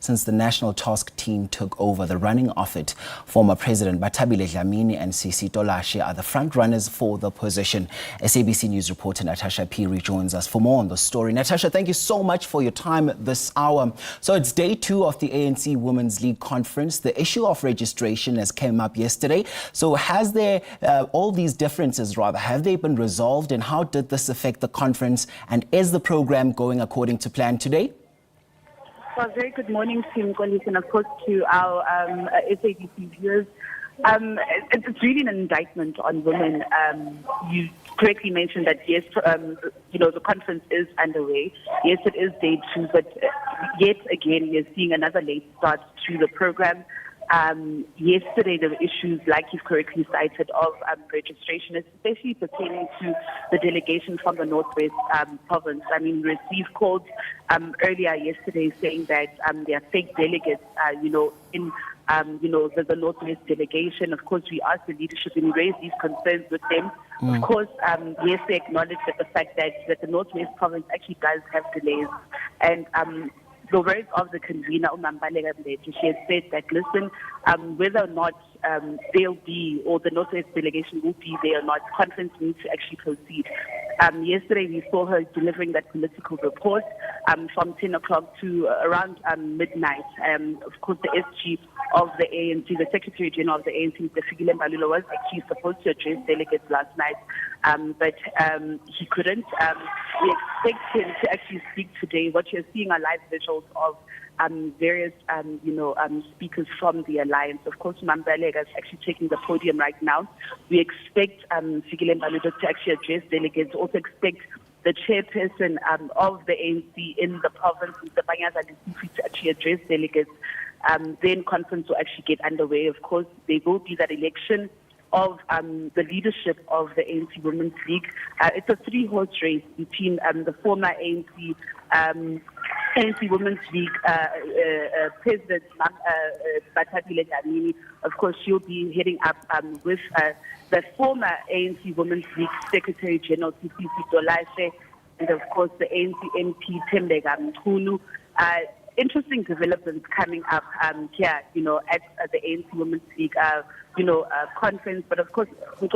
since the National Task Team took over the running of it. Former President Bathabile Dlamini and Sisi Tolashe are the front-runners for the position. SABC News reporter Natasha P. rejoins us for more on the story. Natasha, thank you so much for your time this hour. So it's day 2 of the ANC Women's League Conference. The issue of registration has came up yesterday. So has there, all these differences rather, have they been resolved, and how did this affect the conference, and is the program going according to plan today? Well, very good morning to Mkolisi, and of course to our SABC viewers. It's really an indictment on women. You correctly mentioned that yes, the conference is underway. Yes, it is day 2, but yet again we are seeing another late start to the program. Yesterday there were issues, like you've correctly cited, of registration, especially pertaining to the delegation from the Northwest province. I mean, we received calls earlier yesterday saying that there are fake delegates, in the Northwest delegation. Of course, we asked the leadership and we raised these concerns with them. Of course, yes, they acknowledged that the fact that the Northwest province actually does have delays, and the words of the convener, she has said that, listen, whether or not they'll be, or the Northwest delegation will be there or not, conference needs to actually proceed. Yesterday we saw her delivering that political report from 10 o'clock to around midnight. Of course, the SG of the ANC, the Secretary General of the ANC, Cde Fikile Mbalula, was actually supposed to address delegates last night, but he couldn't. We expect him to actually speak today. What you're seeing are live visuals of various, speakers from the alliance. Of course, Mambalega is actually taking the podium right now. We expect Fikile Mbalula to actually address delegates. Also expect the chairperson of the ANC in the province, Mr. to actually address delegates. Then conference will actually get underway. Of course, there will be that election of the leadership of the ANC Women's League. It's a 3-horse race between the former ANC Women's League President Bathabile Dlamini. Of course, she'll be heading up with the former ANC Women's League Secretary General Sisi Tolashe, and of course the ANC MP Tembeka Mchunu. Interesting developments coming up here, at the ANC Women's League, conference. But of course, we've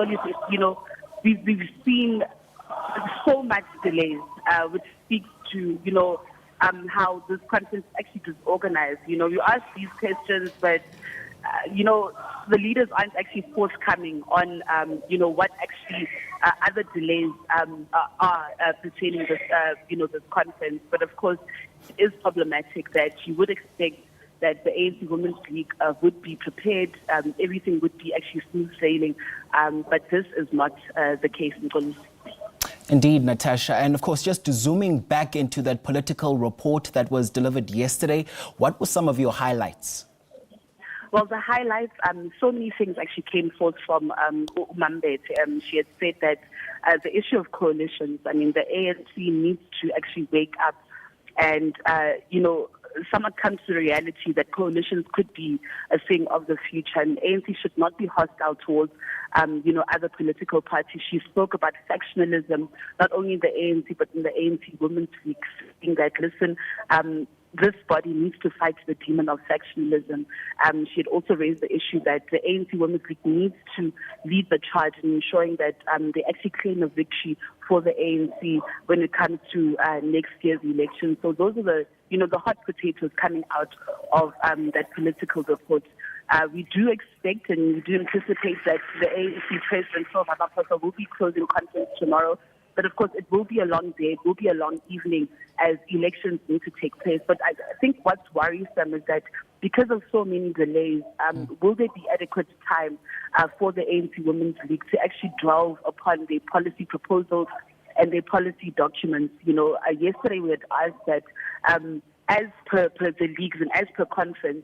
seen so much delays, which speaks to, how this conference actually disorganized. You ask these questions, but the leaders aren't actually forthcoming on, what actually other delays are pertaining this, this conference. But of course, it is problematic that you would expect that the ANC Women's League would be prepared, everything would be actually smooth sailing, but this is not the case in Johannesburg. Indeed, Natasha. And of course, just zooming back into that political report that was delivered yesterday, what were some of your highlights? Well, the highlights, so many things actually came forth from Umambete. She had said that the issue of coalitions, the ANC needs to actually wake up and, somewhat comes to the reality that coalitions could be a thing of the future, and ANC should not be hostile towards, other political parties. She spoke about factionalism, not only in the ANC, but in the ANC Women's League, saying that, listen, this body needs to fight the demon of factionalism. She had also raised the issue that the ANC Women's League needs to lead the charge in ensuring that they actually claim a victory for the ANC when it comes to next year's election. So those are the hot potatoes coming out of that political report. We do expect and we do anticipate that the ANC President Ramaphosa will be closing conference tomorrow. But of course, it will be a long day, it will be a long evening as elections need to take place. But I think what's worrisome is that because of so many delays, will there be adequate time for the ANC Women's League to actually dwell upon their policy proposals and their policy documents? Yesterday we had asked that as per the leagues and as per conference,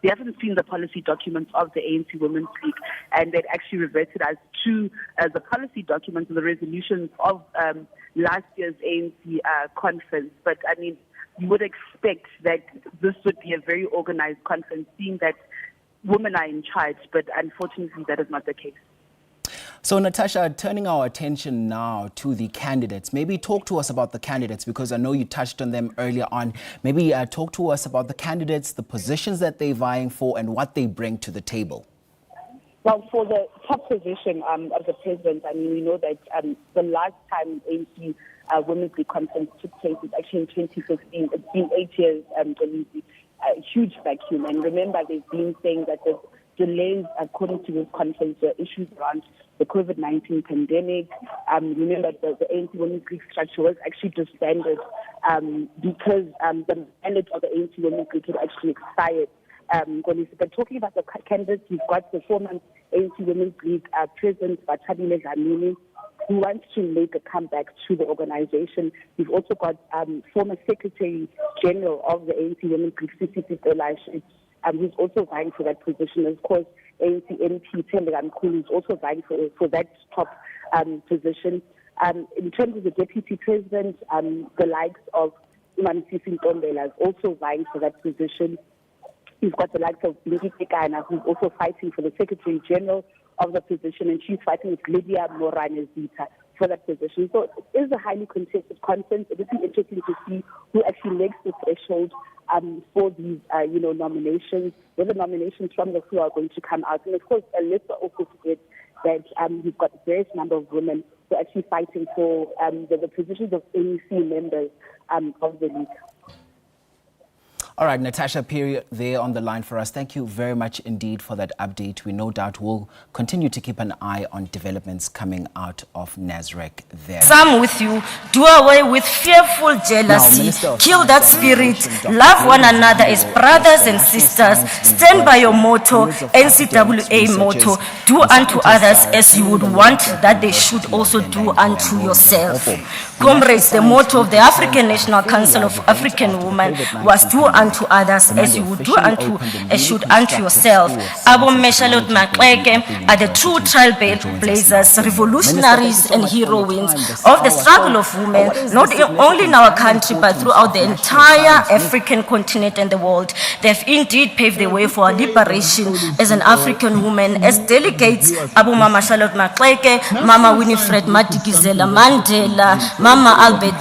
we haven't seen the policy documents of the ANC Women's League, and they'd actually reverted us to the policy documents and the resolutions of last year's ANC conference. But you would expect that this would be a very organized conference, seeing that women are in charge, but unfortunately that is not the case. So, Natasha, turning our attention now to the candidates, maybe talk to us about the candidates, because I know you touched on them earlier on. Maybe talk to us about the candidates, the positions that they're vying for, and what they bring to the table. Well, for the top position of the president, I mean, we know that the last time ANC Women's League Conference took place was actually in 2016. It's been 8 years, a huge vacuum. And remember, they've been saying that the delays, according to this conference, were issues around the COVID-19 pandemic. Remember, the ANC Women's League structure was actually disbanded because the mandate of the ANC Women's League had actually expired. But talking about the candidates, we've got the former ANC Women's League President, Bathabile Dlamini, who wants to make a comeback to the organization. We've also got former Secretary General of the ANC Women's League, Sisi Tolashe, who's also vying for that position. Of course, ANC MP Tembeka Mkhulu is also vying for that top position. In terms of the Deputy President, the likes of Sisi Ntombela is also vying for that position. We've got the likes of Lady Tekana, who's also fighting for the Secretary General of the position, and she's fighting with Lydia Morane-Zita for that position. So it is a highly contested conference. It will be interesting to see who actually makes the threshold for these, nominations, whether nominations from the floor are going to come out. And of course, let's also forget that we've got a various number of women who are actually fighting for the positions of ANC members of the league. All right, Natasha Piri there on the line for us. Thank you very much indeed for that update. We no doubt will continue to keep an eye on developments coming out of Nasrec there. Some with you, do away with fearful jealousy, kill that spirit, love one another as brothers and sisters, stand by your motto, NCAA motto, do unto others as you would want that they should also do unto yourself. Comrades, the motto of the African National Council of African Women was do unto others as you would do should unto yourself. Abo Meshalot Makleke are the true trailblazers, revolutionaries and heroines of the struggle of women, not only in our country but throughout the entire African continent and the world. They've indeed paved the way for our liberation as an African woman. As delegates, Abo Mama Charlotte Makleke, Mama Winifred Madikizela Mandela, Mama Albert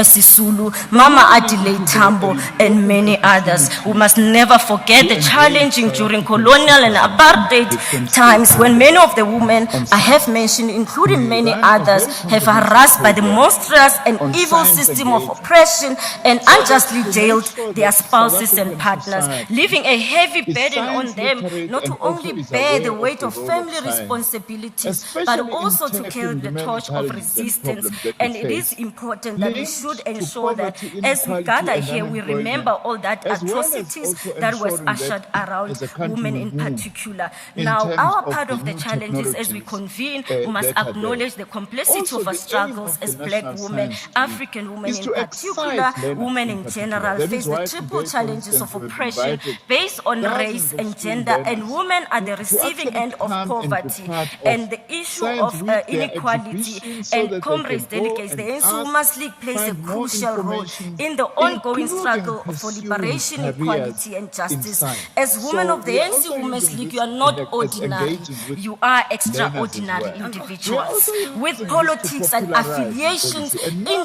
Sisulu, Mama Adelaide Tambo, and many others. We must never forget the challenging during colonial and apartheid times when many of the women I have mentioned, including many others, have harassed by the monstrous and evil system of oppression and unjustly jailed their spouses and partners, leaving a heavy burden on them not to only bear the weight of family responsibilities but also to carry the torch of resistance. And it is important that we should ensure that as we gather here, we remember all that atrocities that was ushered around women in particular. Now, our part of the challenge is as we convene, we must acknowledge the complexity of our struggles as black women, African women in particular, women in general, face the triple challenges of oppression based on race and gender, and women at the receiving end of poverty and the issue of inequality. And comrades, delegates, the ANC Women's League plays a crucial role in the ongoing struggle for liberation, equality and justice. As women of the ANC Women's League, you are not ordinary, you are extraordinary individuals with politics and affiliations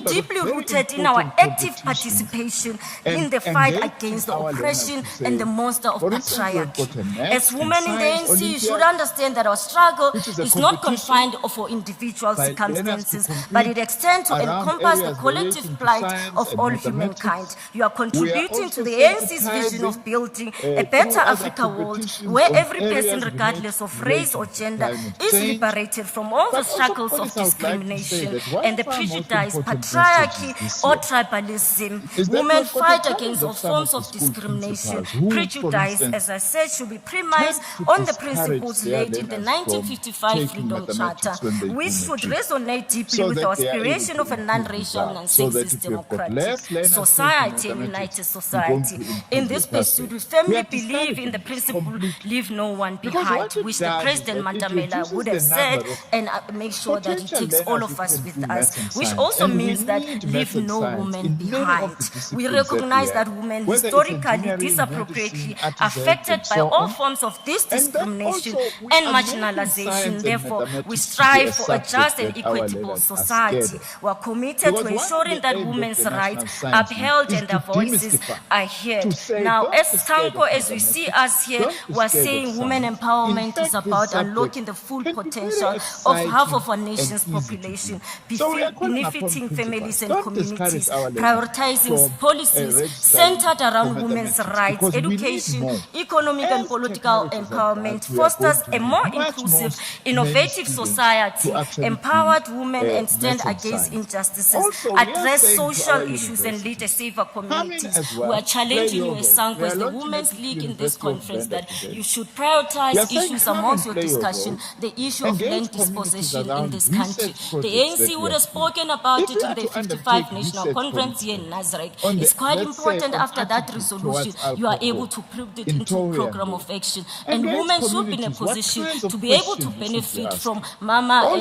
deeply rooted in our active participation in the fight against the oppression and the monster of patriarchy. As women in the ANC, you should understand that our struggle is not confined for individual circumstances, but it extends to encompass the collective plight of all humankind. You are contributing to the ANC's vision of building a better Africa world where every person, regardless of race or gender, is liberated from all the struggles of discrimination and the prejudice, patriarchy or tribalism. Women fight against all forms of discrimination. Prejudice, as I said, should be premised on the principles laid in the 1955 Freedom Charter, which should resonate deeply with our aspiration of a non-racial and sexist democratic society and united society. society. In this pursuit, we firmly believe in the principle, leave no one behind, which the President Mandela would have said, and make sure that he takes all of us with us, which also means that leave no woman behind. We recognize that women historically disappropriately affected by all forms of this discrimination and marginalization. Therefore, we strive for a just and equitable society. We are committed to ensuring that women's rights are upheld and their voices are heard. Now, as SANCO, as we see us here, we are saying women empowerment is about unlocking the full potential of half of our nation's population, benefiting families and communities, prioritizing policies centered around women's rights, education, economic and political empowerment, fosters a more inclusive, innovative society, empowered women and stand against injustices, address social issues and lead a safer communities. We are challenging you as SANCO, as the Women's League in this conference, that you should prioritize issues amongst your discussion, the issue of land dispossession in this country. The ANC would have spoken about it in the 55 National Conference here in Nasrec. It's quite important after that resolution, you are able to put it into a program of action. And women should be in a position to be able to benefit from Mama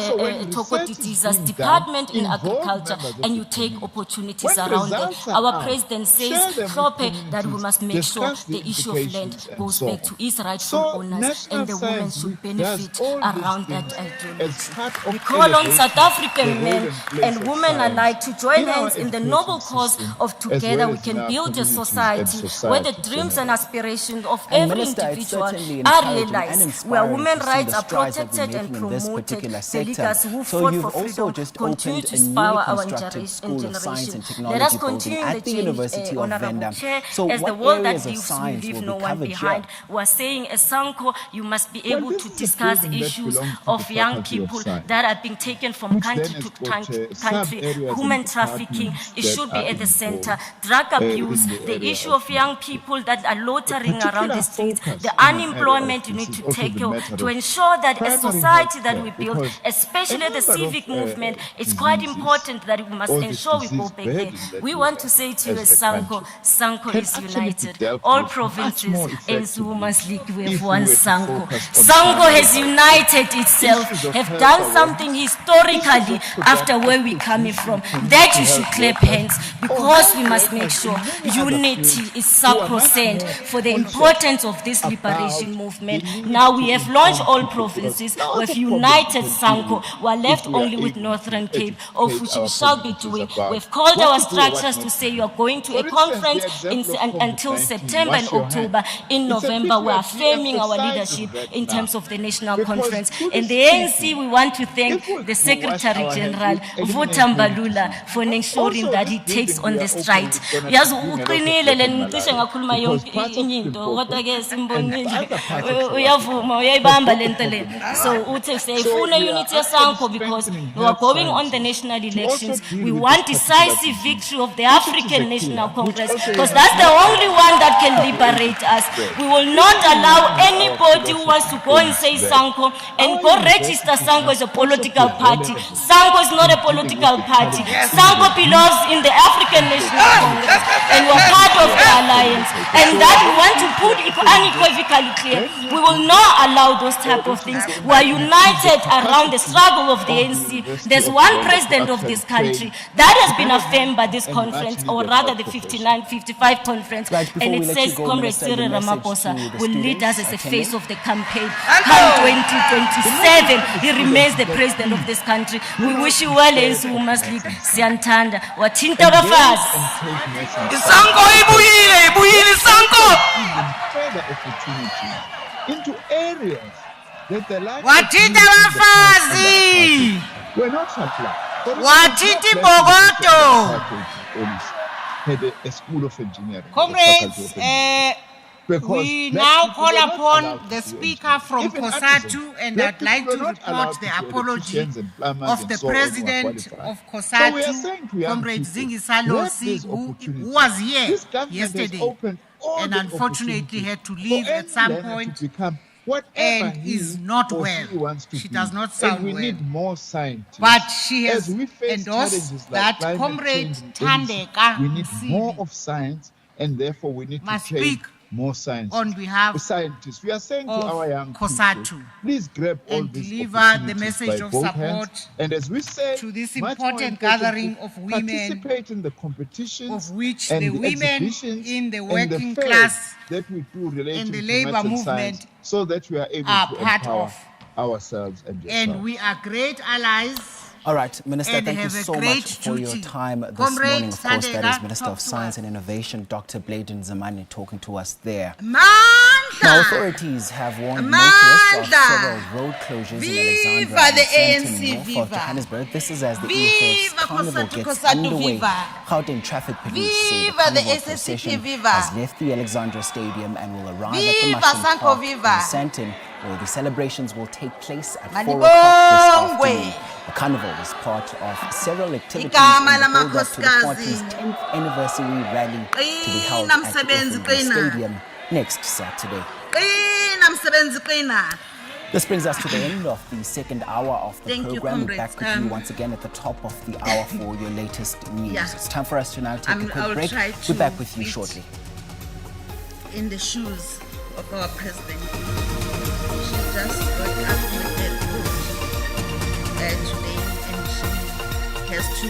Tokotitiza's department in agriculture, and you take opportunities around that. Our president says, that we must make sure the issue of land goes back to its rightful owners, and the women should benefit around that ideology. We call on South African men and women alike to join hands in the noble cause of together we can build a society where the dreams and aspirations of every individual are realized, where women's rights are protected and promoted. The leaders who fought for freedom continue to inspire our generation. Let us continue the change, Honorable Chair, as the world that lives, we leave no one behind. We are saying as SANCO, you must be able to discuss issues of young people that are being taken from country to country, human trafficking, it should be at the center, drug abuse, the issue of young people that are loitering around the streets, the unemployment you need to tackle to ensure that a society that we build, especially the civic movement, it's quite important that we must ensure we go back there. We want to say to you as SANCO, SANCO is united. All provinces and Women's League, we have one SANCO. SANCO has united itself, have done something historically after where we're coming from. That you should clap hands, because we must make sure unity is sacrosanct for the importance of this liberation movement. Now we have launched all provinces, we have united SANCO. We are left only with Northern Cape, of which we shall be doing. We've called our structures to say you are going to a conference until September and October. In November, we are affirming our leadership in terms of the national conference. And the ANC, we want to thank the Secretary General, Mbalula, for ensuring that he takes on the stride. Yazi uqinile lencishe ngakhuluma yonke into kodwa ke simbonile uyavuma uyayibamba lento le. So uthi siyayifuna unity yaSANCO because we are going on the national elections. We want decisive victory of the African National Congress, because that's the only one that can liberate us. We will not allow anybody who wants to go and say SANCO and go register SANCO as a political party. SANCO is not a political party. SANCO belongs in the African National Congress, and we are part of the alliance. And that we want to put unequivocally clear. We will not allow those type of things. We are united around the struggle of the ANC. There's one president of this country that has been affirmed by this conference, or rather the 55 conference, and it says Comrade Cyril Ramaphosa will lead us as the face of the campaign. Come 2027, he remains the president of this country. We wish you well, ANC Women's League. Siyantanda. Wathinta bafazi. SANCO ibuyile SANCO. Further opportunity into areas that the life Wathinta bafazi. We're not supplied. Wathinta Bogoto. Had a school of engineering. Comrades, we now call upon the speaker from COSATU, and I'd like to report the apology of the president of COSATU, Comrade Zingisalosi, who was here yesterday and unfortunately had to leave at some point and is not well. She does not sound well. Need more scientists. But she has endorsed that Comrade Thandeka. We need more of science and therefore we need must to train speak more scientists. on behalf Scientists, we are saying to of our young COSATU people, please grab all and these deliver the opportunities message by of both support hands. And as we say, to this much more important importantly, gathering of women, participate in the competitions of which and the the women exhibitions in the and working fairs class that we do relating and the to labor maths and movement science, so that we are able are to part empower of. ourselves and yourselves. And we are great allies. All right, Minister, And thank you have a so great much for your duty. time this Comrade morning. Of course, that is Sandeka, Minister talk of to Science us. and Innovation, Dr. Bladen Zamani, talking to us there. Now, Mandla! authorities have warned motorists of Amanda! several road closures Viva in the Alexandra and ANC, Sandton, north viva! of Johannesburg. This is as the Viva EFF's carnival COSATU, gets COSATU, underway. viva! Gauteng Traffic Police say the Viva the carnival SABC, procession viva! has left the Alexandra Stadium and will arrive at the Viva Mushroom Sanko, Park viva! in Sandton, where the celebrations will take place at 4 Malibongwe! o'clock this afternoon. The carnival is part of several activities in Igama the build-up to the lamakhosikazi. party's 10th anniversary rally to be held Qina at the msebenzi, FNB qina. Stadium next Saturday. Qina msebenzi, qina. This brings us to the end of the second hour of the Thank you, program. We're comrades. back with you once again at the top of the hour for your latest news. Yeah. It's time for us to now take a I'll quick break. try We're to back with you fit shortly. in the shoes of our president. She just got up with a report today and she has to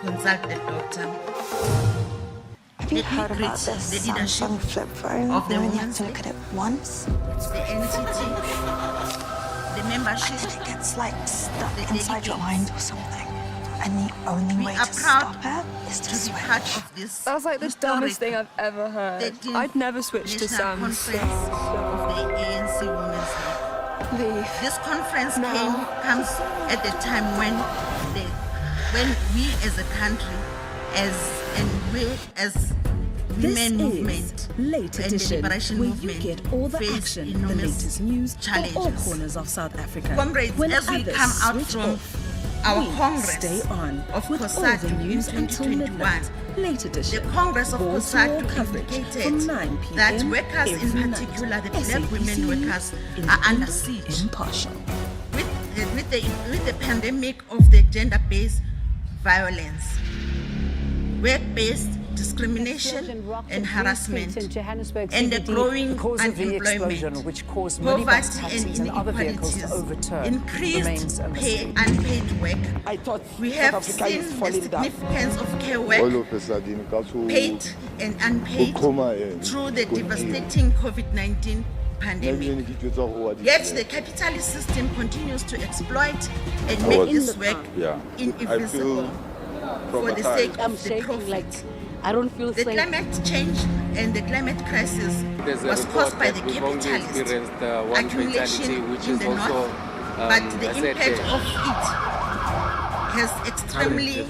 consult the doctor. Have you Let me heard greet about this the leadership Samsung flip phone? of the You only have Women's to look League? at it once, The entity, the membership. and it gets like stuck The inside your delegates. mind or something. And the only We way are to proud stop it is to to be part switch. of this. That's like the dumbest thing I've ever heard. 13th I'd never switch to National Samsung. Conference of the ANC Women's League. Leave. This conference No. comes at the time when we as a country, as women movement, Late and Edition, the liberation where movement you get all the face action, the enormous latest news challenges. from all corners of South Africa. Comrades, When as we others come out switch from off, our we Congress stay on of with all COSATU the news in until 2021. midnight. Late Edition. The Congress of Wall to wall COSATU coverage indicated from 9 p.m. that workers, in every particular night. the black SABC women workers, are under siege. Impartial. With the pandemic of the gender-based violence, work-based discrimination and harassment, and the growing unemployment, which caused poverty taxis and and other vehicles to inequalities, overturn, remains increased a mystery. unpaid work. I thought We South have Africa seen is the falling down. significance of care work, paid and unpaid, through the devastating COVID-19 pandemic. Yet the capitalist system continues to exploit and make this work inefficible for the sake of the profit. I don't feel The safe. climate change and the climate crisis was caused by the capitalist accumulation in the north, but the impact of it has extremely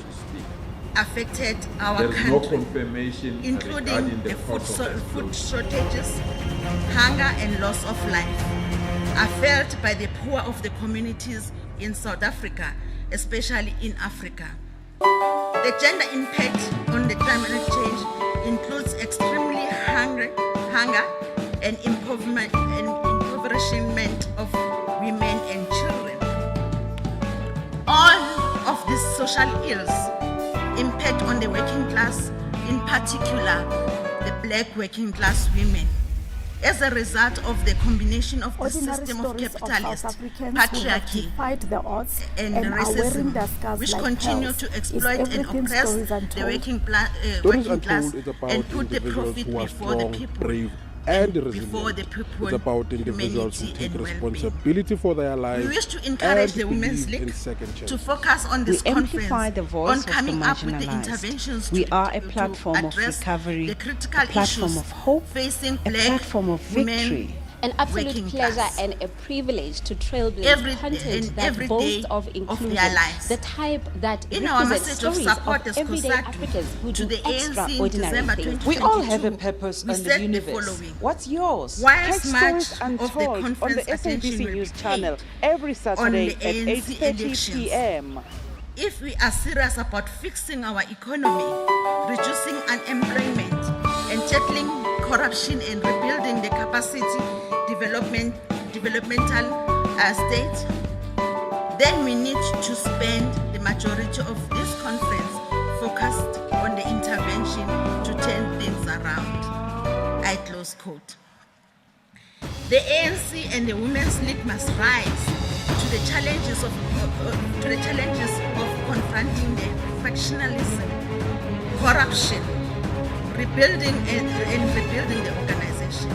affected our country, including the food shortages, hunger and loss of life, are felt by the poor of the communities in South Africa, especially in Africa. The gender impact on the climate change includes extremely hunger and impoverishment of women and children. All of these social ills impact on the working class, in particular the black working class women. As a result of the combination of the system of capitalist patriarchy and racism, which continue to exploit and oppress the working class and put the profit before the people. And before the resilient. people, It's about individuals who humanity take and responsibility for their lives. We wish to encourage and the Women's believe in League second to chances. focus on this We conference amplify the voice on of the coming up with the marginalized. interventions We to, are a to platform of address recovery, the critical a platform issues of hope, facing a black platform of women, victory. An absolute working pleasure class. and a privilege to trailblaze Every content and that every boasts day of of inclusion, their lives. the type that In our represents message of stories support as everyday COSATU Africans who to do the ANC in extraordinary December things. We all have a 2022, purpose we in the said the universe. following. What's yours? While Catch much Stories of the Untold on the conference attention SABC will be News paid channel every Saturday the at ANC 8:30 elections. p.m. If we are serious about fixing our economy, reducing unemployment, and tackling corruption and rebuilding the capacity developmental state, then we need to spend the majority of this conference focused on the intervention to turn things around. I close quote. The ANC and the Women's League must rise to the challenges of confronting the factionalism, corruption, rebuilding and rebuilding the organization,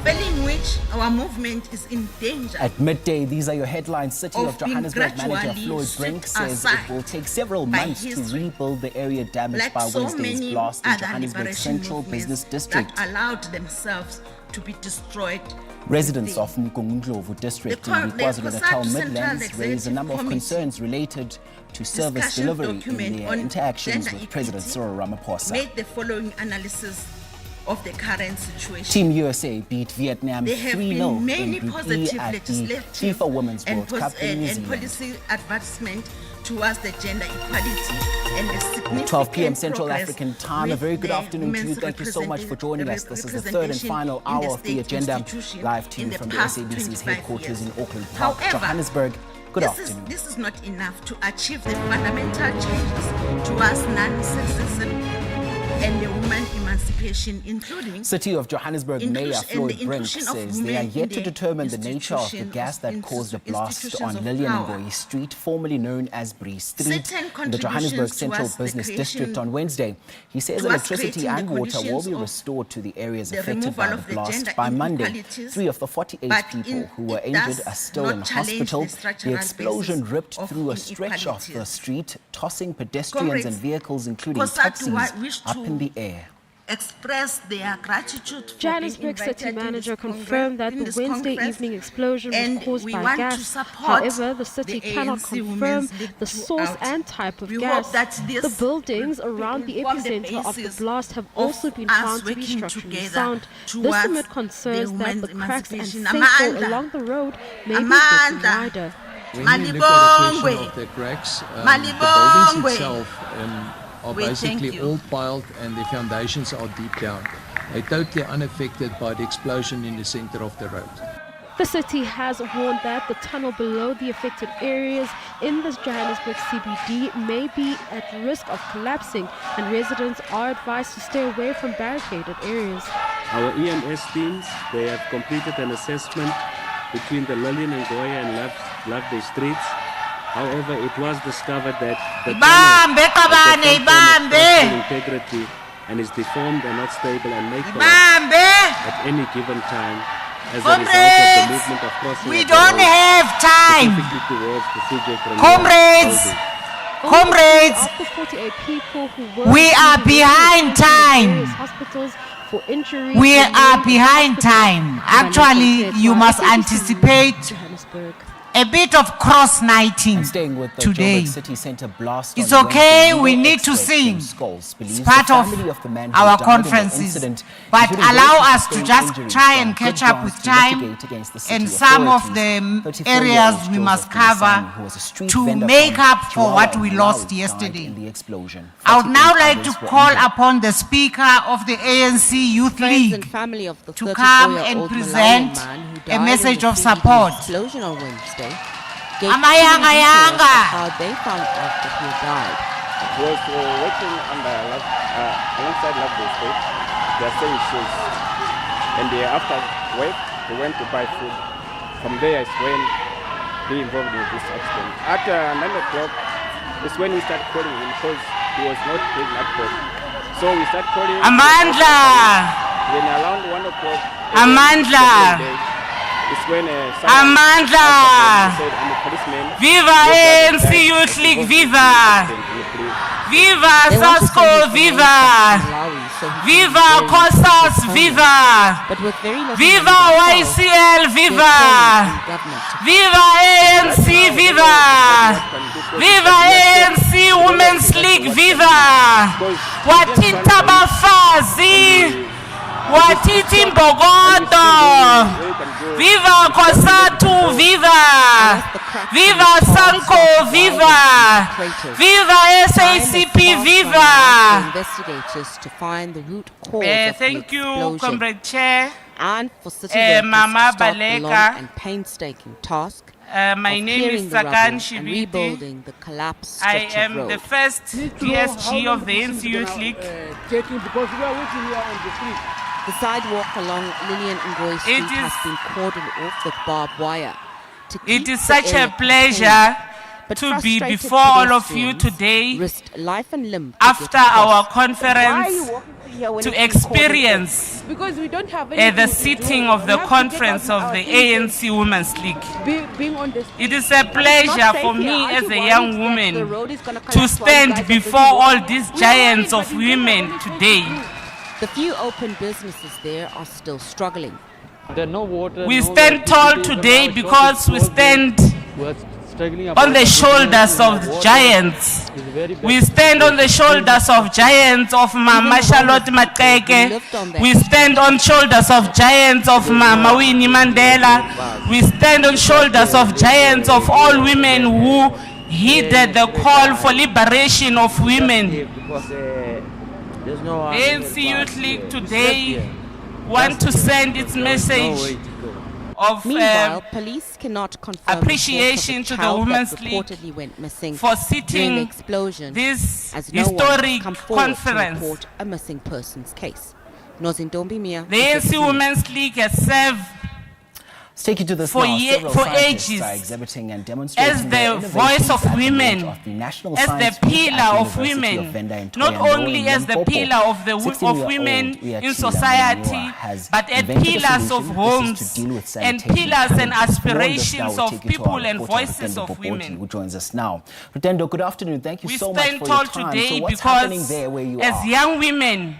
failing which our movement is in danger. At midday, these are your headlines. City of Johannesburg manager Floyd Brink says it will take several months to rebuild the area damaged by Wednesday's blast in Johannesburg's central business district. That allowed themselves to be destroyed. Residents of Mkungundlovu district in the KwaZulu-Natal Midlands raised a number of concerns related to service delivery in their interactions with President Cyril Ramaphosa. Made the following analysis of the current situation. Team USA beat Vietnam 3-0 in Group E at the FIFA Women's World Cup in New Zealand. Policy advancement towards the gender equality and the significant 12 p.m. Central African time. A very good afternoon to you. Thank you so much for joining us. This is the third and final hour of The Agenda, live to you from the SABC's headquarters in Auckland Park, Johannesburg. Good afternoon. This is not enough to achieve the fundamental changes towards non-sexism and the woman emancipation, including City of Johannesburg Mayor Floyd Brink says they are yet to determine the nature of the gas that caused a blast on Lillian Ngoyi Street, formerly known as Bree Street, in the Johannesburg Central Business District on Wednesday. He says electricity and water will be restored to the areas affected by the blast by Monday. 3 of the 48 people who were injured are still in hospital. The explosion ripped through a stretch of the street, tossing pedestrians and vehicles, including taxis, up in the air. Express their gratitude for Johannesburg City Manager confirmed that the Wednesday evening explosion was caused by want gas. to support However, the city the cannot ANC confirm Women's League the source throughout. and type of We gas. hope that this The buildings around the will form the epicenter of the basis blast have of also been us found to be working structurally together sound. This towards amid concerns the that the women's cracks and emancipation. sinkhole Amanda. along the road may be Amanda. getting wider. When you look at the question of the cracks, the buildings itself are We thank basically you. all piled and the foundations are deep down. They're totally unaffected by the explosion in the center of the road. The city has warned that the tunnel below the affected areas in the Johannesburg CBD may be at risk of collapsing, and residents are advised to stay away from barricaded areas. Our EMS teams, they have completed an assessment between the Lillian and Ngoyi and Loveday streets. However, it was discovered that the tunnel has integrity and is deformed and not stable and may collapse at any given time as a result of the movement of crossing. We don't have time. Specifically towards the CJ Comrades, comrades, Of the 48 people who were we are behind time. Hospitals for injuries. We remain are in behind hospital. time. Actually, you must anticipate Johannesburg. a bit of cross-nighting Staying with the today. Joburg City Centre blast It's on okay, Wednesday, we legal need to expert sing. Tim Scholes believes It's part the of family the man who our died in the conferences, incident, but including allow those who us to sustained just injuries, try found and good catch up grounds with to time litigate against the city and some of authorities. the 34-year-old areas we Joseph must Msang, cover who was a street to vendor make from up for what Chihuahua we in lost Malawi, died yesterday. in the explosion. I would now 38 like to others were call injured. upon the Speaker of the ANC Youth Friends and League family of the to come and 34-year-old present Malawian man who a died in message the of CBD support. explosion on Wednesday gave Amayanga details of yanga. how they found out that he died. Was working alongside Loveday Street. They are selling shoes, and after work he went to buy food. From there is when he involved in this accident. At 9 o'clock is when we started calling him because he was not picking up phone. So we started calling. Amandla. Then around 1 o'clock. Amandla. It's when Amandla. said, I'm a policeman. Viva ANC Youth League, viva! Viva Sasco, viva! Viva Kosas, viva! Viva YCL, viva! Viva ANC, viva! Viva ANC Women's League, viva! Watita Bafazi! Watiti Mbogoto! Viva Kosatu, viva! Viva Sanko, viva! Viva SACP, viva! Investigators to find the root cause of Thank the you, explosion. Comrade Chair. And for city workers Mama to start the long Baleka. and painstaking task My of name clearing is the rubble Sakan and Shibiti. rebuilding the collapsed I stretch of am road. the first DSG of the ANC Youth League. Because we are waiting here on the street. The sidewalk along Lillian Ngoyi Street has been cordoned off with barbed wire. It is such a pleasure to be before all of you today after our conference to experience because we don't have any the sitting of the conference of the ANC Women's League. It is a pleasure for me as a young woman to stand before all these giants of women today. The few open businesses there are still struggling. We stand tall today because we stand on the shoulders of giants. We stand on the shoulders of giants of Mama Charlotte Mateke. We stand on shoulders of giants of Mama Winnie Mandela. We stand on shoulders of giants of all women who heeded the call for liberation of women. The ANC Youth League today want to send its message of Meanwhile, police cannot confirm appreciation to the Women's League for sitting the explosion, this as no historic one conference conference. to report a missing persons case. The ANC Women's League has served Let's take you to this for, now. Several for scientists ages are exhibiting and demonstrating as their the voice of innovations at the women, launch of the National as Science the Week pillar at of University women, Venda in not Thohoyandou only in as the Limpopo. pillar of women 16-year-old in Uyachila society, Mbalula has but as invented a pillars of solution. homes This is to deal with and sanitation pillars and challenges. More on this now. aspirations We'll of take you to our people and reporter, voices Rutendo of Popoti, women. who joins us now. Rutendo, good afternoon. Thank you We so much stand for your tall time. today So what's happening because there where you as are? young women,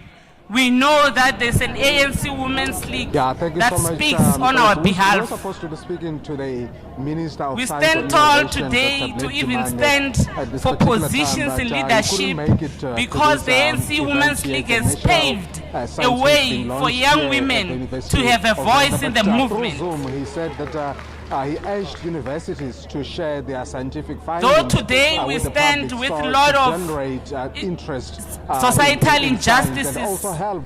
we know that there's an ANC Women's League that so much, speaks on our We're behalf. supposed to be speaking to the Minister of We Science stand and tall Innovation, today Dr. to Blake even Chimane, stand at this for particular positions time, in but, leadership couldn't make it, to because the this, ANC Women's event League here, has the National, paved Science a Week way being for launched young here at the women University to have a of voice Venda. in the But, movement. through Zoom, he said that he urged universities to share their scientific findings. Though today we with the stand public with so a lot to of generate interest, societal in science and injustices. also help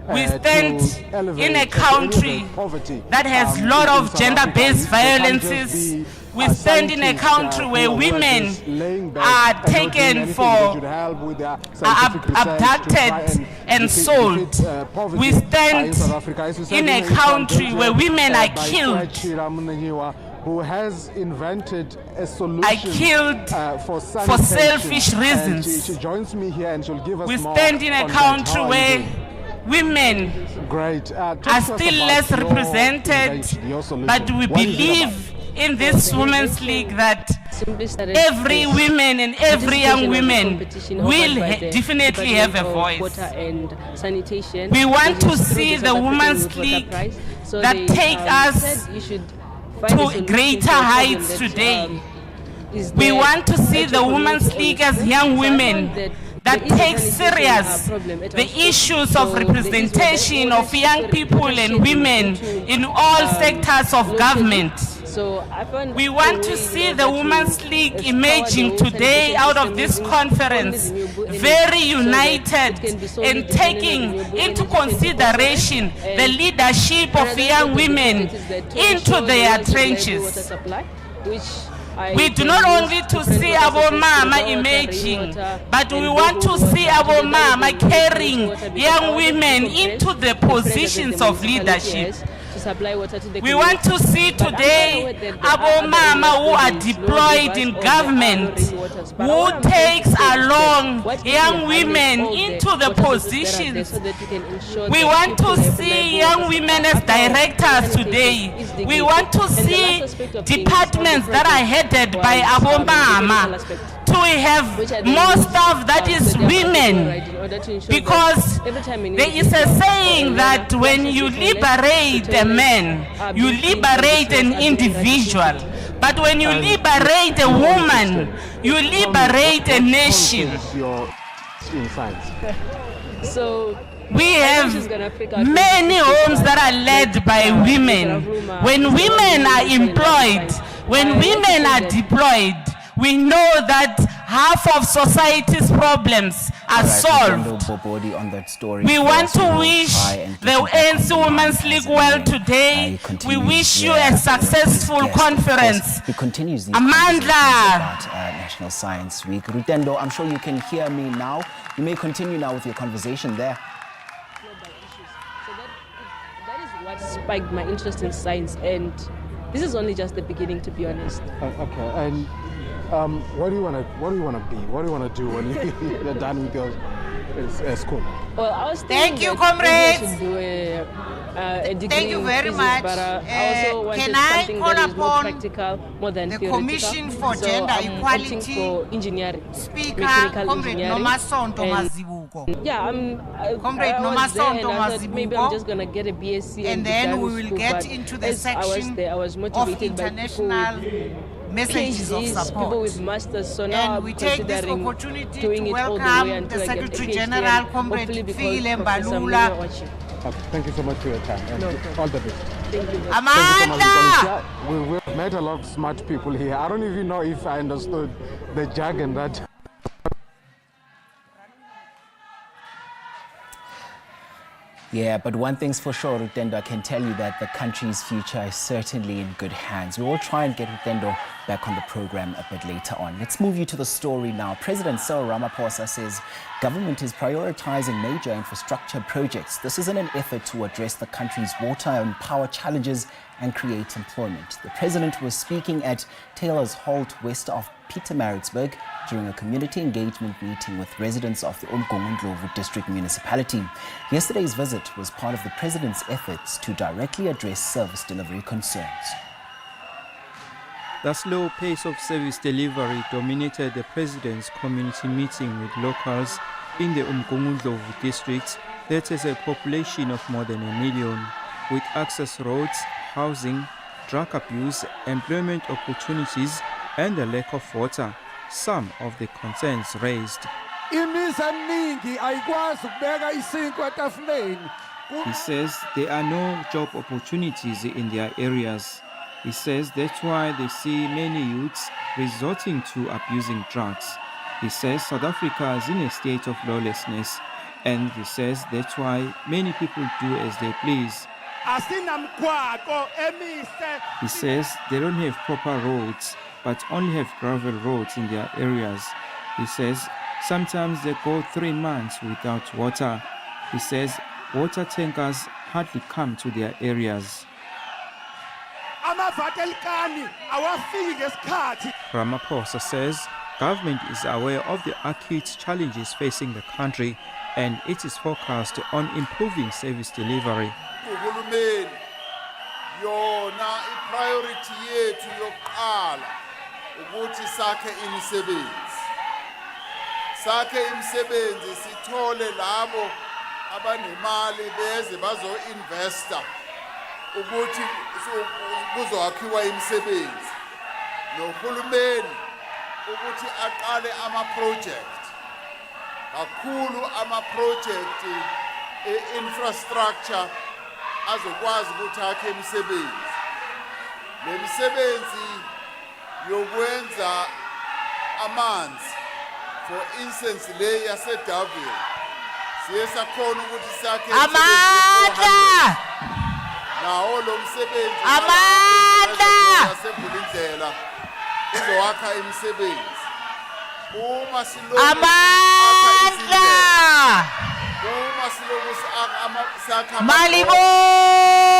We to stand elevate in a and country elevate poverty, that has a in lot of South gender-based Africa. It can't just violences. be, We stand in a scientists, country who where are women just laying back are and not doing taken anything for, that should help with their scientific research to try abducted and defeat, sold. poverty, We stand in South Africa. As you said, in a you know, country where women are by killed. Uyachila Mbalula, who has invented a solution I killed for for selfish And reasons. she joins me here and she'll give us We more stand in a on that. country How are you where doing? women Great. are Talk to us still about less your represented, innovation, your solution. but we What is it believe in this Women's League that every woman and every young woman will definitely have a voice. We want to see the Women's League that take us to greater heights today. We want to see the Women's League as young women that takes serious the issues of representation of young people and women in all sectors of government. We want to see the Women's League emerging today out of this conference very united and taking into consideration the leadership of young women into their trenches. We do not only to see our mama emerging, but we want to see our mama carrying young women into the positions of leadership. We want to see today our mama who are deployed in government, who takes along young women into the positions. We want to see young women as directors today. We want to see departments that are headed by our mama to have more staff that is women, because there is a saying that when you liberate a man, you liberate an individual, but when you liberate a woman, you liberate a nation. So we have many homes that are led by women. When women are employed, when women are deployed, we know that half of society's problems are solved. On that story. We want to We'll wish try and the get you back ANC on the Women's line League as and well when, today. it We continues. wish you Yeah, a successful guest, of course. conference. He continues these Amandla. conversations about National Science Week. Rutendo, I'm sure you can hear me now. You may continue now with your conversation there. So that is what spiked my interest in science, and this is only just the beginning, to be honest. Okay, and what do you want to be? What do you want to do when you're done with your school? Well, I was Thank thinking you, that maybe I comrades. should do a degree Thank you in very physics, much. But I also wanted Can I something call that is more upon practical, more than the theoretical. Commission for So Gender I'm Equality opting for engineering, Speaker, mechanical Comrade engineering. Nomasonto And- Mazibuko. Yeah, Comrade I was there and Nomasonto I thought maybe I'm Mazibuko. just gonna get a BSc And be then done we with will school, get but into the as I was section there, I was of motivated by international messages of PhDs, people support. with masters. So now And I'm we take this considering opportunity doing to it all the way welcome until the I get a Secretary PhD, General, and Comrade hopefully because Fikile Professor Mbalula. Mbalula watching. Okay, thank you so much for your time. And No problem. all the best. Thank you. Thank you so Amanda! much. We've met a lot of smart people here. I don't even know if I understood the jargon that. Yeah, but one thing's for sure, Rutendo, I can tell you that the country's future is certainly in good hands. We will try and get Rutendo back on the program a bit later on. Let's move you to the story now. President Cyril Ramaphosa says government is prioritizing major infrastructure projects. This is in an effort to address the country's water and power challenges and create employment. The president was speaking at Taylor's Holt west of Pietermaritzburg during a community engagement meeting with residents of the Umgungundlovu district municipality. Yesterday's visit was part of the president's efforts to directly address service delivery concerns. The slow pace of service delivery dominated the president's community meeting with locals in the Umgungundlovu district that has a population of more than 1 million, with access roads, housing, drug abuse, employment opportunities, and the lack of water, some of the concerns raised. He says there are no job opportunities in their areas. He says that's why they see many youths resorting to abusing drugs. He says South Africa is in a state of lawlessness, and he says that's why many people do as they please. He says they don't have proper roads, but only have gravel roads in their areas. He says sometimes they go 3 months without water. He says water tankers hardly come to their areas. Ramaphosa says government is aware of the acute challenges facing the country and it is focused on improving service delivery. Yona priority yethu yokuqala ukuthi sakhe imisebenzi sithole labo abanemali beze bazo investor ukuthi kuzoakhiwa imisebenzi nohulumeni ukuthi aqale ama project kakhulu ama project infrastructure azokwazi ukuthi akhe imisebenzi lemisebenzi yokwenza amanzi for instance le yaseDaville siyesakhona ukuthi sakhe Amanda nawo lo msebenzi Amanda yasebulindlela izowakha imisebenzi uma silokhu Amanda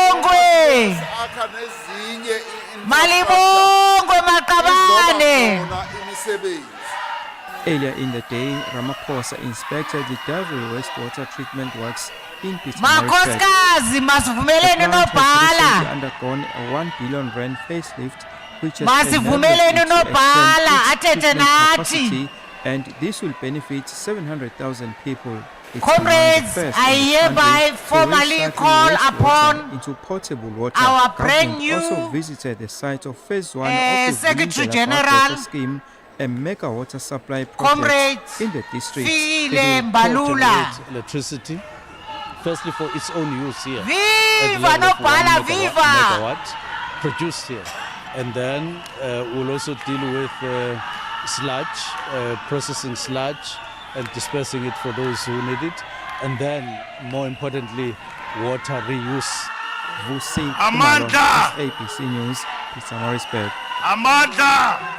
Malibongwe Malibongwe Makabane. Earlier in the day, Ramaphosa inspected the Daville wastewater treatment works in Pietermaritzburg. Makoskazi masivumeleni The plant has nobhala. recently undergone a R1 billion facelift, which has Masivumeleni enabled it to nobhala extend its athethe treatment nathi. capacity, and this will benefit 700,000 people. It's Comrades, among the first I in the hereby country to formally recycle call wastewater upon into potable water. our Government brand new also visited the site of phase 1 of the Secretary Vulindlela General, water scheme, a mega water supply Comrade project in the district. Fikile Mbalula. Electricity, firstly for its own use here. Viva nobhala viva. Megawatt produced here, and then we'll also deal with sludge, processing sludge and dispersing it for those who need it. And then, more importantly, water reuse. Amanda! SABC News, Pietermaritzburg. Amanda!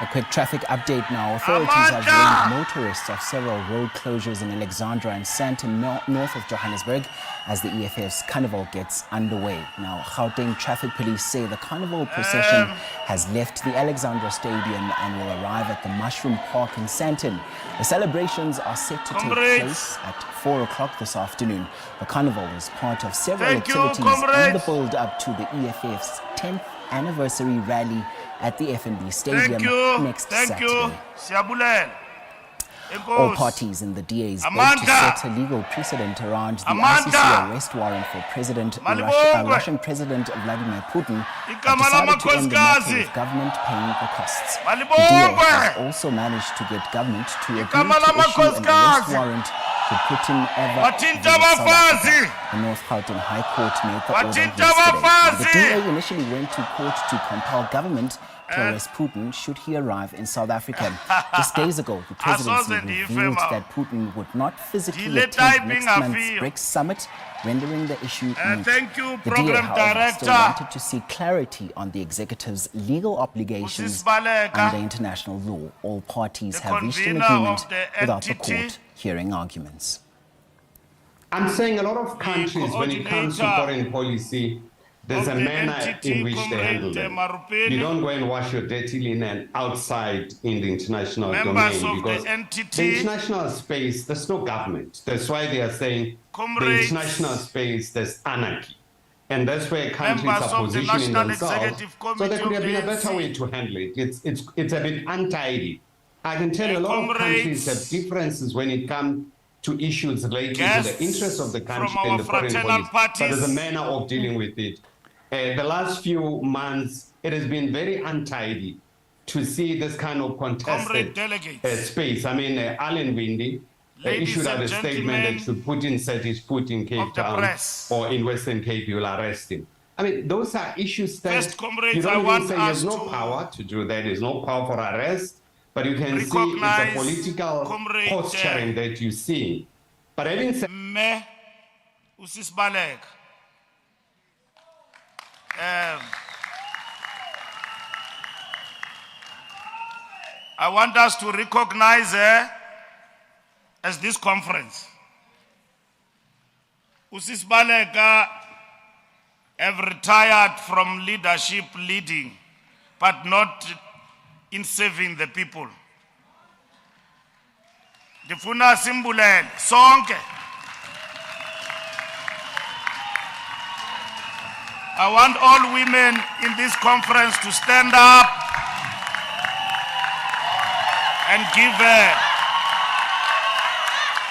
A quick traffic update now. Authorities have warned motorists of several road closures in Alexandra and Sandton north of Johannesburg as the EFF's carnival gets underway. Now, Gauteng traffic police say the carnival procession has left the Alexandra Stadium and will arrive at the Mushroom Park in Sandton. The celebrations are set to take place at 4 o'clock this afternoon. The carnival is part of several activities in the build-up to the EFF's 10th anniversary rally at the FNB Stadium next Saturday. All parties in the DA's bid to set a legal precedent around the ICC arrest warrant for Russian President Vladimir Putin have decided to end the matter with government paying the costs. The DA has also managed to get government to agree to issue an arrest warrant should Putin ever visit South Africa. The North Gauteng High Court made the order yesterday. The DA initially went to court to compel government to arrest Putin should he arrive in South Africa. Just days ago, the presidency revealed that Putin would not physically attend next month's BRICS summit, rendering the issue moot. The DA, however, still wanted to see clarity on the executive's legal obligations under international law. All parties have reached an agreement without the court hearing arguments. I'm saying a lot of countries, when it comes to foreign policy, there's a manner in which they handle them. You don't go and wash your dirty linen outside in the international domain because the international space, there's no government. That's why they are saying the international space, there's anarchy. And that's where countries are positioning themselves. So there could have been a better way to handle it. It's a bit untidy. I can tell you a lot of countries have differences when it comes to issues related to the interests of the country and the foreign policy. But there's a manner of dealing with it. The last few months, it has been very untidy to see this kind of contested space. I mean, Alan Windy issued out a statement that should Putin set his foot in Cape Town or in Western Cape, you will arrest him. I mean, those are issues that you don't even say there's no power to do that. There's no power for arrest, but you can see it's a political posturing that you see. But having said I want us to recognize her as this conference. Usis Baleka have retired from leadership leading, but not in serving the people. Ndifuna simbulele sonke. I want all women in this conference to stand up and give her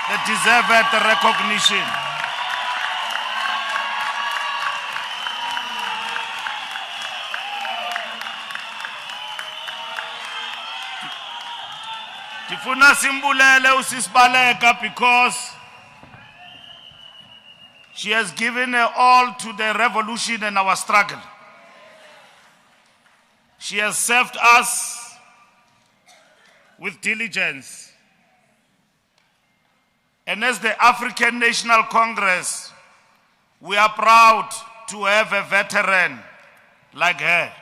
the deserved recognition. Ndifuna simbulele uSisibaleka because she has given her all to the revolution and our struggle. She has served us with diligence. And as the African National Congress, we are proud to have a veteran like her.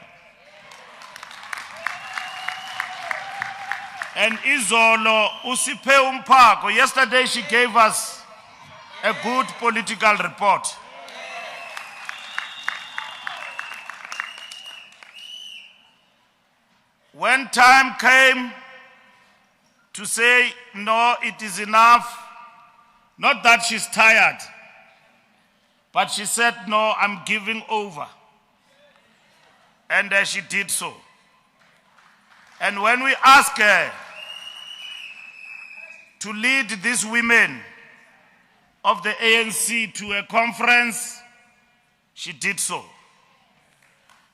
And Izolo Usipe Umpako, yesterday she gave us a good political report. When time came to say, no, it is enough, not that she's tired, but she said, no, I'm giving over. And she did so. And when we asked her to lead these women of the ANC to a conference, she did so.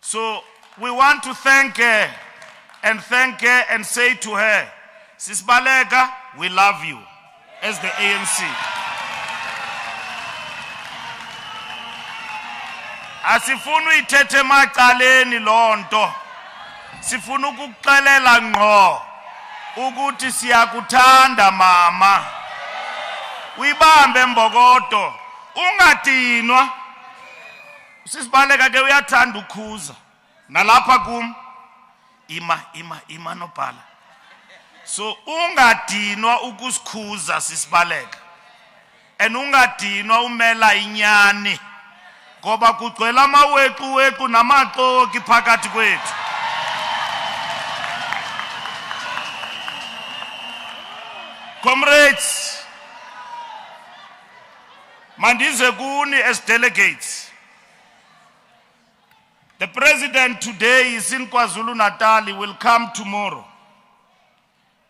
So we want to thank her and say to her, Sisibaleka, we love you as the ANC. Asifunu ithethe macaleni lonto. Sifunu ukuxelela ngqo ukuthi siyakuthanda mama. Uyibambe mbokodo. Ungadinwa. Sisibaleka ke uyathanda ukhuza. Nalapha kum ima nobhala. So ungadinwa ukusikhuza sisibaleka. And ungadinwa umela inyani. Ngoba kugcwele amawequ namaxoki phakathi kwethu. Comrades, mandize kuni as delegates. The president today is in KwaZulu-Natal. He will come tomorrow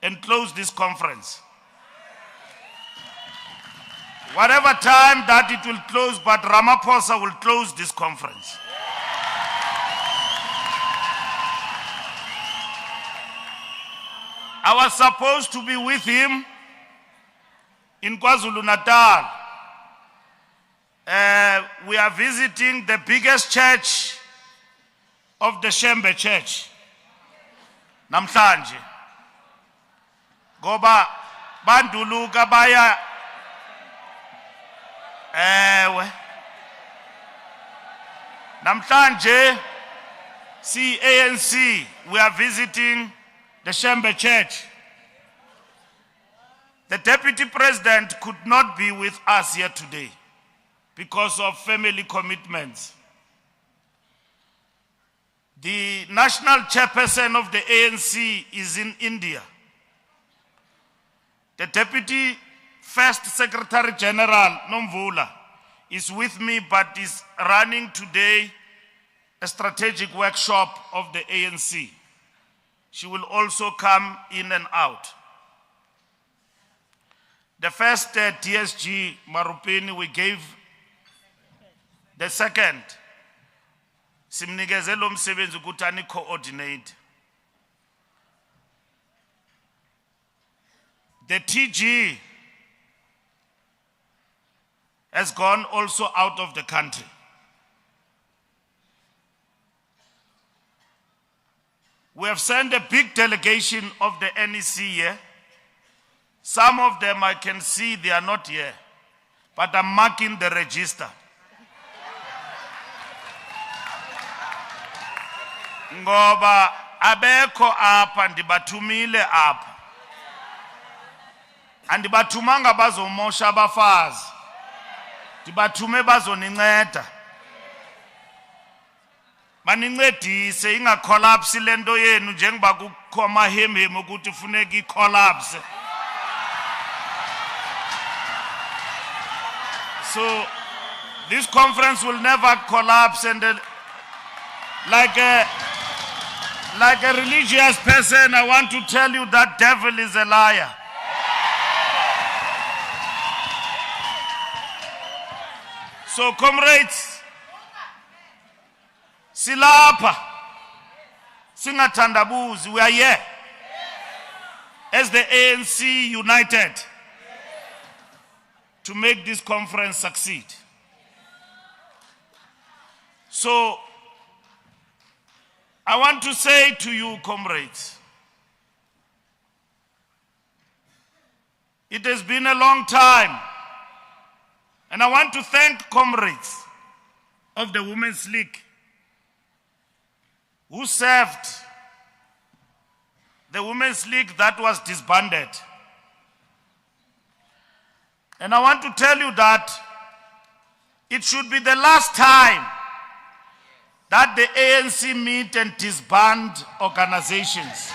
and close this conference. Whatever time that it will close, but Ramaphosa will close this conference. I was supposed to be with him in KwaZulu-Natal. We are visiting the biggest church of the Shembe Church. Namhlanje. Goba banduluka baya namhlanje ANC, we are visiting the Shembe Church. The Deputy President could not be with us here today because of family commitments. The national chairperson of the ANC is in India. The Deputy First Secretary General, Nomvula, is with me but is running today a strategic workshop of the ANC. She will also come in and out. The first TSG, Marupini, we gave. The second, Simnigezelo Msebenzi Kutani coordinate. The TG has gone also out of the country. We have sent a big delegation of the NEC here. Some of them I can see they are not here, but I'm marking the register. Ngoba abeko apa ndibathumile apa. Andibathumanga bazomosha abafazi. Ndibathume bazoninceda. Banincedise ingacollapse lento yenu njengoba kukho amahemhemu ukuthi funeka icollapse. So this conference will never collapse, and like a religious person, I want to tell you that devil is a liar. So comrades, silapa, singathandabuzi, we are here as the ANC united to make this conference succeed. So I want to say to you, comrades, it has been a long time, and I want to thank comrades of the Women's League who served the Women's League that was disbanded. And I want to tell you that it should be the last time that the ANC meet and disband organizations.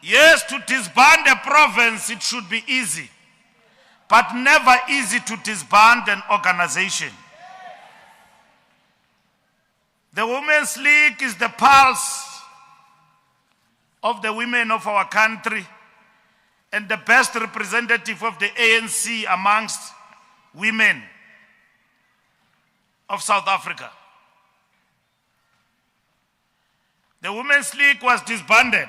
Yes, to disband a province, it should be easy, but never easy to disband an organization. The Women's League is the pulse of the women of our country and the best representative of the ANC amongst women of South Africa. The Women's League was disbanded.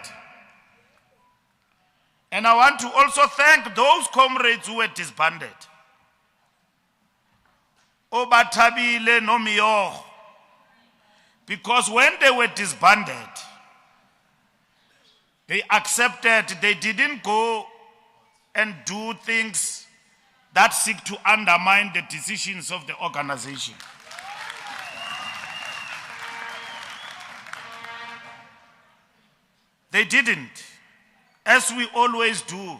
And I want to also thank those comrades who were disbanded. Obatabile Nomiyo. Because when they were disbanded, They accepted. They didn't go and do things that seek to undermine the decisions of the organization. They didn't, as we always do.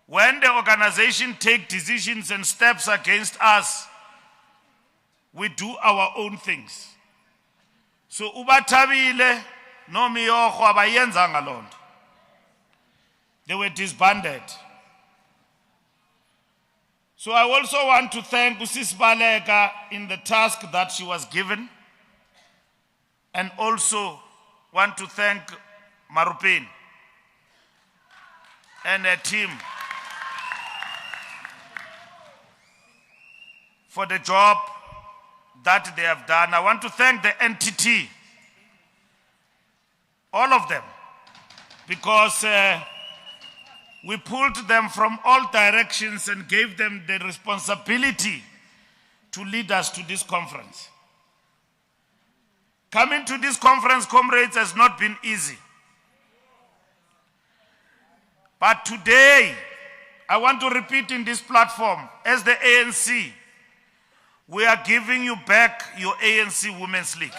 When the organization takes decisions and steps against us, we do our own things. So uBathabile no Miyogo abayenzanga loo nto. They were disbanded. So I also want to thank Sis Baleka in the task that she was given, and also want to thank Marupin and her team for the job that they have done. I want to thank the entity, all of them, because we pulled them from all directions and gave them the responsibility to lead us to this conference. Coming to this conference, comrades, has not been easy. But today, I want to repeat in this platform, as the ANC, we are giving you back your ANC Women's League.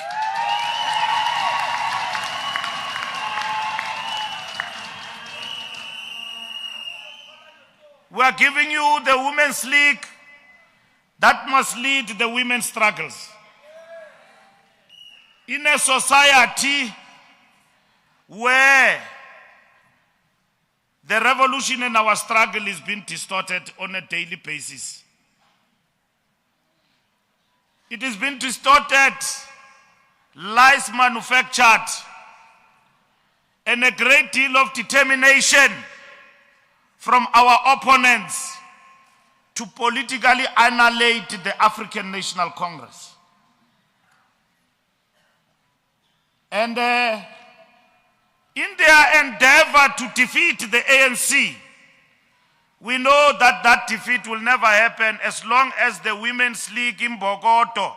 We are giving you the Women's League that must lead the women's struggles. In a society where the revolution in our struggle is being distorted on a daily basis. It has been distorted, lies manufactured, and a great deal of determination from our opponents to politically annihilate the African National Congress. And in their endeavor to defeat the ANC, we know that that defeat will never happen as long as the Women's League in Bogoto,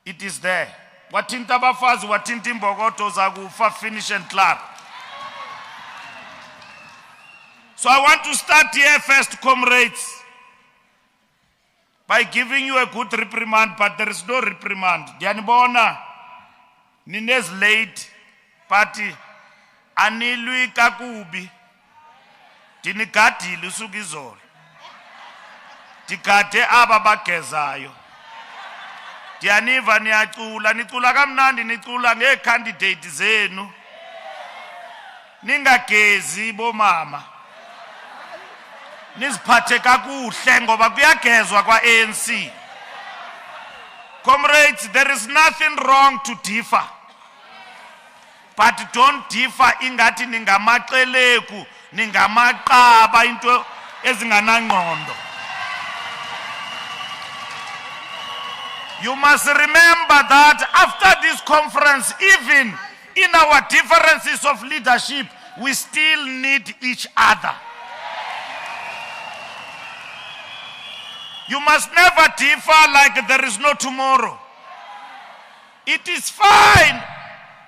it is there. Watinta bafazi, watinta in Bogoto, zagufa, finish and clear. So I want to start here first, comrades, by giving you a good reprimand, but there is no reprimand. Dianibona, Nines late party, Anilui Kakubi, Tinikati Lusugizol, Tikate Ababakezayo, Dianiva Niatula, Nitula Gamnandi, Nitula, ne candidate Zenu, Ninga Kezi, Bo Mama. Niziphathe kakuhle ngoba kuyagezwa kwa ANC. Comrades, there is nothing wrong to differ. But don't differ ingati ningamaqeleku, ningamaqaba into ezinganangqondo. You must remember that after this conference, even in our differences of leadership, we still need each other. You must never differ like there is no tomorrow. It is fine.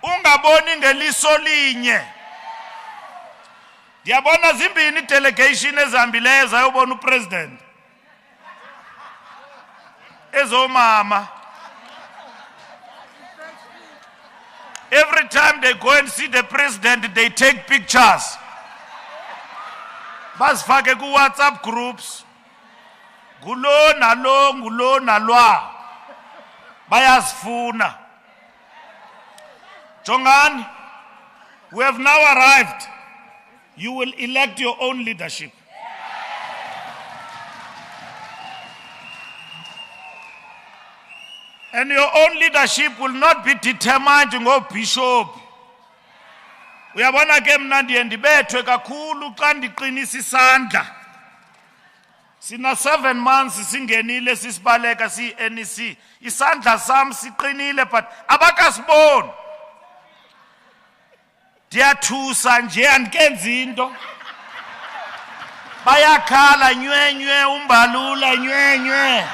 Ungaboni ngeliso linye. Ndiyabona zimbini delegation ezambileyo zayobona upresident. Ezomama. Every time they go and see the president, they take pictures. Basifake ku WhatsApp groups. Gulo nalwa. Bayasifuna. Jongan, we have now arrived. You will elect your own leadership. And your own leadership will not be determined ngobishop. Uyabona ke mna ndiye ndibethwe kakhulu xa ndiqinisa isandla. Sina 7 months singenile sisibaleka si-NEC. Isandla sam siqinile but abakasiboni. Ndiyathusa nje andikenzi into. Bayakhala nywenywe uMbalula nywenywe.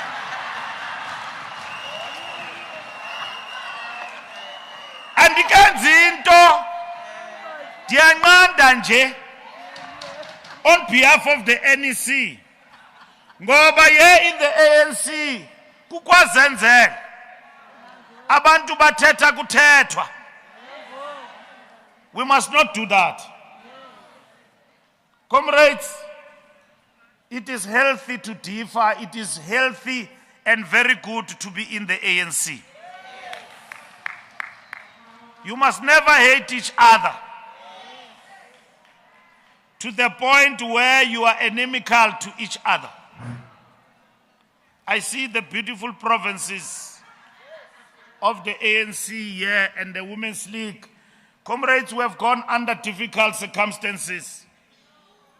Andikenzi into. Ndiyanqanda nje on behalf of the NEC. Ngoba ye in the ANC kukwazenzela. Abantu bathetha kuthethwa. We must not do that. Comrades, it is healthy to differ. It is healthy and very good to be in the ANC. You must never hate each other to the point where you are inimical to each other. I see the beautiful provinces of the ANC here and the Women's League. Comrades, we have gone under difficult circumstances.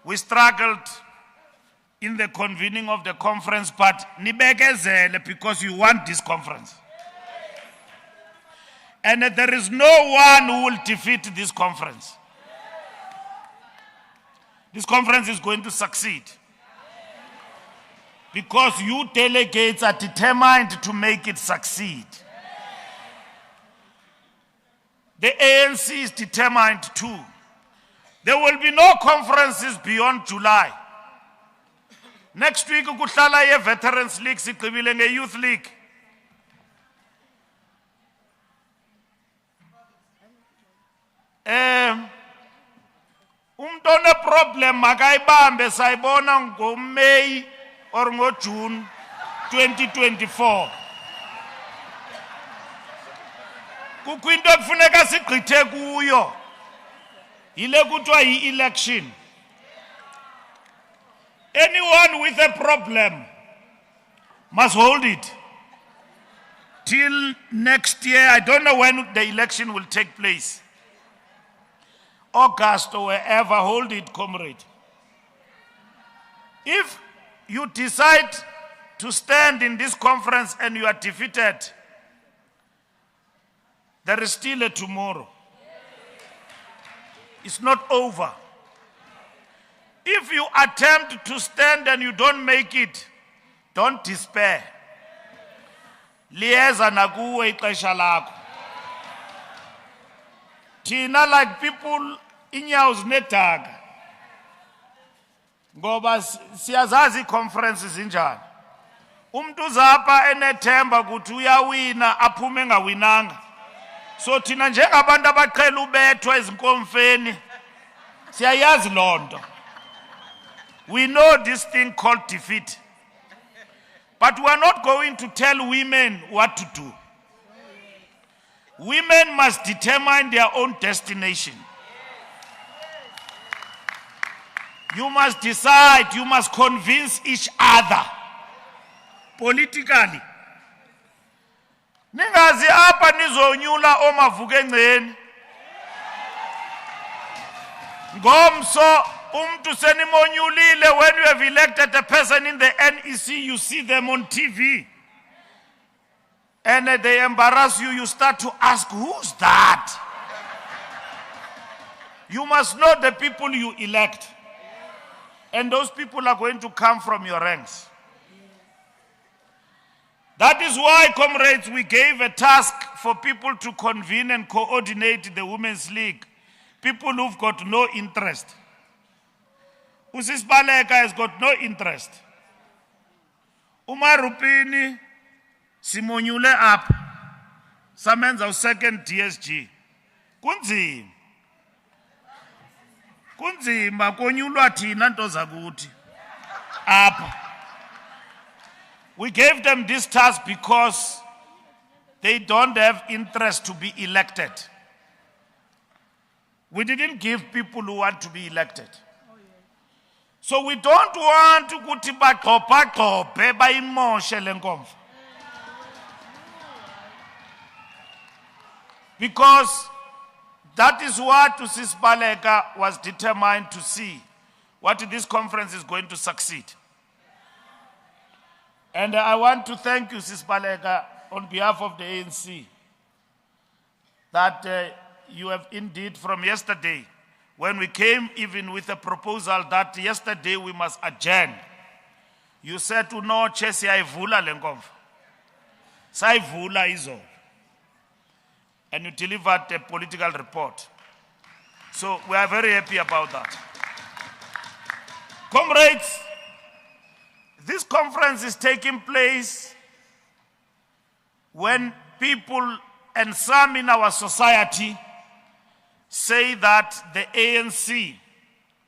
We struggled in the convening of the conference, but nibekezele because you want this conference. And there is no one who will defeat this conference. This conference is going to succeed because you delegates are determined to make it succeed. The ANC is determined too. There will be no conferences beyond July. Next week, kuhlala ye Veterans League, sigqibile nge Youth League. Umuntu one problem makayibambe sayibona ngoMay or ngoJune 2024. Kukho into ekufuneka sigqithe kuyo. Yile kuthiwa yi-election. Anyone with a problem must hold it till next year. I don't know when the election will take place. August or wherever, hold it, comrade. If you decide to stand in this conference and you are defeated, there is still a tomorrow. It's not over. If you attempt to stand and you don't make it, don't despair. Liyeza nakuwe ixesha lakho. Thina like people inyawo zinedaka. Ngoba siyazazi conferences zinjani. Umuntu uzapha enethemba ukuthi uyawina aphume ngawinanga. So thina njengabantu abaqhela ubethwa ezinkomfeni siyayazi lonto. We know this thing called defeat. But we are not going to tell women what to do. Women must determine their own destination. You must decide, you must convince each other politically. Ningazi apa nizonyula omavuke ngceni. Ngomso umntu senimonyulile, when you have elected a person in the NEC, you see them on TV. And they embarrass you, you start to ask, who's that? You must know the people you elect. And those people are going to come from your ranks. That is why, comrades, we gave a task for people to convene and coordinate the Women's League. People who've got no interest. Usis Baleka has got no interest. Umarupini simonyule up. Samenza u second DSG. Kunzima konyulwa thina nto zakuthi. Apha. We gave them this task because they don't have interest to be elected. We didn't give people who want to be elected. So we don't want to ukuthi bagxobhe bayimoshe le nkomfa. Because that is what Sis Baleka was determined to see, what this conference is going to succeed. And I want to thank you, Sis Baleka, on behalf of the ANC, that you have indeed, from yesterday, when we came even with a proposal that yesterday we must adjourn, you said to no, siyayivula le nkomfa. Sayivula izo. And you delivered a political report. So we are very happy about that. Comrades, this conference is taking place when people and some in our society say that the ANC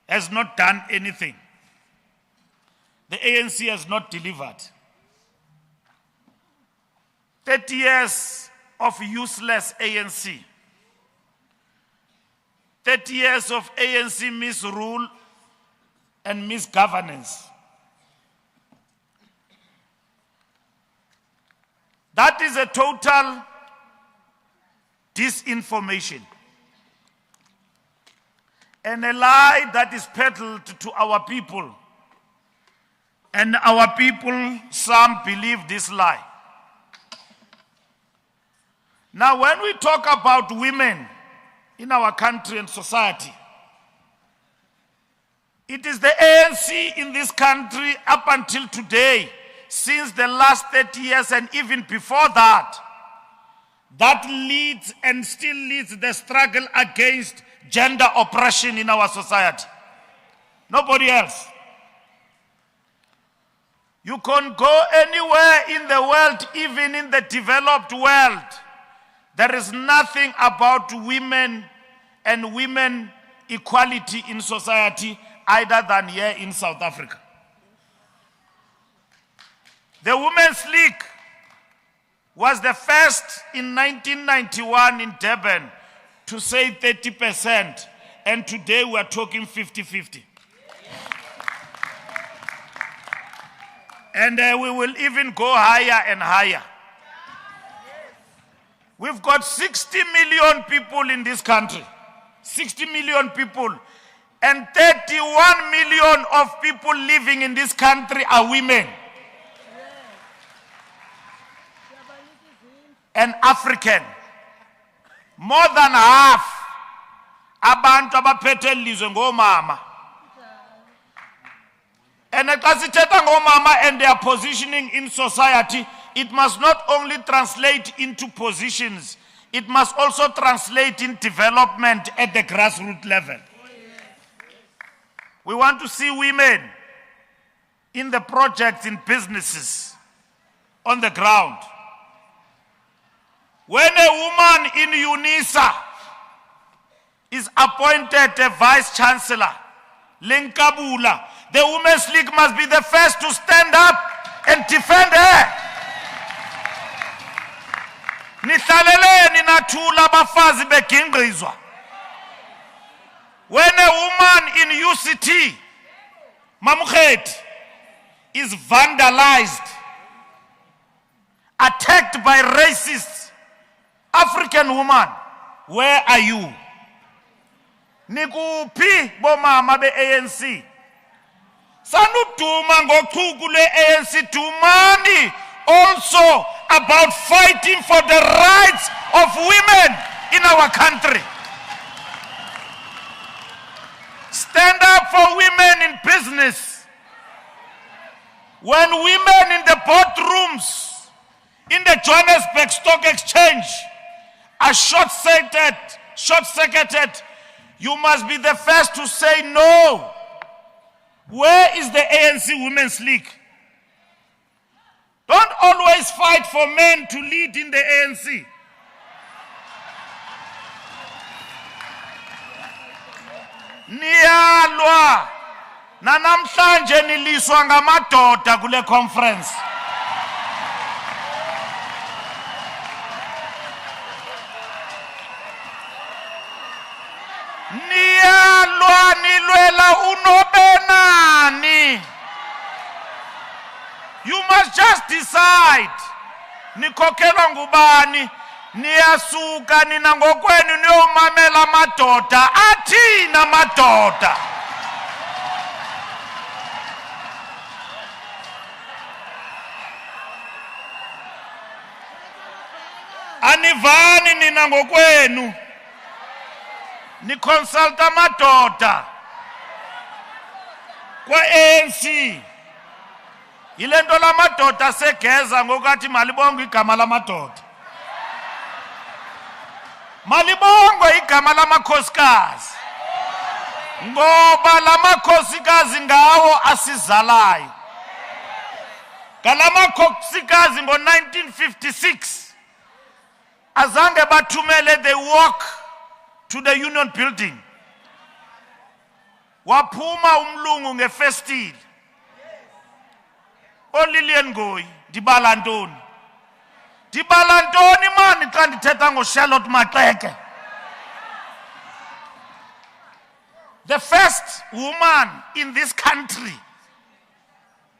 has not done anything. The ANC has not delivered. 30 years of useless ANC. 30 years of ANC misrule and misgovernance. That is a total disinformation and a lie that is peddled to our people. And our people, some believe this lie. Now, when we talk about women in our country and society, it is the ANC in this country up until today, since the last 30 years and even before that, that leads and still leads the struggle against gender oppression in our society. Nobody else. You can go anywhere in the world, even in the developed world. There is nothing about women and women equality in society other than here in South Africa. The Women's League was the first in 1991 in Durban to say 30%, and today we are talking 50-50. And we will even go higher and higher. We've got 60 million people in this country, 60 million people, and 31 million of people living in this country are women and African. More than half abantu abaphethe ilizwe ngomama. And and their positioning in society, it must not only translate into positions, it must also translate in development at the grassroots level. We want to see women in the projects, in businesses, on the ground. When a woman in UNISA is appointed a vice chancellor, Lenkabula, the Women's League must be the first to stand up and defend her. Nihlaleleni nathula abafazi begingqizwa. When a woman in UCT, Mamukhet, is vandalized, attacked by racists, African woman, where are you? Nikuphi bomama be ANC? Sanuduma ngochuku le ANC dumani also about fighting for the rights of women in our country. Stand up for women in business. When women in the boardrooms in the Johannesburg Stock Exchange are short-circuited, you must be the first to say no. Where is the ANC Women's League? Don't always fight for men to lead in the ANC. Niyalwa na namhlanje niliswa ngamadoda kule conference. Niyalwa nilwela unobenani. You must just decide. Nikhokelwa ngubani, niyasuka nina ngokwenu niyomamela madoda, athina madoda. Anivani nina ngokwenu, ni consulta madoda kwa ANC. Ile nto la madoda segeza ngokathi malibongo igama la madoda. Malibongo igama la makhosikazi. Ngoba lamakhosikazi ngawo asizalayo. Kalamakhosikazi ngo-1956 azange bathumele they walk to the Union Building. Waphuma umlungu ngefestile. Lillian Ngoyi, dibala ntoni? Dibala ntoni mani xa ndithetha ngoCharlotte Maxeke? The first woman in this country,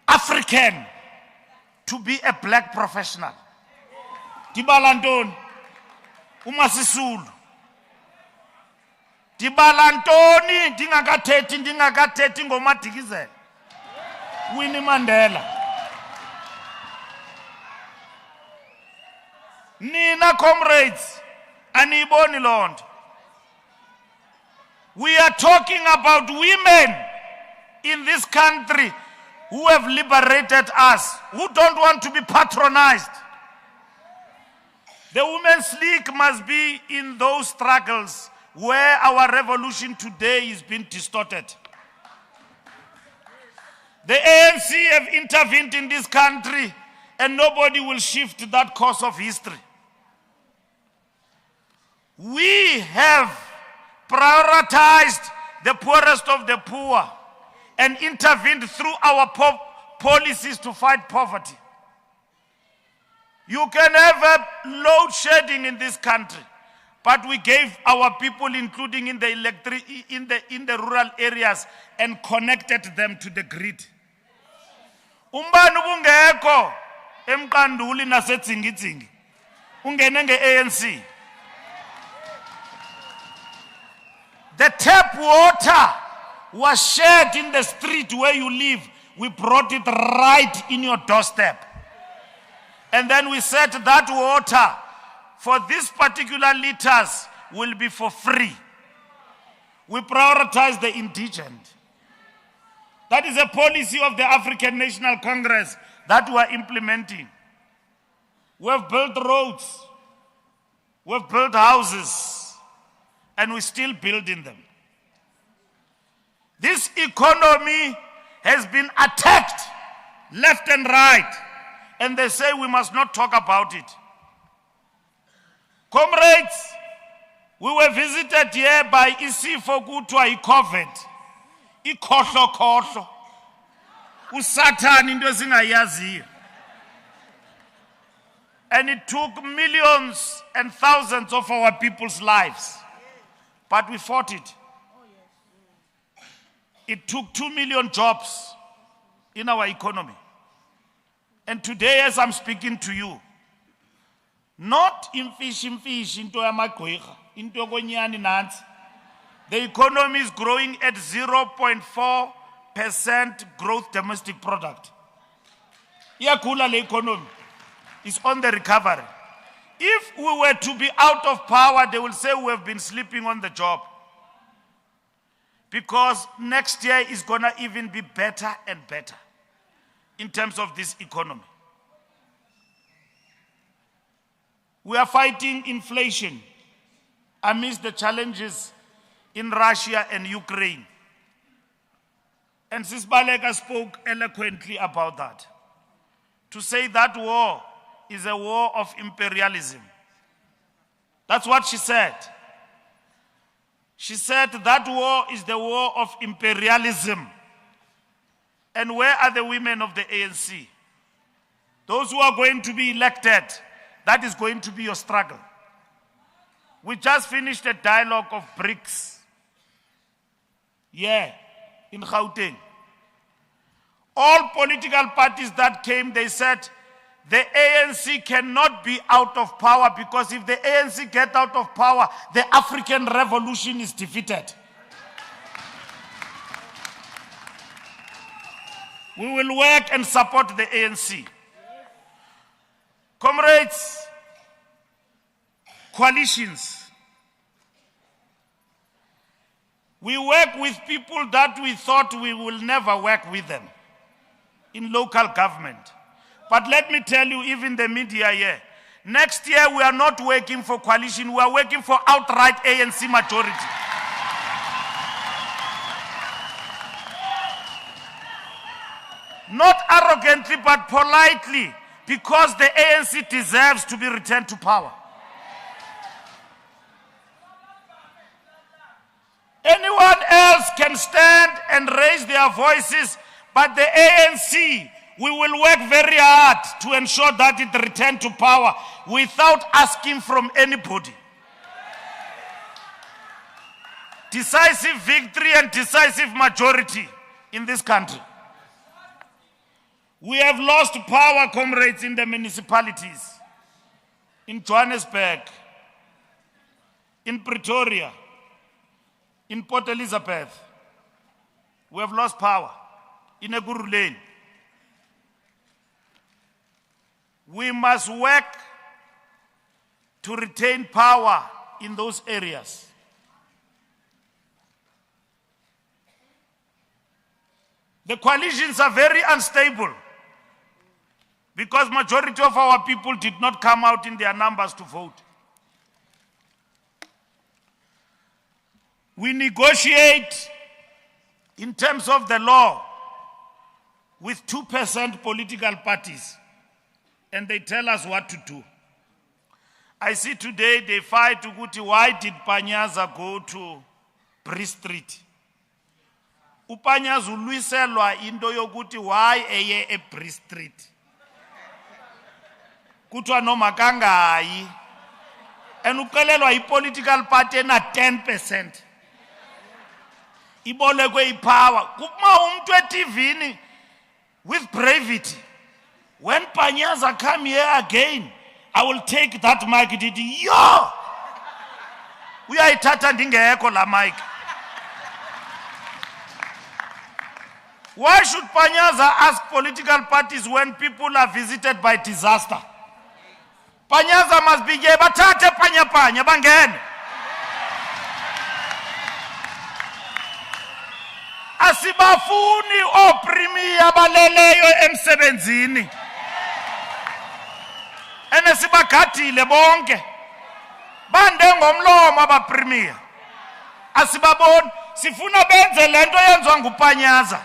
African, to be a black professional. Dibala ntoni? uMasisulu. Dibala ntoni ndingakathethi ngoMadikizela. Winnie Mandela. Nina comrades, aniboni lonto. We are talking about women in this country who have liberated us, who don't want to be patronized. The Women's League must be in those struggles where our revolution today is being distorted. The ANC have intervened in this country and nobody will shift that course of history. We have prioritized the poorest of the poor and intervened through our policies to fight poverty. You can have a load shedding in this country, but we gave our people, including in the rural areas, and connected them to the grid. Umbani bungekho emqanduli naseTsingitsingi ungene nge-ANC. The tap water was shared in the street where you live. We brought it right in your doorstep. And then we said that water for these particular liters will be for free. We prioritize the indigent. That is a policy of the African National Congress that we are implementing. We have built roads, we have built houses, and we're still building them. This economy has been attacked left and right, and they say we must not talk about it. Comrades, we were visited here by Isifo kuthiwa iCovid. Ikhohlo. Usatan into esingayaziyo. And it took millions and thousands of our people's lives. But we fought it. It took 2 million jobs in our economy. And today, as I'm speaking to you, not in fish, into amagwegha, into konyani nansi. The economy is growing at 0.4% growth domestic product. Iyakula le economy is on the recovery. If we were to be out of power, they will say we have been sleeping on the job. Because next year is going to even be better and better in terms of this economy. We are fighting inflation amidst the challenges in Russia and Ukraine. And Sis Baleka spoke eloquently about that. To say that war is a war of imperialism. That's what she said. She said that war is the war of imperialism. And where are the women of the ANC? Those who are going to be elected, that is going to be your struggle. We just finished a dialogue of BRICS. Yeah, in Gauteng. All political parties that came, they said the ANC cannot be out of power because if the ANC get out of power, the African revolution is defeated. We will work and support the ANC. Comrades, coalitions. We work with people that we thought we will never work with them in local government. But let me tell you, even the media here, next year we are not working for coalition, we are working for outright ANC majority. not arrogantly but politely, because the ANC deserves to be returned to power. Anyone else can stand and raise their voices, but the ANC, we will work very hard to ensure that it returns to power without asking from anybody. Decisive victory and decisive majority in this country. We have lost power, comrades, in the municipalities, in Johannesburg, in Pretoria, in Port Elizabeth. We have lost power in Ekurhuleni. We must work to retain power in those areas. The coalitions are very unstable because majority of our people did not come out in their numbers to vote. We negotiate in terms of the law with 2% political parties, and they tell us what to do. I see today they fight to go to why did Panyaza go to Bree Street. Upanyaza uluiselwa into yokuthi why eye Bree Street. Kuthiwa noma kangayi. And uqelelwa i-political party ena 10%. Ibolekwe ipower. Kuma umuntu eTVini with brevity. When Panyaza come here again, I will take that mic. Yo! Uyayithatha ndingekho la mic. Why should Panyaza ask political parties when people are visited by disaster? Panyaza must be here, batate panya bangene. Asibafuni oprimiya baleleyo emsebenzini. Ene sibagadile bonke. Bande ngomlomo abaprimiya. Asibaboni, sifuna benze lento yenziwa nguPanyaza.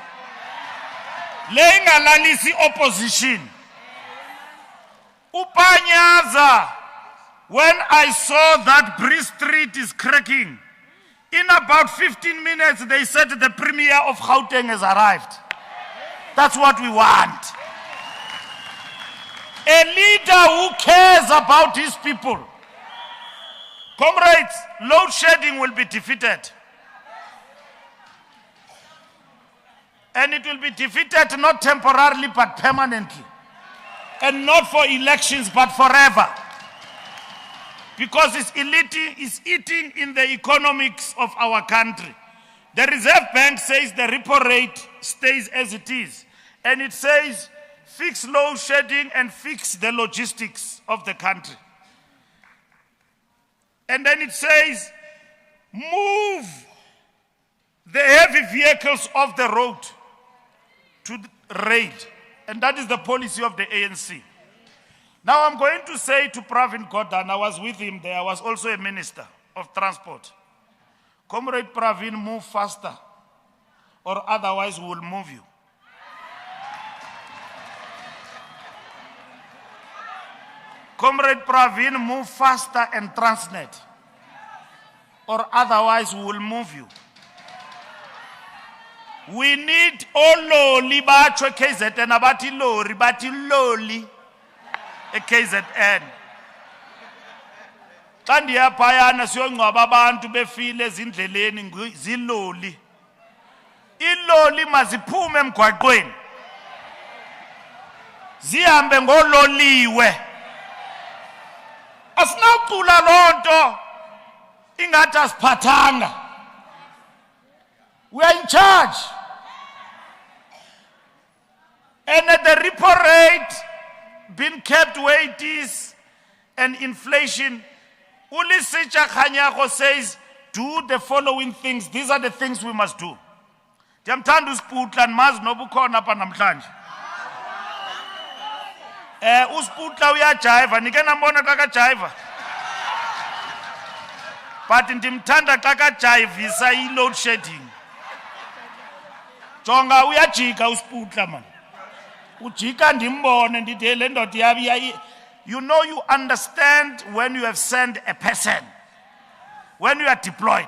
Le ingalalisi opposition. Upanyaza, when I saw that Bree Street is cracking, in about 15 minutes they said the Premier of Gauteng has arrived. That's what we want. A leader who cares about his people. Comrades, load shedding will be defeated. And it will be defeated not temporarily but permanently. And not for elections but forever. Because it's eating in the economics of our country. The Reserve Bank says the repo rate stays as it is. And it says fix load shedding and fix the logistics of the country. And then it says move the heavy vehicles off the road to raid. And that is the policy of the ANC. Now I'm going to say to Pravin Gordhan, I was with him there, I was also a minister of transport. Comrade Pravin, move faster, or otherwise we will move you. Comrade Pravin, move faster and Transnet, or otherwise we will move you. We need ololi bacho KZN abati lori bati loli e KZN. Xa ndiyaphayana siyongcwaba abantu befile ezindleleni ziloli. Iloli maziphume emgwaqweni. Zihambe ngololiwe. Asinawucula lonto ingathi asiphathanga. We are in charge. And at the repo rate being kept where it is, and inflation, Ulisicha Khanyago says, do the following things. These are the things we must do. Ndiyamthanda uSputla mazi nobukhona apha namhlanje. uSputla uyajiva, nike nambona xa kajiva. But ndimthanda xa kajivisa i-load shedding. Jonga uyajika uSputla man. Ujika ndimbone ndithi le ndoda yabi you know, you understand when you have sent a person, when you are deployed.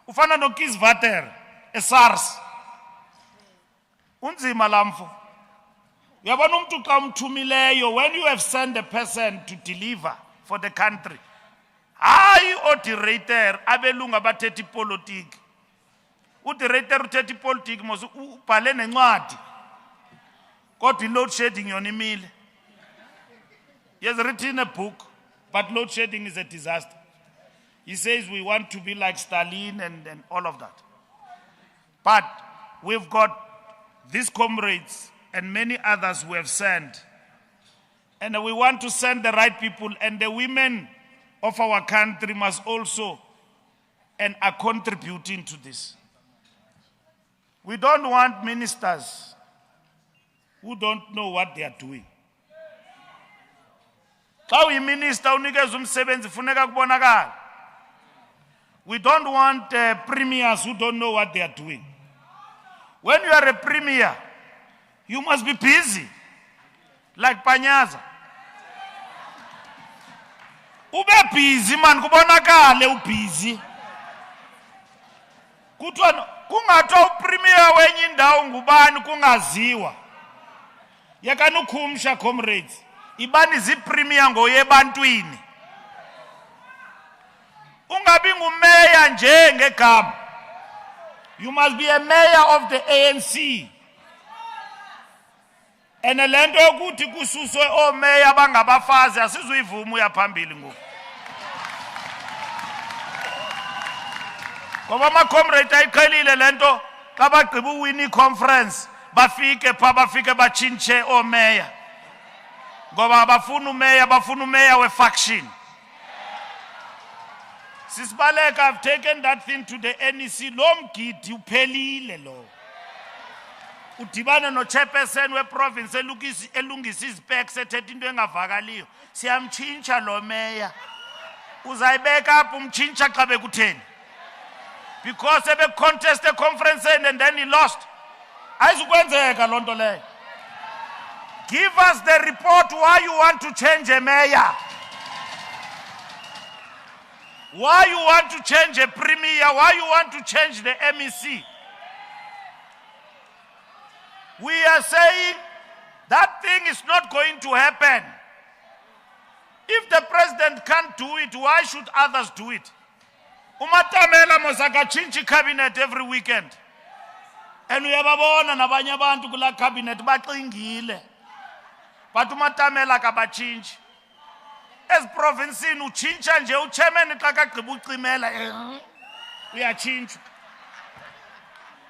Ufana no Kisvater, a SARS. Unzima lamfo. Yabona umuntu xa umthumileyo, when you have sent a person to deliver for the country, hayi odirator abelunga abathethi politiki. Udirator uthethi politiki mos ubhale nencwadi. Kodwa load shedding yona imile. He has written a book, but load shedding is a disaster. He says we want to be like Stalin and all of that. But we've got these comrades and many others who have sent. And we want to send the right people, and the women of our country must also and are contributing to this. We don't want ministers who don't know what they are doing. We don't want premiers who don't know what they are doing. When you are a premier, you must be busy, like Panyaza. Ube busy man, kubonakale ubusy. Kuthiwa kungathiwa upremier wenye indawo ngubani kungaziwa. Yakani ukhumsha comrades. Ibani zipremier ngoyebantwini. Ungabi ngumeya nje ngegama. You must be a mayor of the ANC. And lento yokuthi kususwe omeya abangabafazi asizuyivuma uyaphambili ngoku. Ngoba ama-comrade ayiqhelile lento xa bagqiba uwini conference bafike pha bafike batshintshe omeya. Ngoba abafuna umeya bafuna umeya we-faction. Sisibaleka, I've taken that thing to the NEC. Lo mgidi uphelile lo. Udibane no chairperson we province elungisa izipeks ethetha into engavakaliyo. Siyamtshintsha lo meya. Uzayibeka apho umtshintsha xa bekutheni. Because ebe contest a conference and then he lost. Ayizukwenzeka loo nto leyo. Give us the report why you want to change a mayor. Why you want to change a premier, why you want to change the MEC. We are saying that thing is not going to happen. If the president can't do it, why should others do it? Umatamela mosakachinchi cabinet every weekend. And we have abona nabanye abantu kula cabinet baxingile. But umatamela kabachinchi. As province in uchincha nje uchairman xa kagqiba ucimela uyachintsha.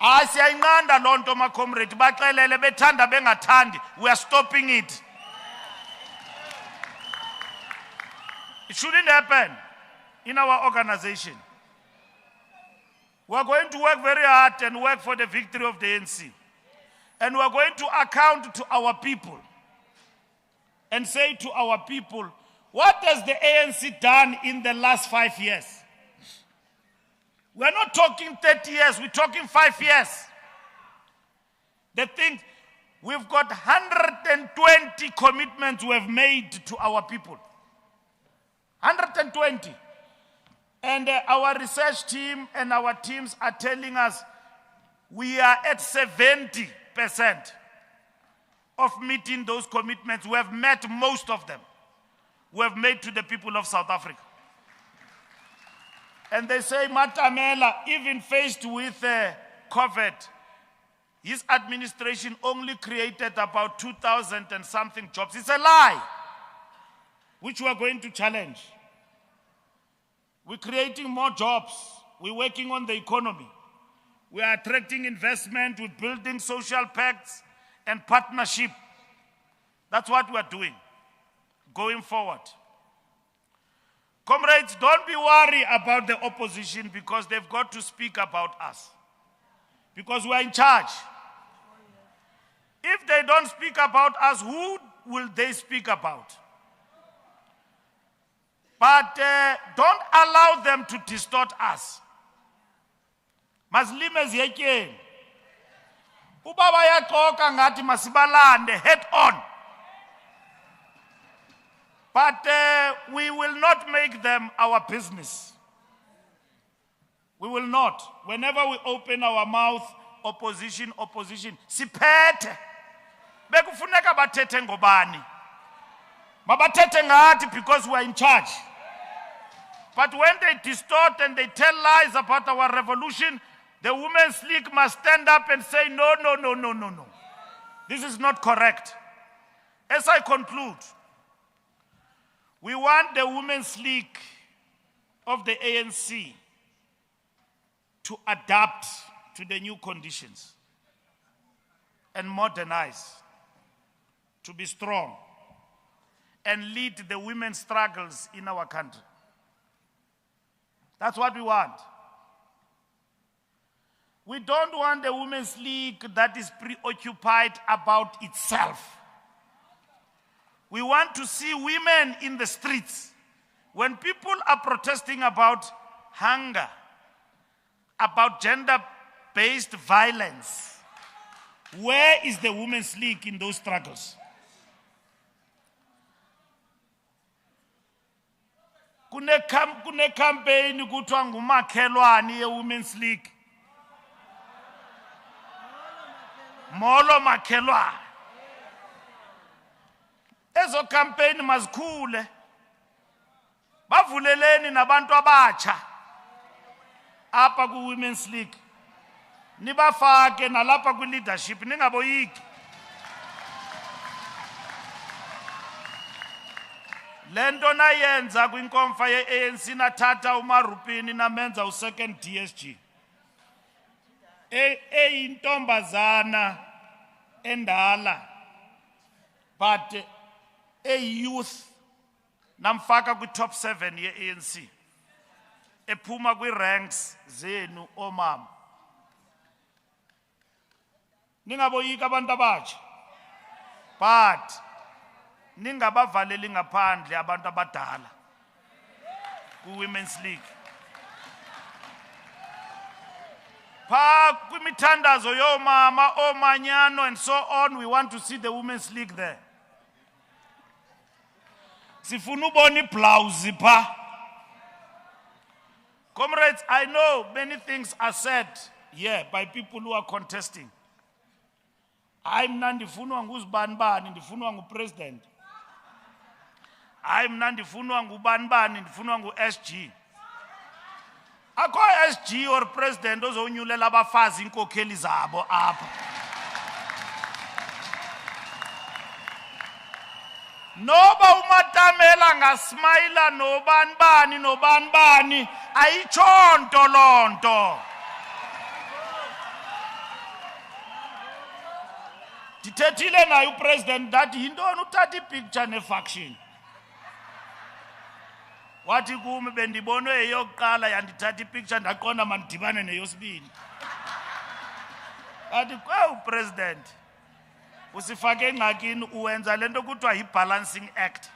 Siyayinqanda loo nto ma-comrade baxelele bethanda bengathandi. We are stopping it. It shouldn't happen in our organization. We are going to work very hard and work for the victory of the ANC. And we are going to account to our people and say to our people, what has the ANC done in the last 5 years? We're not talking 30 years, we're talking 5 years. The thing, we've got 120 commitments we have made to our people. 120. And our research team and our teams are telling us we are at 70% of meeting those commitments. We have met most of them. We have made to the people of South Africa. And they say Matamela, even faced with COVID, his administration only created about 2,000 and something jobs. It's a lie, which we are going to challenge. We're creating more jobs. We're working on the economy. We are attracting investment. We're building social pacts and partnership. That's what we're doing going forward. Comrades, don't be worried about the opposition because they've got to speak about us. Because we're in charge. If they don't speak about us, who will they speak about? But don't allow them to distort us. Maslime ziyekeni. Ubaba yaxoka ngathi masibalande head on. But we will not make them our business. We will not. Whenever we open our mouth, opposition, siphethe. Bekufuneka bathethe ngobani. Mabathethe ngathi because we are in charge. But when they distort and they tell lies about our revolution, the Women's League must stand up and say, no. This is not correct. As I conclude, we want the Women's League of the ANC to adapt to the new conditions and modernize, to be strong, and lead the women's struggles in our country. That's what we want. We don't want a Women's League that is preoccupied about itself. We want to see women in the streets. When people are protesting about hunger, about gender-based violence, where is the Women's League in those struggles? Kune campaign kuthiwa ngumakhelwane ye-Women's League. Molo makhelwane. Ezo campaign mazikhule. Bavuleleni nabantu abatsha apha ku-Women's League. Nibafake nalapha kwi-leadership, ningaboyiki. Lento nayenza kwinkomfa ye-ANC nathatha uMarupini namenza u-second DSG. Eyintombazana endala, but youth namfaka kwi-top 7 ye-ANC. Ephuma kwi-ranks zenu omama. Ningaboyika abantu abatsha, but ningabavaleli ngaphandle abantu abadala ku-Women's League. Pha kwimithandazo yomama, omanyano and so on, we want to see the Women's League there. Sifuna ubona iblouse pha. Comrades, I know many things are said here by people who are contesting. I'm nandifunwa nguzibani, ndifunwa ngupresident. I'm nandifunwa ngubani, ndifunwa ngu-SG. Akho SG or president ozonyulela abafazi inkokheli zabo apha. Noba umatamela ngasmayila nobani, ayichonto lonto. Ndithethile naye upresident ndathi yintoni uthatha ipicture nefaction. Wathi kumi bendibonwe yeyokuqala yandithatha ipicture ndaqonda mandibane neyosibini. Wathi upresident usifake engxakini uwenza lento kuthiwa yi-balancing act.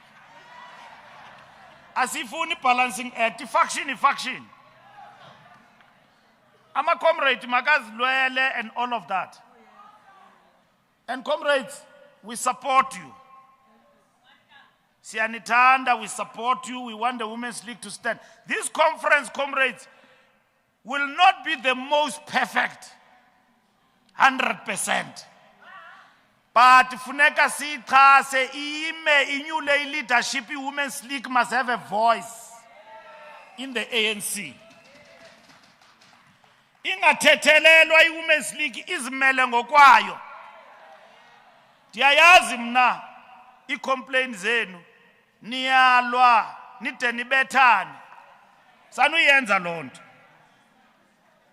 Asifuni i-balancing act, i-faction. Ama-comrade makazilwele and all of that. And comrades, we support you. Siyanithanda, we support you. We want the Women's League to stand. This conference, comrades, will not be the most perfect, 100%. But funeka sichase ime inyule leadership, Women's League must have a voice in the ANC. Ingathethelelwa i-Women's League izimele ngokwayo. Ndiyayazi mna i-complaint zenu niyalwa nide nibethane. Sanuyenza lonto.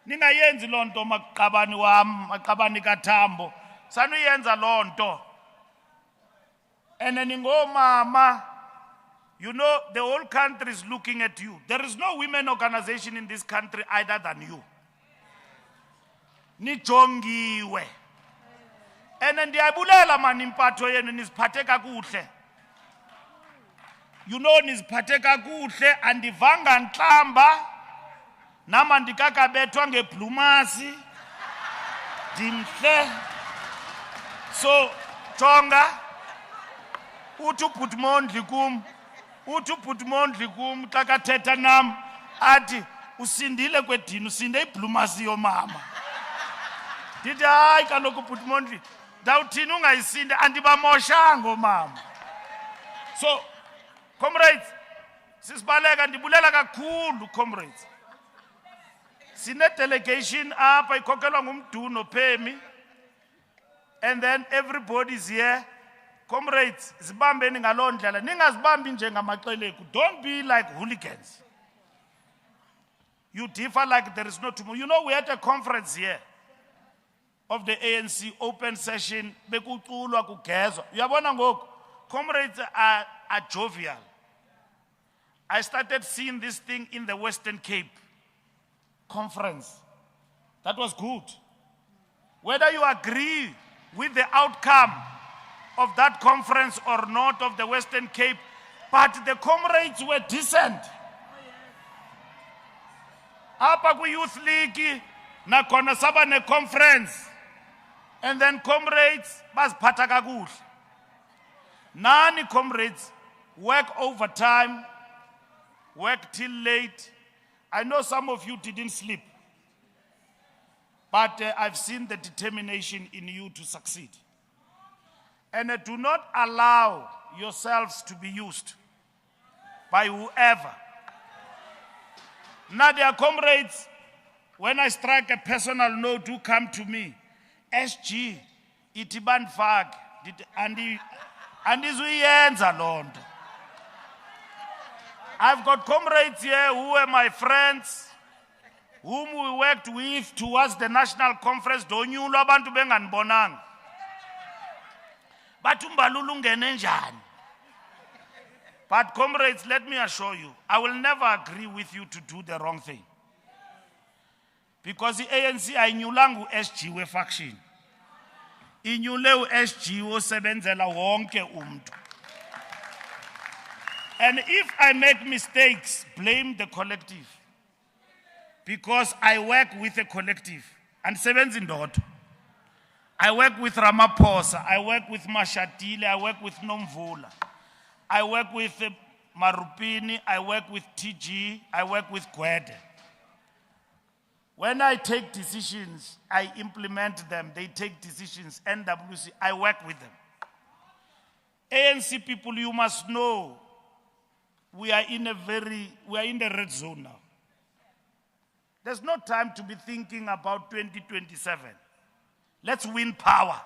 Ningayenzi lonto maqabani wam, maqabani kaThambo. Sanuyenza lonto. And ningomama, you know the whole country is looking at you. There is no women organization in this country other than you. Nijongiwe. And ndiyabulela mani impatho yenu niziphathe kakuhle. You know niziphathe kakuhle andivanga nhlamba nama ndikakabethwa ngeblumasi. Dimhle So, Tonga, utu put mondli kum, kakateta nam, ati, usindile kwedini, usinde iplumasi yo mama. Didi hayi kaloku put mondli, dawuthini ungayisinde, andibamoshango mama. So, comrades, sisibaleka ndibulela kakhulu comrades. Sine delegation apa ikhokelwa ngumduno Phemi, and then everybody's here. Comrades, zibambeni ngaloo ndlela, ningazibambi njengamaxeleku. Don't be like hooligans. You differ like there is no tomorrow. You know, we had a conference here of the ANC open session, bekuculwa kugezwa. Uyabona ngoku, comrades are jovial. I started seeing this thing in the Western Cape conference. That was good. Whether you agree with the outcome of that conference or not of the Western Cape, but the comrades were decent. Apa ku Youth League, na kona saba ne conference, and then comrades baziphatha kakuhle. Nani comrades work overtime, work till late. I know some of you didn't sleep, but I've seen the determination in you to succeed. And do not allow yourselves to be used by whoever. Now, dear comrades, when I strike a personal note, do come to me. SG, itiban fag, and izuyenza londo. I've got comrades here who are my friends, whom we worked with towards the national conference. Donyulo abantu benganibonanga. But Mbalula ungene njani? But comrades, let me assure you, I will never agree with you to do the wrong thing. Because the ANC ayinyulangu SG we faction. Inyule SG osebenzela wonke umuntu. And if I make mistakes, blame the collective. Because I work with a collective. And seven's in dot. I work with Ramaphosa, I work with Mashatile, I work with Nomvula. I work with Marupini, I work with TG, I work with Gwede. When I take decisions, I implement them. They take decisions. NWC, I work with them. ANC people, you must know, we are in the red zone now. There's no time to be thinking about 2027. Let's win power.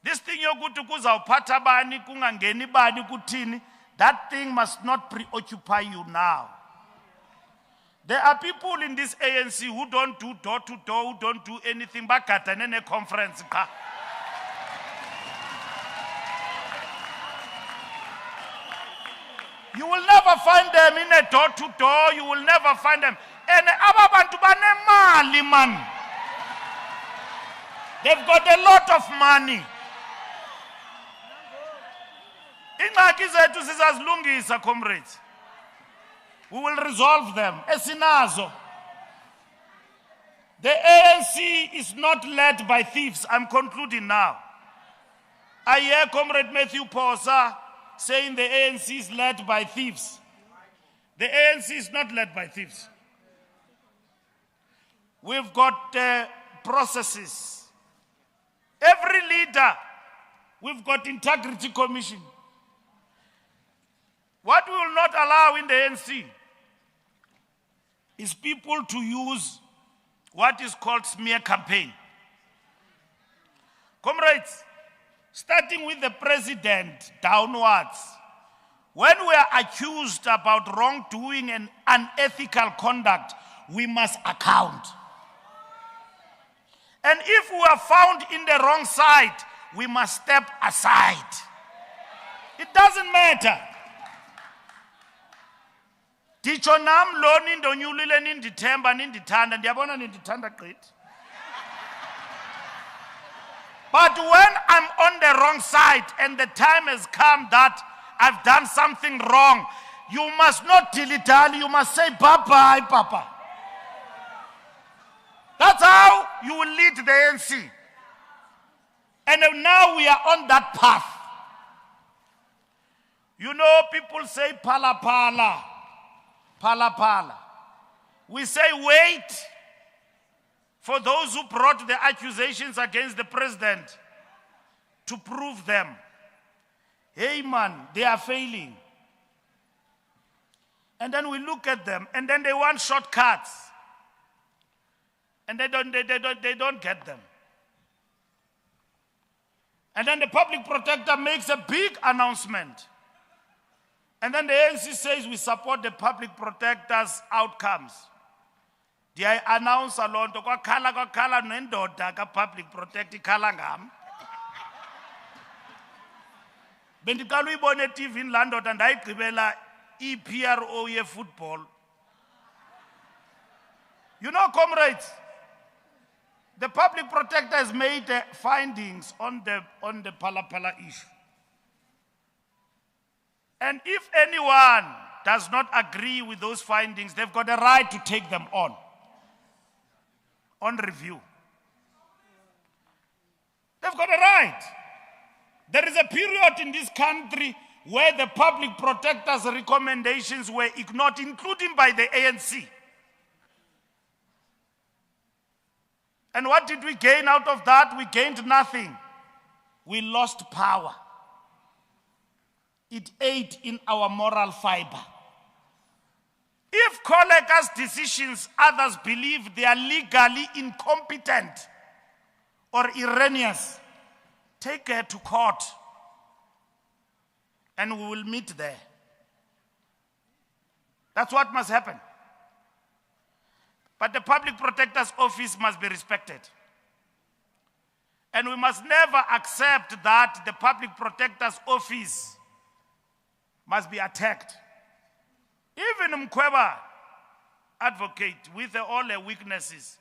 This thing yokuthi kuzawuphatha bani kungangeni bani kuthini, that thing must not preoccupy you now. There are people in this ANC who don't do door to door, who don't do anything but katanene conference. You will never find them in a door to door. You will never find them. And ababantu banemali man. They've got a lot of money. Ingxaki zethu sizazilungisa, comrades. We will resolve them. Esinazo. The ANC is not led by thieves. I'm concluding now. I hear Comrade Matthew Posa saying the ANC is led by thieves. The ANC is not led by thieves. We've got processes. Every leader, we've got integrity commission. What we will not allow in the ANC is people to use what is called smear campaign. Comrades, starting with the president downwards, when we are accused about wrongdoing and unethical conduct, we must account. And if we are found in the wrong side, we must step aside. It doesn't matter. Dicho nam lo nindonyulile nindithemba nindithanda ndiyabona nindithanda gqithi. But when I'm on the wrong side and the time has come that I've done something wrong, you must not dilly-dally, you must say bye-bye, Papa. That's how you will lead the ANC. And now we are on that path. You know, people say pala pala, pala pala. We say wait for those who brought the accusations against the president to prove them. Hey man, they are failing. And then we look at them, and then they want shortcuts. And they don't get them. And then the public protector makes a big announcement. And then the ANC says we support the public protector's outcomes. They announce a lot of kala nendoda ka public protector kalangam. Bendikalu ibone TV in Landot and I kribela EPRO ye football. You know, comrades, the public protector has made findings on the pala pala issue. And if anyone does not agree with those findings, they've got a right to take them on review. They've got a right. There is a period in this country where the public protector's recommendations were ignored, including by the ANC. And what did we gain out of that? We gained nothing. We lost power. It ate in our moral fiber. If Koleka's decisions, others believe they are legally incompetent or erroneous, take her to court and we will meet there. That's what must happen. But the public protector's office must be respected. And we must never accept that the public protector's office must be attacked. Even Mkweba advocate with all her weaknesses,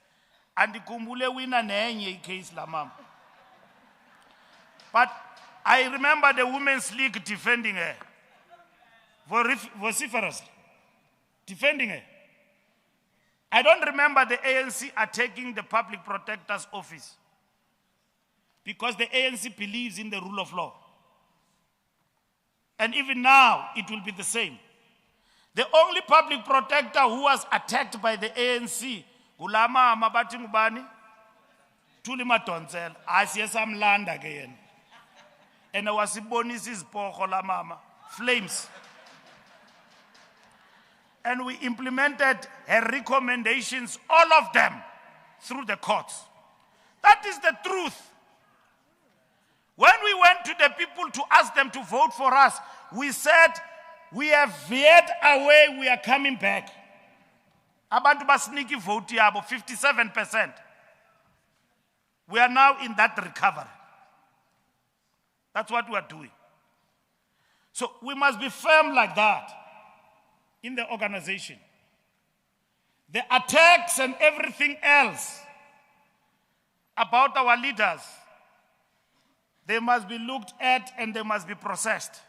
and the Kumbule winner nenye case lamam. But I remember the Women's League defending her, vociferously defending her. I don't remember the ANC attacking the public protector's office because the ANC believes in the rule of law. And even now, it will be the same. The only public protector who was attacked by the ANC, Gulama Amabati Ngubani, Tulima Tonsel, Asiesamland again. And I was Bonisis Pochola Mama, Flames. And we implemented her recommendations, all of them, through the courts. That is the truth. When we went to the people to ask them to vote for us, we said, we have veered away, we are coming back. Abantu basniki vote yabo, 57%. We are now in that recovery. That's what we are doing. So we must be firm like that in the organization. The attacks and everything else about our leaders, they must be looked at and they must be processed.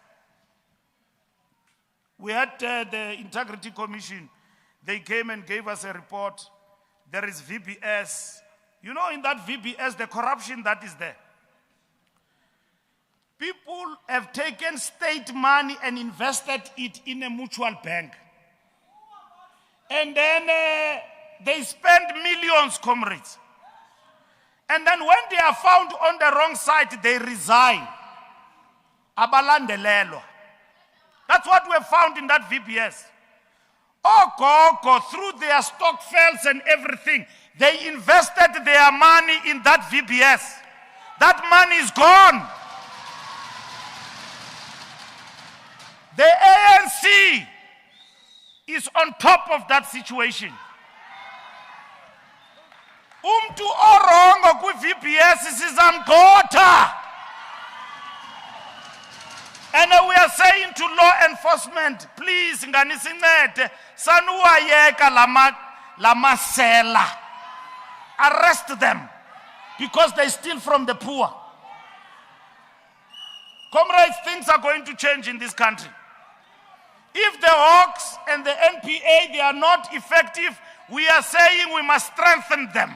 We had the Integrity Commission. They came and gave us a report. There is VBS. You know, in that VBS, the corruption that is there. People have taken state money and invested it in a mutual bank. And then they spend millions, comrades. And then when they are found on the wrong side, they resign. Abalandelelo. That's what we have found in that VBS. Go through their stock files and everything. They invested their money in that VBS. That money is gone. The ANC is on top of that situation. Umtu orongo ku VBS sizamgxotha. And we are saying to law enforcement, please, nganisincede, sanuwayeka lama sela. Arrest them because they steal from the poor. Comrades, things are going to change in this country. If the Hawks and the NPA, they are not effective, we are saying we must strengthen them.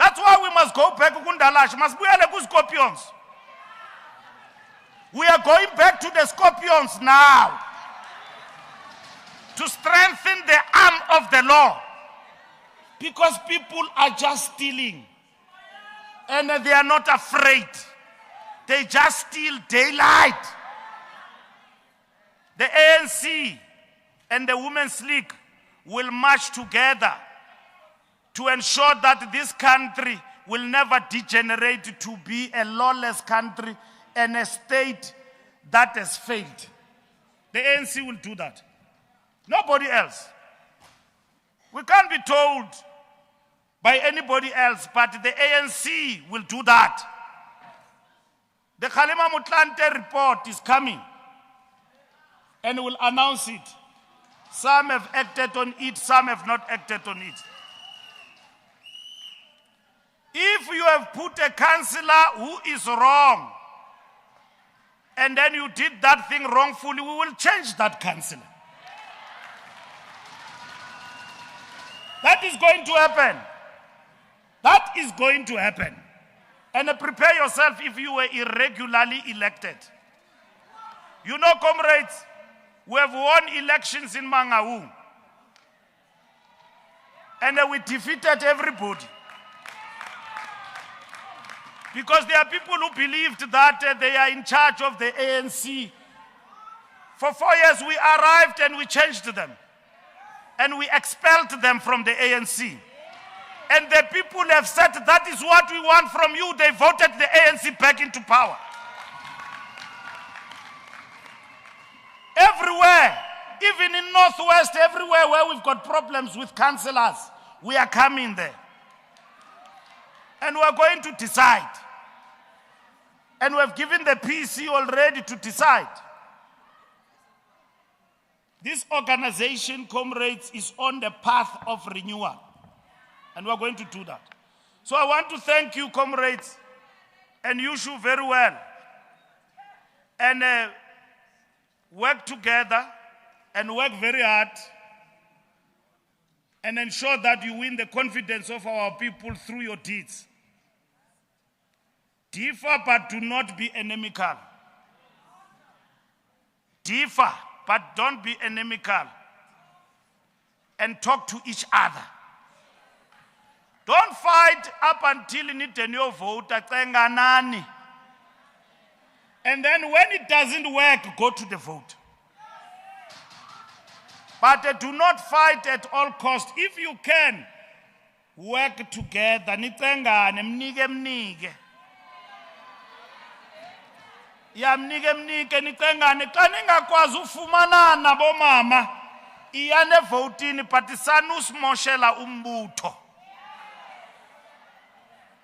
That's why we must go back kundalash, must be scorpions. We are going back to the scorpions now to strengthen the arm of the law, because people are just stealing and they are not afraid. They just steal daylight. The ANC and the Women's League will march together to ensure that this country will never degenerate to be a lawless country and a state that has failed. The ANC will do that. Nobody else. We can't be told by anybody else, but the ANC will do that. The Kgalema Motlanthe report is coming and will announce it. Some have acted on it, some have not acted on it. If you have put a councillor who is wrong, and then you did that thing wrongfully, we will change that councillor. That is going to happen. That is going to happen. And prepare yourself if you were irregularly elected. You know, comrades, we have won elections in Mangaung. And we defeated everybody. Because there are people who believed that they are in charge of the ANC. For 4 years we arrived and we changed them. And we expelled them from the ANC. And the people have said, that is what we want from you. They voted the ANC back into power. Everywhere, even in Northwest, everywhere where we've got problems with councillors, we are coming there. And we are going to decide. And we have given the PC already to decide. This organization, comrades, is on the path of renewal. And we are going to do that. So I want to thank you, comrades, and you should very well. And work together and work very hard and ensure that you win the confidence of our people through your deeds. Differ, but do not be inimical. Differ, but don't be inimical. And talk to each other. Don't fight up until you need your vote. And then when it doesn't work, go to the vote. But do not fight at all costs. If you can, work together. Ya mnike nicengane xa ningakwazi ufumana nabo mama iyane votini but sanusimoshela umbutho.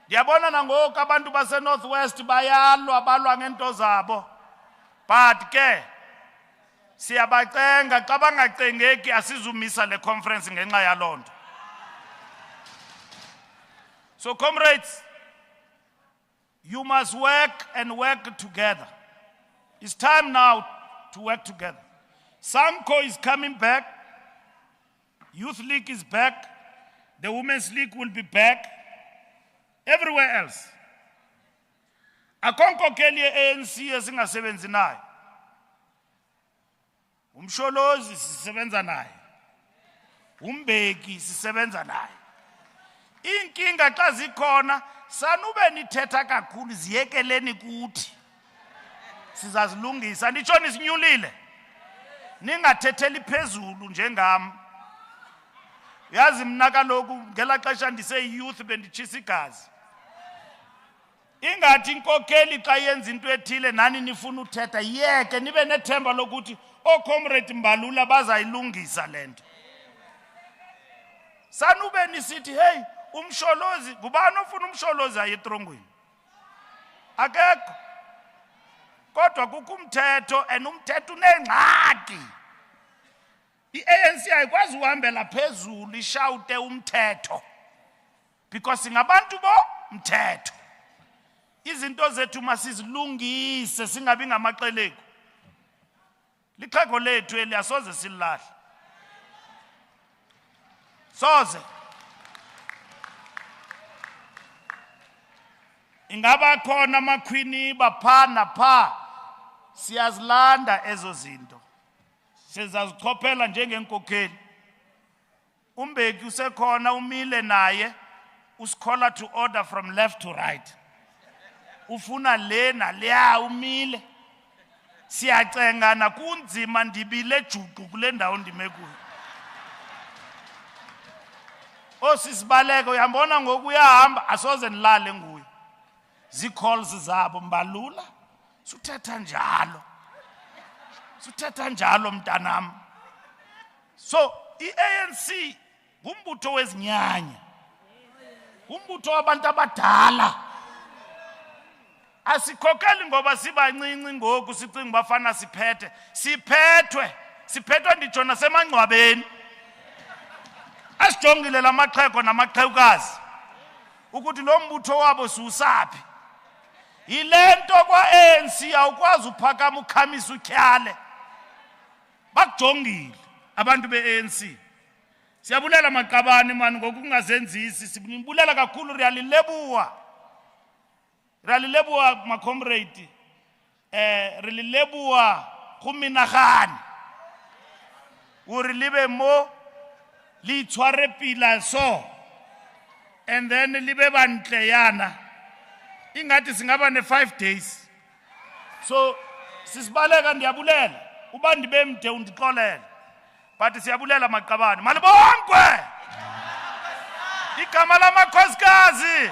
Ndiyabona nangoku abantu base Northwest bayalwa balwa ngento zabo. But ke siyabacenga xa bangacengeki asizumisa le conference ngenxa yalonto. So comrades, you must work and work together. It's time now to work together. SAMCO is coming back. Youth League is back. The Women's League will be back. Everywhere else. Akonkokeli ANC esingasebenzi naye. Umsholozi sisebenza naye. Umbeki sisebenza naye. Inkinga xa zikhona sanube nithetha kakhulu ziyekeleni kuthi. Sizazilungisa nditsho nisinyulile. Ningathetheli phezulu njengami. Yazi mna kaloku ngela xesha ndise youth benditshisa igazi. Ingathi inkokeli xa yenza into ethile nani nifuna uthetha yeke nibe nethemba lokuthi comrade Mbalula bazayilungisa lento. Sanube nisithi hey umsholozi ngubani ofuna umsholozi aye etrongweni? Akekho. Kodwa kukho umthetho and umthetho unengxaki. I-ANC ayikwazi uhambela phezulu ishawute umthetho. Because singabantu bo mthetho. Izinto zethu masizilungise singabi ngamaxeleko. Lixhego lethu eliyasoze silahle. Soze. ingaba khona amakhwiniba pha napha siyazilanda ezo zinto sizazikhophela njengenkokheli umbeki usekhona umile naye usikhola to order from left to right ufuna le naleya umile siyacengana kunzima ndibile juqu kule ndawo ndime kuyo osisibaleke uyambona ngoku uyahamba asoze nilale nguye zicalls zabo Mbalula suthetha njalo mntanam so iANC ngumbutho wezinyanya umbutho wabantu abadala asikhokheli ngoba sibancinci ngoku sicinga bafana siphethwe nditsho nasemangcwabeni asijongile lamaxhego namaxhewukazi ukuthi lo mbutho wabo siwusaphi yile nto kwa-ANC awukwazi uphakama ukhamisa utyhale bakujongile abantu be-ANC siyabulela maqabane mani ngokungazenzisi sibulela kakhulu riyalilebuwa macomrade rililebuwa khuminagane uri libe mo li tshware pila so and then libe bantle yana ingathi singaba ne5 days so sisibaleka ndiyabulela uba ndibe mde undixolele but siyabulela maqabane malibongwe igama lamakhosikazi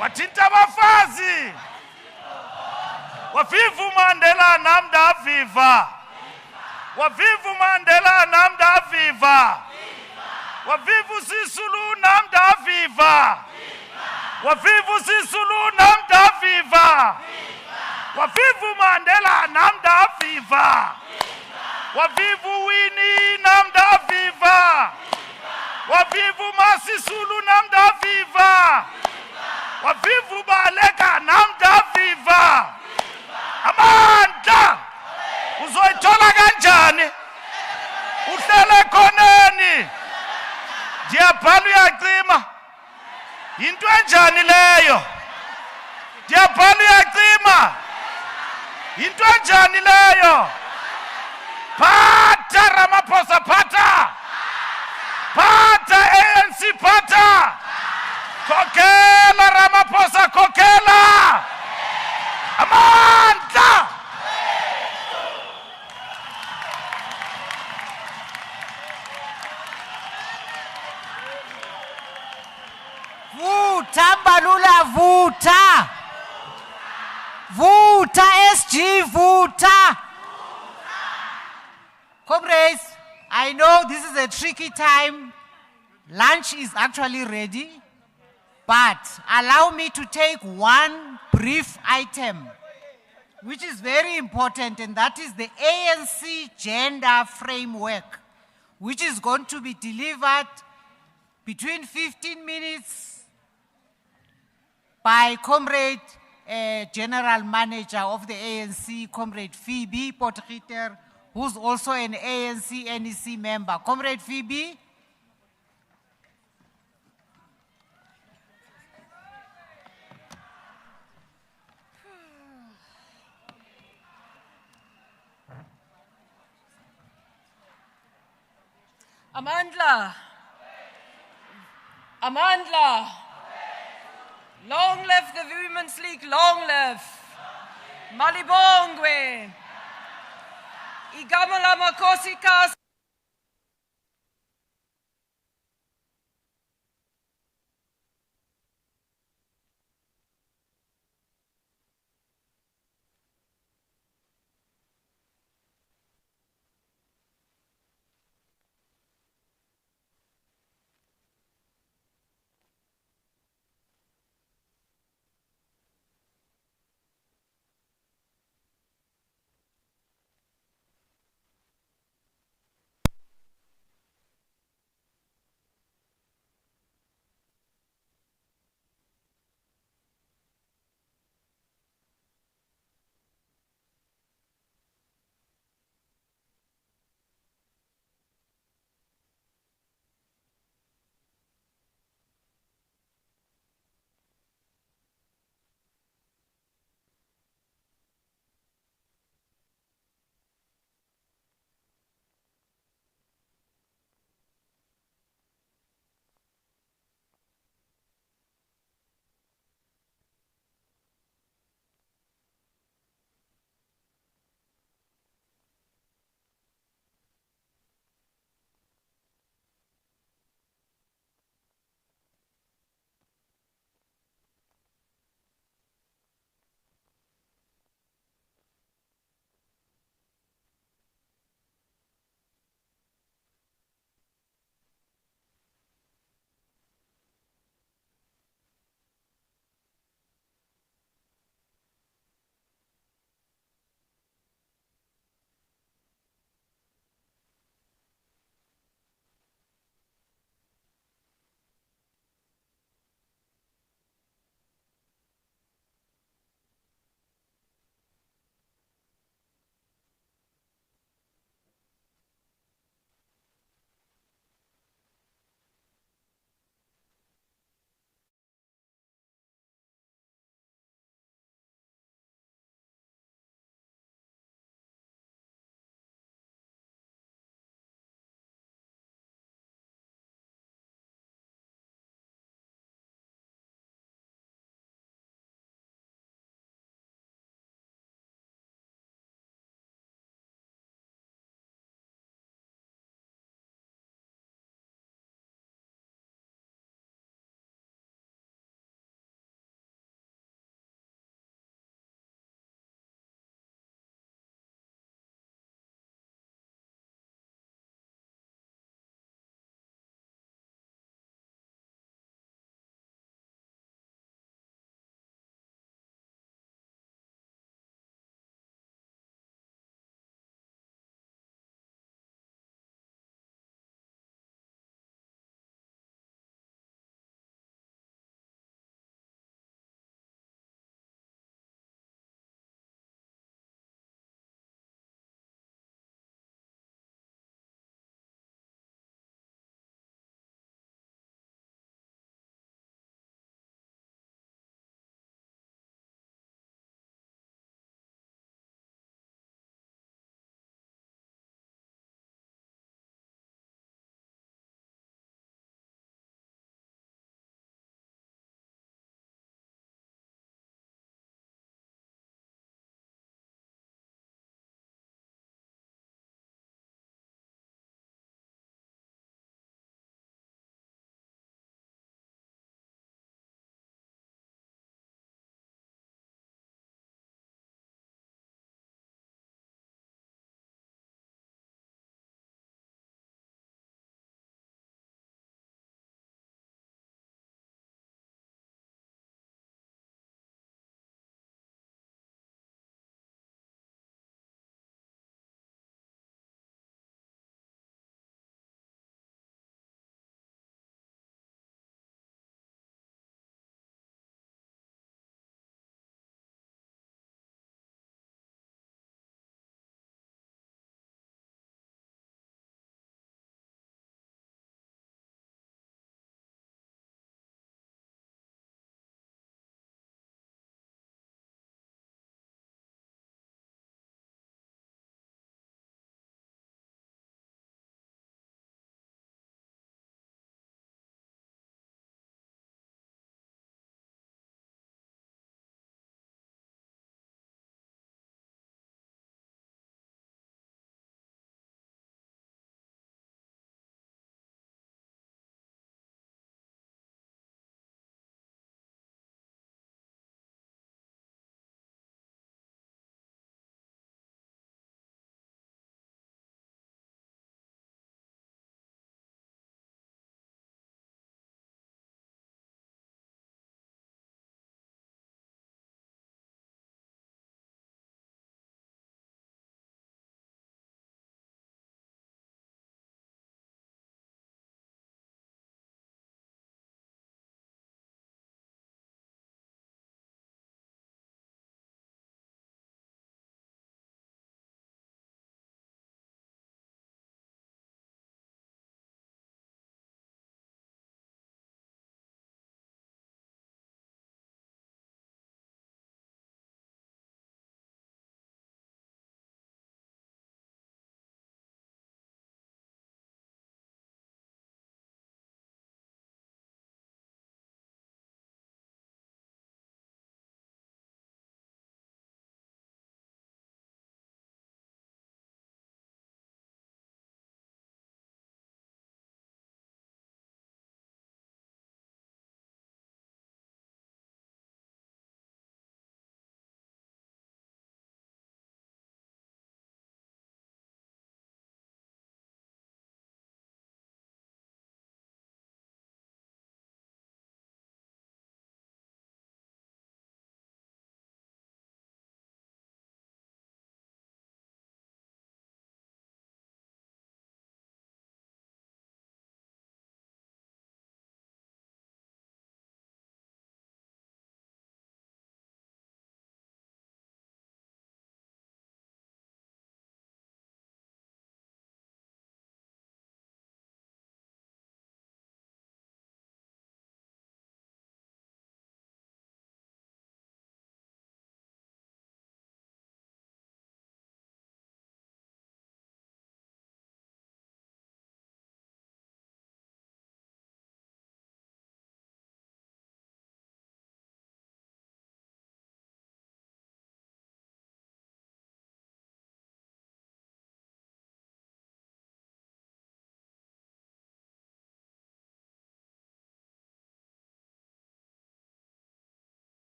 wathinta abafazi waviva Mandela nam ndaviva waviva Mandela nam ndaviva waviva uSisulu nam ndaviva waviva uSisulu nam ndaviva waviva Mandela nam ndaviva waviva Winnie nam ndaviva waviva uMasisulu nam ndaviva waviva uBaleka nam ndaviva amandla uzoyithola kanjani uhlele khoneni ndiyabhala uyacima yinto enjani leyo ndiyabhala uyacima yinto enjani leyo phatha Ramaphosa phatha ANC phatha khokhela Ramaphosa khokhela amandla Vuta Mbalula vuta vuta SG vuta. Comrades, I know this is a tricky time. Lunch is actually ready, but allow me to take one brief item which is very important, and that is the ANC gender framework, which is going to be delivered between 15 minutes by Comrade General Manager of the ANC, Comrade Phoebe Potgieter, who's also an ANC NEC member. Comrade Phoebe. Amandla. Long live the Women's League, long live. Malibongwe. Igama lamakhosikazi.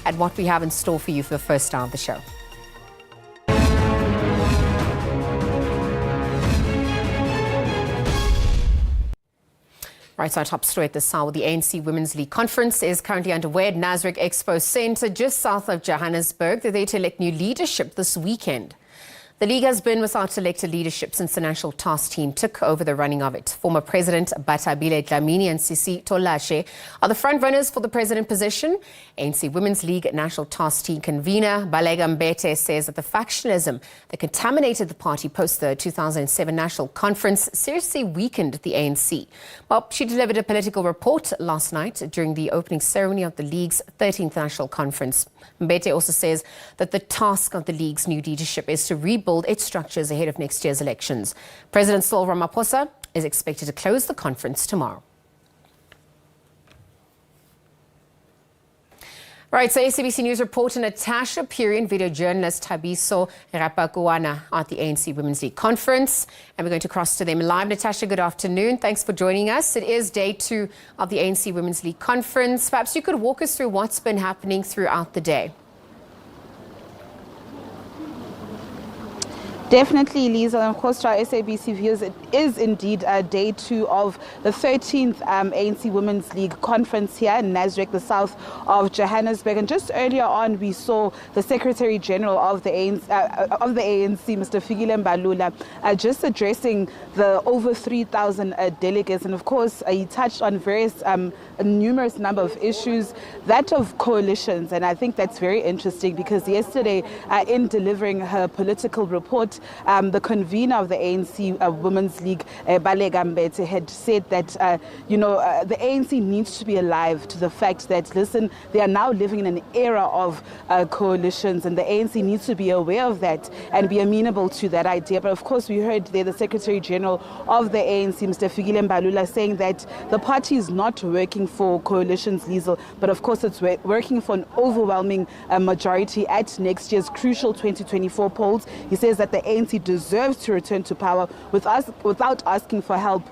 at what we have in store for you for the first hour of the show. Right, so our top story at this hour, the ANC Women's League Conference is currently underway at Nasrec Expo Centre, just south of Johannesburg. They're there to elect new leadership this weekend. The League has been without elected leadership since the National Task Team took over the running of it. Former President Bathabile Dlamini and Sisi Tolashe are the front runners for the president position. ANC Women's League National Task Team convener Baleka Mbete says that the factionalism that contaminated the party post the 2007 National Conference seriously weakened the ANC. Well, she delivered a political report last night during the opening ceremony of the League's 13th National Conference. Mbete also says that the task of the League's new leadership is to rebuild its structures ahead of next year's elections. President Cyril Ramaphosa is expected to close the conference tomorrow. Right, so SABC News reporter Natasha Puri and video journalist Thabiso Rapakuana at the ANC Women's League Conference. And we're going to cross to them live. Natasha, good afternoon. Thanks for joining us. It is day 2 of the ANC Women's League Conference. Perhaps you could walk us through what's been happening throughout the day. Definitely, Lisa, and of course to our SABC viewers, it is indeed day 2 of the 13th ANC Women's League Conference here in Nasrec, the south of Johannesburg. And just earlier on, we saw the Secretary General of the ANC, Mr. Fikile Mbalula, just addressing the over 3,000 delegates. And of course, he touched on various, a numerous number of issues, that of coalitions. And I think that's very interesting because yesterday, in delivering her political report, the convener of the ANC Women's League, Baleka Mbete, had said that, the ANC needs to be alive to the fact that, listen, they are now living in an era of coalitions, and the ANC needs to be aware of that and be amenable to that idea. But of course, we heard there the Secretary General of the ANC, Mr. Fikile Mbalula, saying that the party is not working for coalitions, Liesel, but of course it's working for an overwhelming majority at next year's crucial 2024 polls. He says that the ANC deserves to return to power without asking for help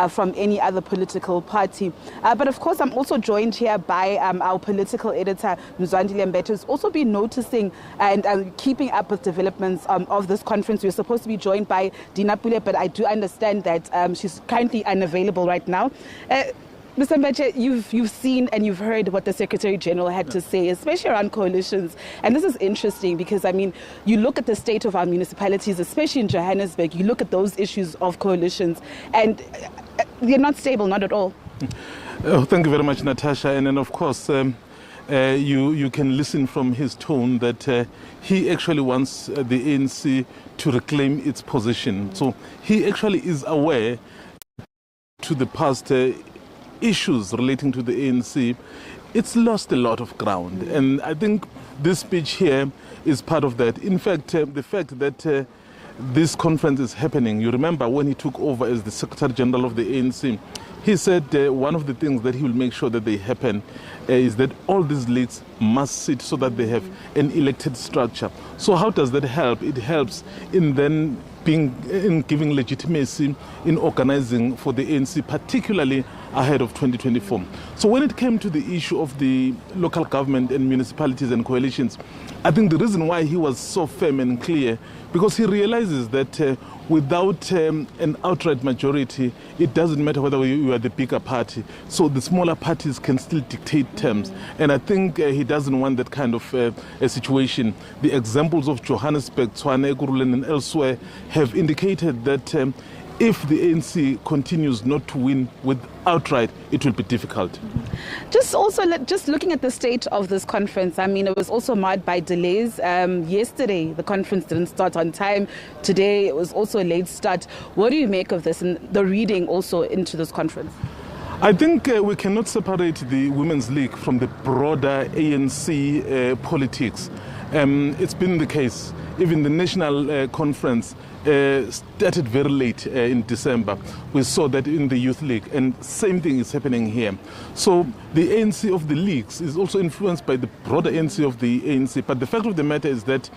from any other political party. But of course, I'm also joined here by our political editor, Mzwandile Mbete, who's also been noticing and keeping up with developments of this conference. We're supposed to be joined by Dina Pule, but I do understand that she's currently unavailable right now. Mr. Mbete, you've seen and you've heard what the Secretary General had to say, especially around coalitions. And this is interesting because, I mean, you look at the state of our municipalities, especially in Johannesburg, you look at those issues of coalitions, and they're not stable, not at all. Oh, thank you very much, Natasha. And then, of course, you can listen from his tone that he actually wants the ANC to reclaim its position. So he actually is aware to the past issues relating to the ANC, it's lost a lot of ground. And I think this speech here is part of that. In fact, the fact that this conference is happening, you remember when he took over as the Secretary General of the ANC, he said one of the things that he will make sure that they happen is that all these leagues must sit so that they have an elected structure. So how does that help? It helps in then in giving legitimacy in organizing for the ANC, particularly ahead of 2024. So when it came to the issue of the local government and municipalities and coalitions, I think the reason why he was so firm and clear, because he realizes that without an outright majority, it doesn't matter whether you are the bigger party. So the smaller parties can still dictate terms. And I think he doesn't want that kind of a situation. The examples of Johannesburg, Tshwane, Ekurhuleni and elsewhere have indicated that if the ANC continues not to win with outright, it will be difficult. Just looking at the state of this conference, I mean, it was also marred by delays. Yesterday, the conference didn't start on time. Today, it was also a late start. What do you make of this and the reading also into this conference? I think we cannot separate the Women's League from the broader ANC politics. It's been the case. Even the national conference started very late in December. We saw that in the Youth League, and same thing is happening here. So the ANC of the leagues is also influenced by the broader ANC of the ANC. But the fact of the matter is that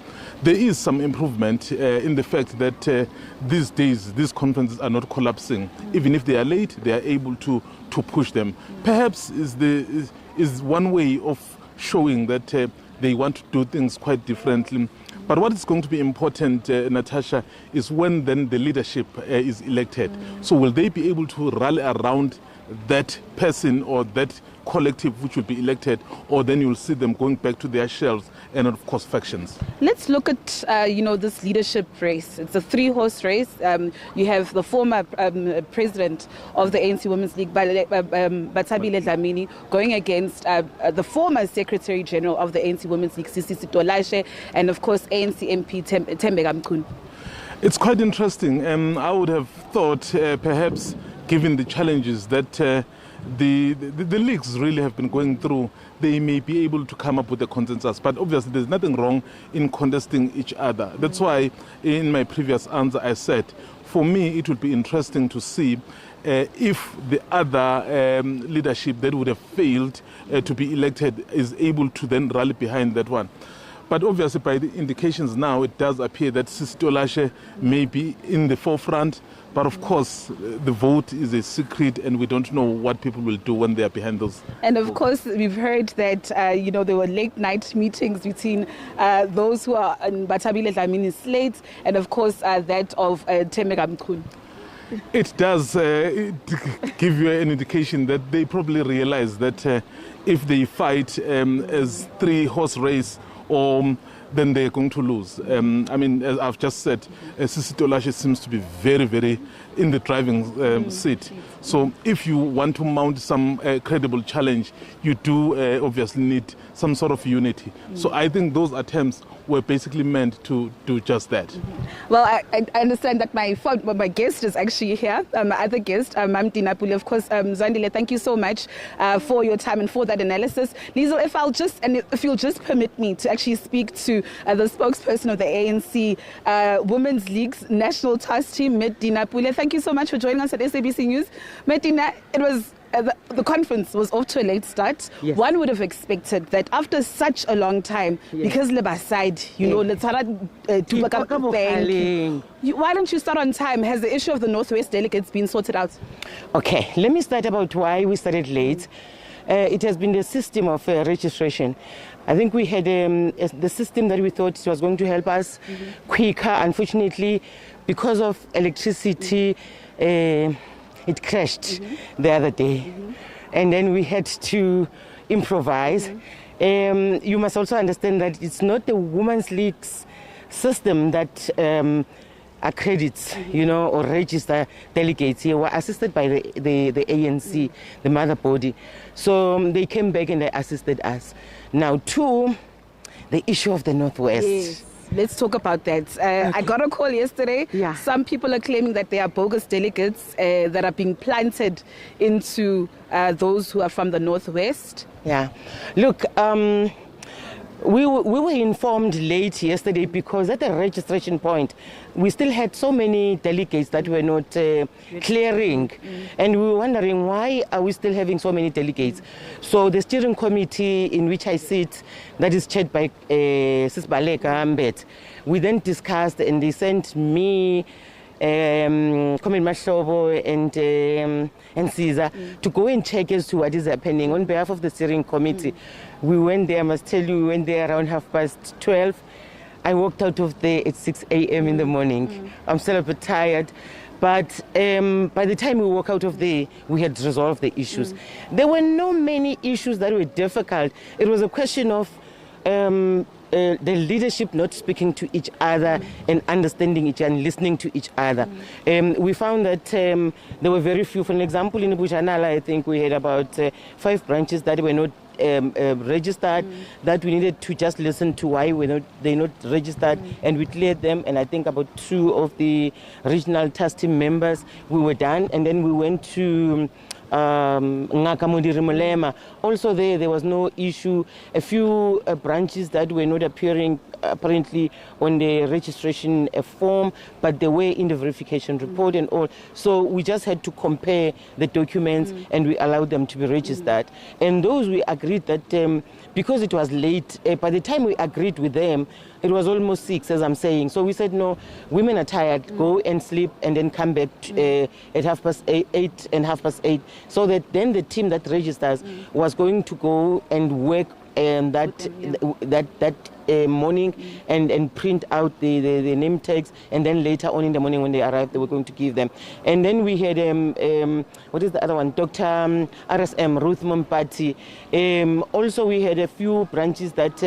there is some improvement in the fact that these days these conferences are not collapsing. Even if they are late, they are able to push them. Perhaps is one way of showing that they want to do things quite differently. But what is going to be important, Natasha, is when then the leadership is elected. So will they be able to rally around that person or that collective which will be elected, or then you'll see them going back to their shells and of course factions? Let's look at this leadership race. It's a 3-horse race. You have the former president of the ANC Women's League, Batabile Dlamini, going against the former Secretary General of the ANC Women's League, Sisi, and of course ANC MP Thembeka Mkhunu. It's quite interesting. I would have thought perhaps given the challenges that the leagues really have been going through, they may be able to come up with a consensus. But obviously there's nothing wrong in contesting each other. That's why in my previous answer I said, for me it would be interesting to see if the other leadership that would have failed to be elected is able to then rally behind that one. But obviously by the indications now, it does appear that Sisi may be in the forefront. But of course, the vote is a secret and we don't know what people will do when they are behind those. And of course, we've heard that, there were late night meetings between those who are on Batabile Dlamini's slate and of course that of Thembeka Mkhunu. It does give you an indication that they probably realize that if they fight as 3-horse race, then they're going to lose. As I've just said, Sisi seems to be very, very in the driving seat. So if you want to mount some credible challenge, you do obviously need some sort of unity. So I think those attempts were basically meant to do just that. Well, I understand that my guest is actually here, my other guest, Mam Dinapuli. Of course, Zandile, thank you so much for your time and for that analysis. Liesl, if you'll just permit me to actually speak to the spokesperson of the ANC Women's League's National Task Team, Ms. Dinapuli. Thank you so much for joining us at SABC News. Medina, it was the conference was off to a late start. Yes. One would have expected that after such a long time, because Lebaside, why don't you start on time? Has the issue of the Northwest delegates been sorted out? Okay, let me start about why we started late. It has been the system of registration. I think we had the system that we thought was going to help us quicker. Unfortunately, because of electricity, it crashed the other day. And then we had to improvise. You must also understand that it's not the Women's League's system that accredits, or register delegates. Here were assisted by the ANC, the mother body. So they came back and they assisted us. Now, to the issue of the Northwest. Yes. Let's talk about that. Okay. I got a call yesterday. Yeah. Some people are claiming that they are bogus delegates that are being planted into those who are from the Northwest. Yeah. Look, we were informed late yesterday because at the registration point, we still had so many delegates that were not clearing. And we were wondering, why are we still having so many delegates? So the steering committee in which I sit, that is chaired by Sis Baleka Ambet, we then discussed and they sent me, Comment Mahlobo and Caesar to go and check as to what is happening on behalf of the steering committee. We went there, I must tell you, we went there around 12:30. I walked out of there at 6 a.m. in the morning. I'm still a bit tired. But by the time we walk out of there, we had resolved the issues. There were no many issues that were difficult. It was a question of the leadership not speaking to each other and understanding each other and listening to each other. We found that there were very few. For example, in Bujanala, I think we had about 5 branches that were not registered, that we needed to just listen to why they're not registered, and we cleared them. And I think about 2 of the regional task team members, we were done. And then we went to Mulema. Also there was no issue. A few branches that were not appearing apparently on the registration form, but they were in the verification report and all. So we just had to compare the documents and we allowed them to be registered. And those we agreed that because it was late, by the time we agreed with them, it was almost 6, as I'm saying. So we said, no, women are tired, go and sleep and then come back at 8 and 8:30, so that then the team that registers was going to go and work that morning and print out the name tags, and then later on in the morning when they arrived, they were going to give them. And then we had what is the other one? Dr. RSM Ruth Mompati. Also, we had a few branches that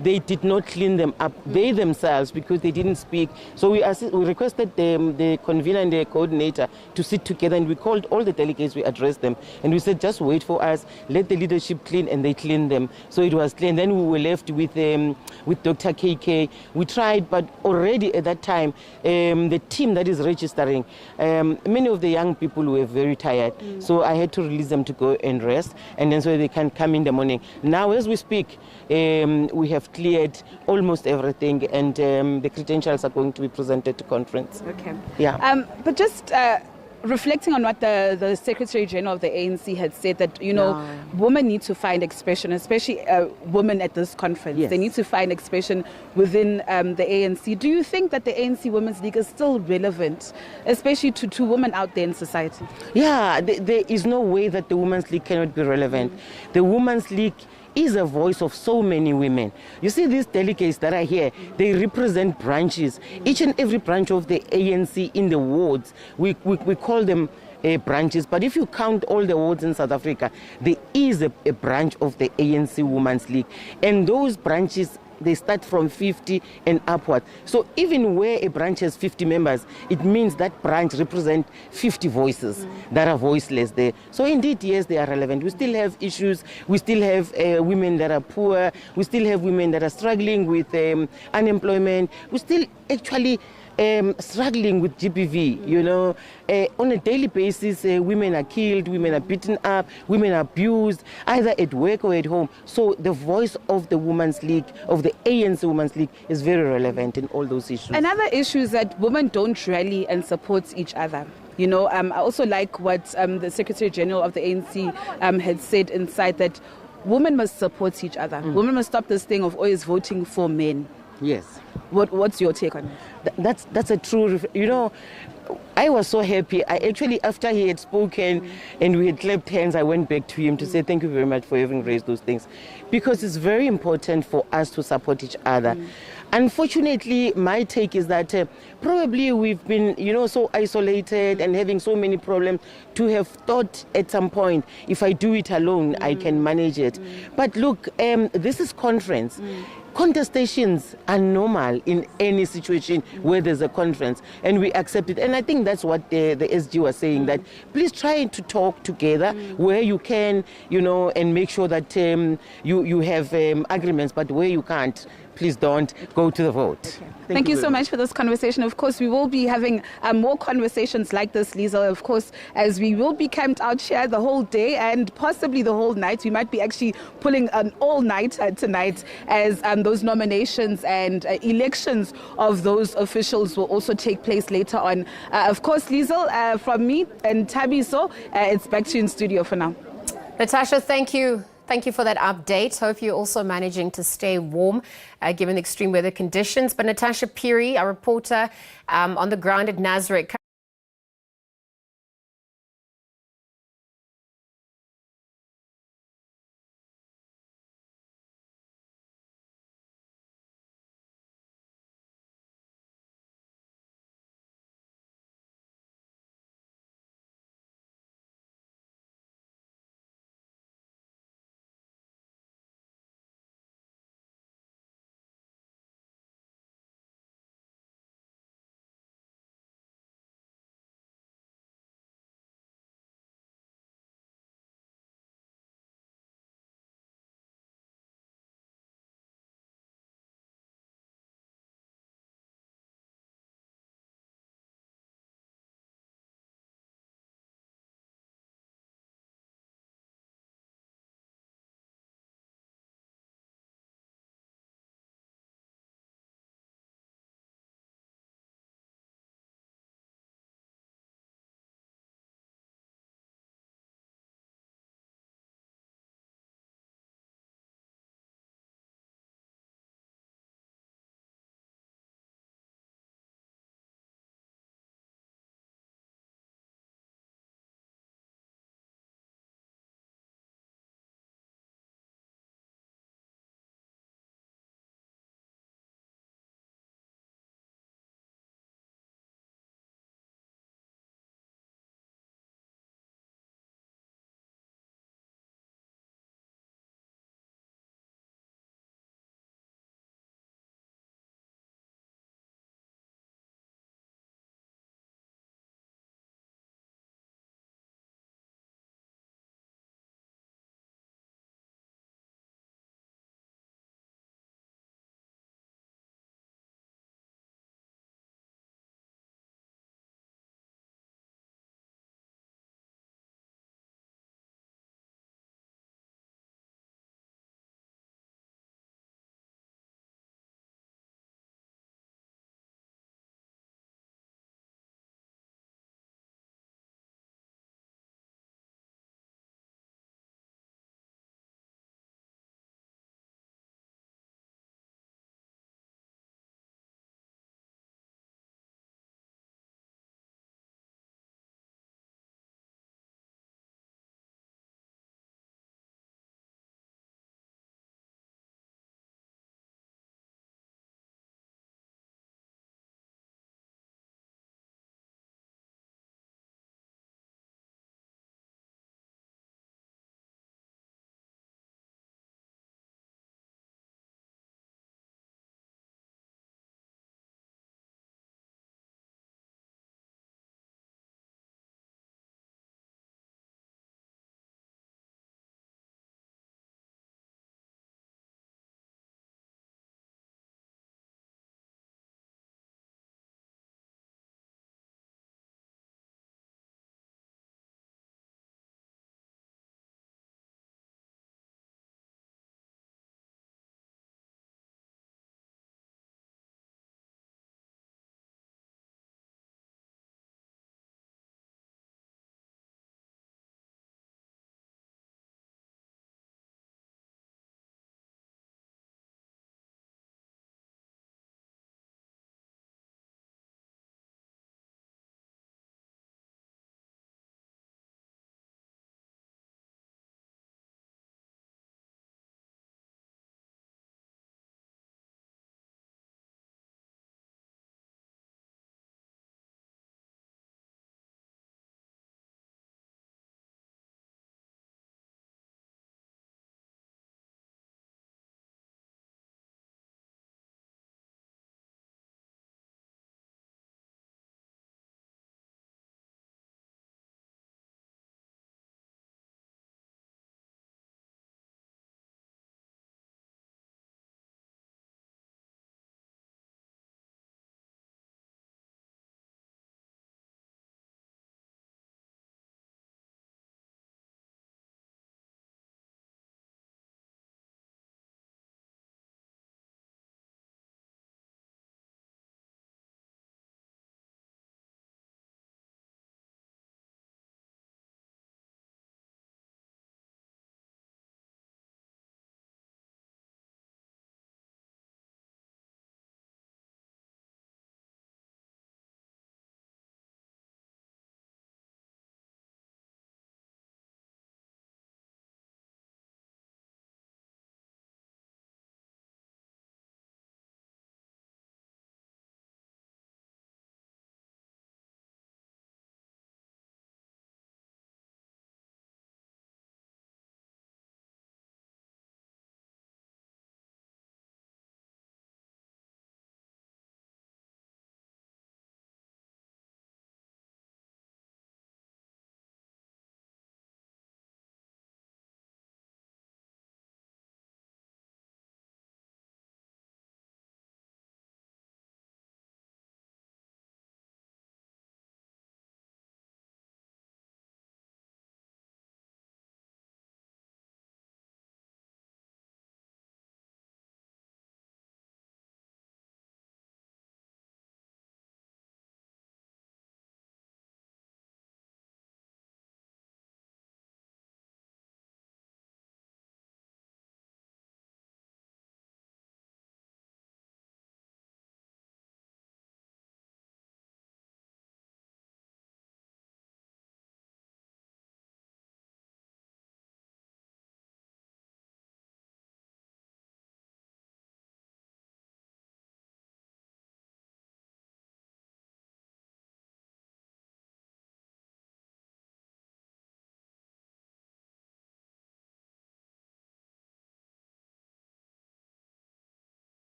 they did not clean them up, they themselves, because they didn't speak. So we requested the convener and the coordinator to sit together, and we called all the delegates, we addressed them, and we said, just wait for us, let the leadership clean, and they cleaned them. So it was clean. Then we were left with Dr. KK. We tried, but already at that time, the team that is registering, many of the young people were very tired. So I had to release them to go and rest, and then so they can come in the morning. Now, as we speak, we have cleared almost everything, and the credentials are going to be presented to conference. Okay. Yeah. But just reflecting on what the Secretary General of the ANC had said, that, you know, women need to find expression, especially women at this conference. Yes. They need to find expression within the ANC. Do you think that the ANC Women's League is still relevant, especially to women out there in society? Yeah, there is no way that the Women's League cannot be relevant. The Women's League is a voice of so many women. You see, these delegates that are here, they represent branches. Each and every branch of the ANC in the wards, we call them branches, but if you count all the wards in South Africa, there is a branch of the ANC Women's League. And those branches, they start from 50 and upward. So even where a branch has 50 members, it means that branch represents 50 voices that are voiceless there. So indeed, yes, they are relevant. We still have issues. We still have women that are poor. We still have women that are struggling with unemployment. We still actually struggling with GBV, you know. On a daily basis, women are killed, women are beaten up, women are abused, either at work or at home. So the voice of the Women's League, of the ANC Women's League, is very relevant in all those issues. Another issue is that women don't rally and support each other. You know, I also like what the Secretary General of the ANC had said inside, that women must support each other. Women must stop this thing of always voting for men. Yes. What's your take on it? That's a true, you know, I was so happy. I actually, after he had spoken and we had clapped hands, I went back to him to say thank you very much for having raised those things, because it's very important for us to support each other. Unfortunately, my take is that probably we've been, you know, so isolated and having so many problems to have thought at some point, if I do it alone, I can manage it. But look, this is conference. Contestations are normal in any situation where there's a conference, and we accept it. And I think that's what the SG was saying, that please try to talk together where you can, you know, and make sure that you have agreements, but where you can't, please don't go to the vote. Okay. Thank you so much for this conversation. Of course, we will be having more conversations like this, Liesl, of course, as we will be camped out here the whole day and possibly the whole night. We might be actually pulling an all-nighter tonight, as those nominations and elections of those officials will also take place later on. Of course, Liesl, from me and Tabiso, it's back to you in studio for now. Natasha, thank you. Thank you for that update. Hope you're also managing to stay warm given the extreme weather conditions. But Natasha Piri, our reporter on the ground at Nasrec.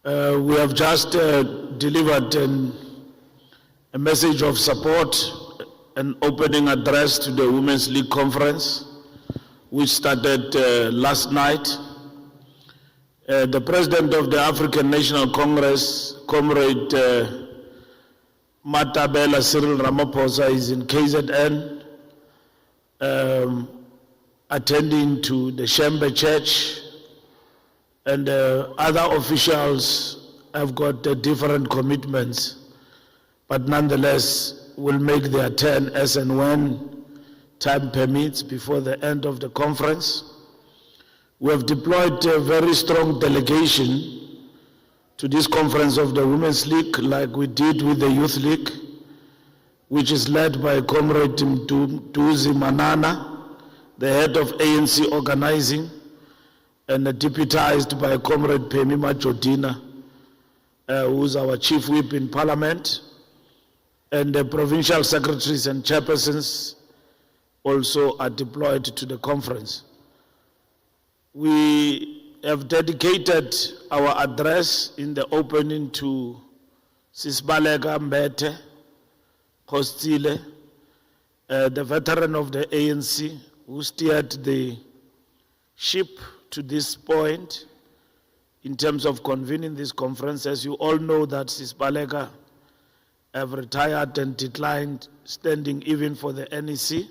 We have just delivered a message of support, an opening address to the Women's League Conference, which started last night. The President of the African National Congress, Comrade Matabela Cyril Ramaphosa, is in KZN, attending to the Shembe Church, and other officials have got different commitments, but nonetheless will make their turn as and when time permits before the end of the conference. We have deployed a very strong delegation to this conference of the Women's League, like we did with the Youth League, which is led by Comrade Duzi Manana, the head of ANC organizing, and deputized by Comrade Pemima Jodina, who's our chief whip in Parliament, and the provincial secretaries and chairpersons also are deployed to the conference. We have dedicated our address in the opening to Sisbalega Mbete Hostile, the veteran of the ANC who steered the ship to this point in terms of convening this conference. As you all know, that Sisbalega have retired and declined standing even for the NEC.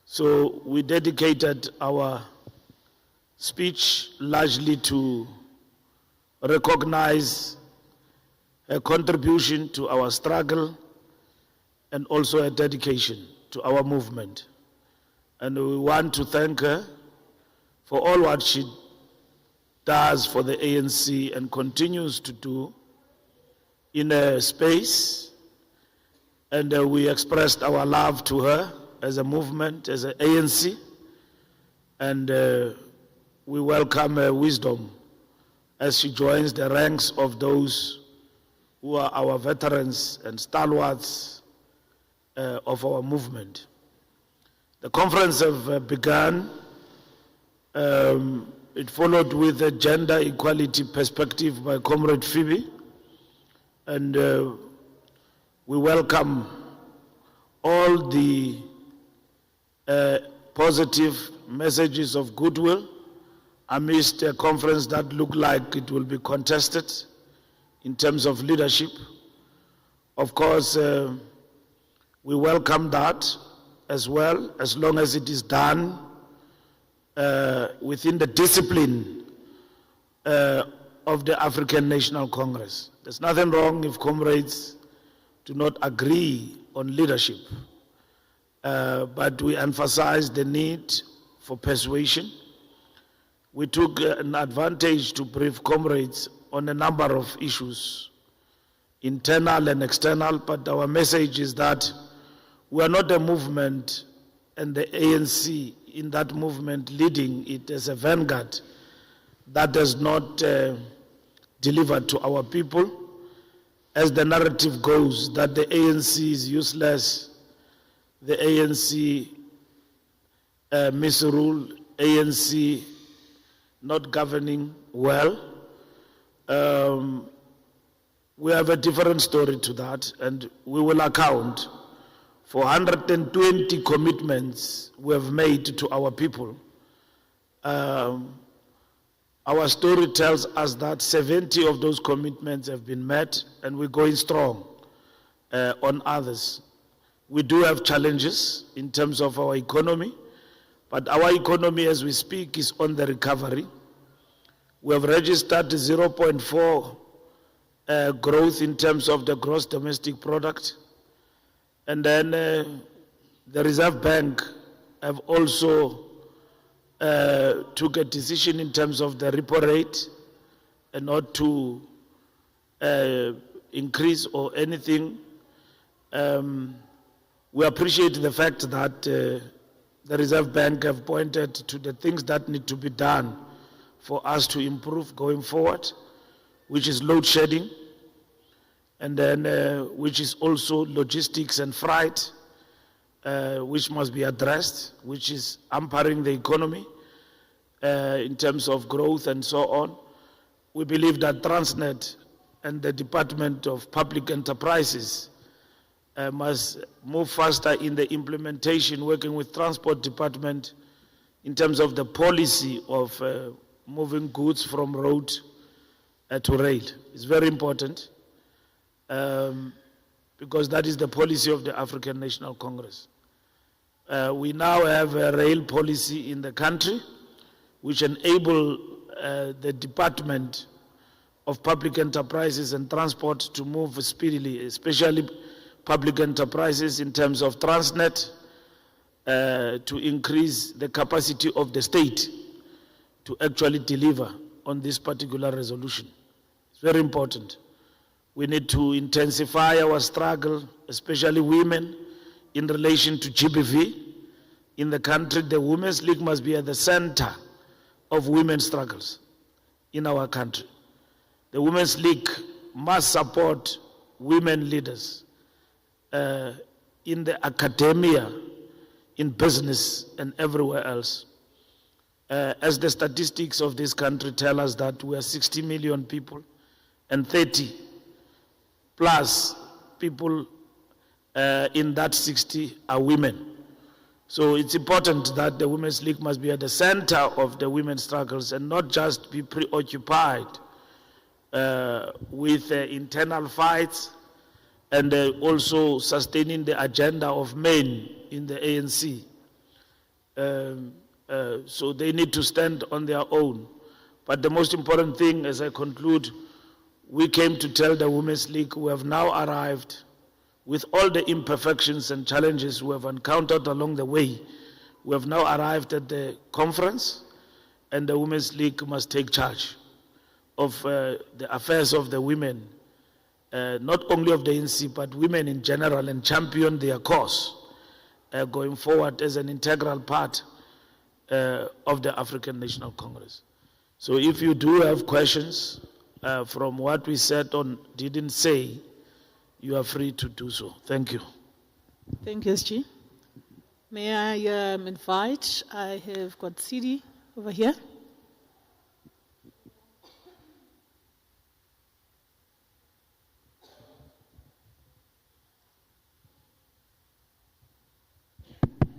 So we dedicated our speech largely to recognize her contribution to our struggle and also a dedication to our movement. And we want to thank her for all what she does for the ANC and continues to do in a space. And we expressed our love to her as a movement, as an ANC, and we welcome her wisdom as she joins the ranks of those who are our veterans and stalwarts of our movement. The conference have begun. It followed with a gender equality perspective by Comrade Phoebe, and we welcome all the positive messages of goodwill amidst a conference that looked like it will be contested in terms of leadership. Of course, we welcome that as well, as long as it is done within the discipline of the African National Congress. There's nothing wrong if comrades do not agree on leadership, but we emphasize the need for persuasion. We took an advantage to brief comrades on a number of issues, internal and external, but our message is that we are not a movement, and the ANC in that movement leading it as a vanguard that does not deliver to our people, as the narrative goes that the ANC is useless, the ANC misrule, ANC not governing well. We have a different story to that, and we will account for 120 commitments we have made to our people. Our story tells us that 70 of those commitments have been met, and we're going strong on others. We do have challenges in terms of our economy, but our economy as we speak is on the recovery. We have registered 0.4 growth in terms of the gross domestic product. And then the Reserve Bank have also took a decision in terms of the repo rate and not to increase or anything. We appreciate the fact that the Reserve Bank have pointed to the things that need to be done for us to improve going forward, which is load shedding, and then which is also logistics and freight, which must be addressed, which is hampering the economy in terms of growth and so on. we believe that Transnet and the Department of Public Enterprises must move faster in the implementation, working with Transport Department in terms of the policy of moving goods from road to rail. It's very important because that is the policy of the African National Congress. We now have a rail policy in the country which enable the Department of Public Enterprises and Transport to move speedily, especially public enterprises in terms of Transnet, to increase the capacity of the state to actually deliver on this particular resolution. It's very important. We need to intensify our struggle, especially women, in relation to GBV. In the country, the Women's League must be at the center of women's struggles in our country. The Women's League must support women leaders in the academia, in business, and everywhere else. As the statistics of this country tell us that we are 60 million people and 30 plus people in that 60 are women. So it's important that the Women's League must be at the center of the women's struggles and not just be preoccupied with internal fights and also sustaining the agenda of men in the ANC. So they need to stand on their own. But the most important thing, as I conclude, we came to tell the Women's League we have now arrived with all the imperfections and challenges we have encountered along the way. We have now arrived at the conference, and the Women's League must take charge of the affairs of the women, not only of the ANC, but women in general, and champion their cause going forward as an integral part of the African National Congress. So if you do have questions from what we said or didn't say, you are free to do so. Thank you. Thank you, SG. May I invite, I have got Cde over here.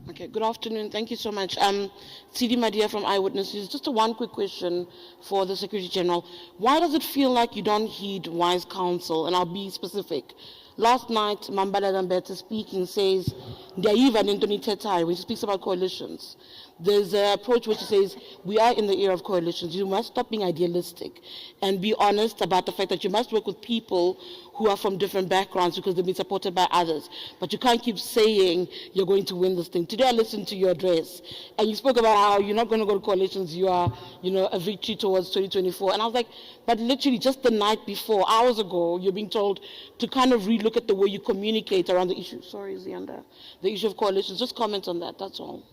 Okay, good afternoon. Thank you so much. Cde Madia from Eyewitnesses. Just one quick question for the Secretary General. Why does it feel like you don't heed wise counsel? And I'll be specific. Last night, Mambala Dambeta speaking says, when he speaks about coalitions, there's an approach which says, we are in the era of coalitions. You must stop being idealistic and be honest about the fact that you must work with people who are from different backgrounds because they've been supported by others. But you can't keep saying you're going to win this thing. Today I listened to your address, and you spoke about how you're not going to go to coalitions, you are, a victory towards 2024. And I was like, but literally just the night before, hours ago, you're being told to kind of relook at the way you communicate around the issue. Sorry, Zianda. The issue of coalitions. Just comment on that, that's all.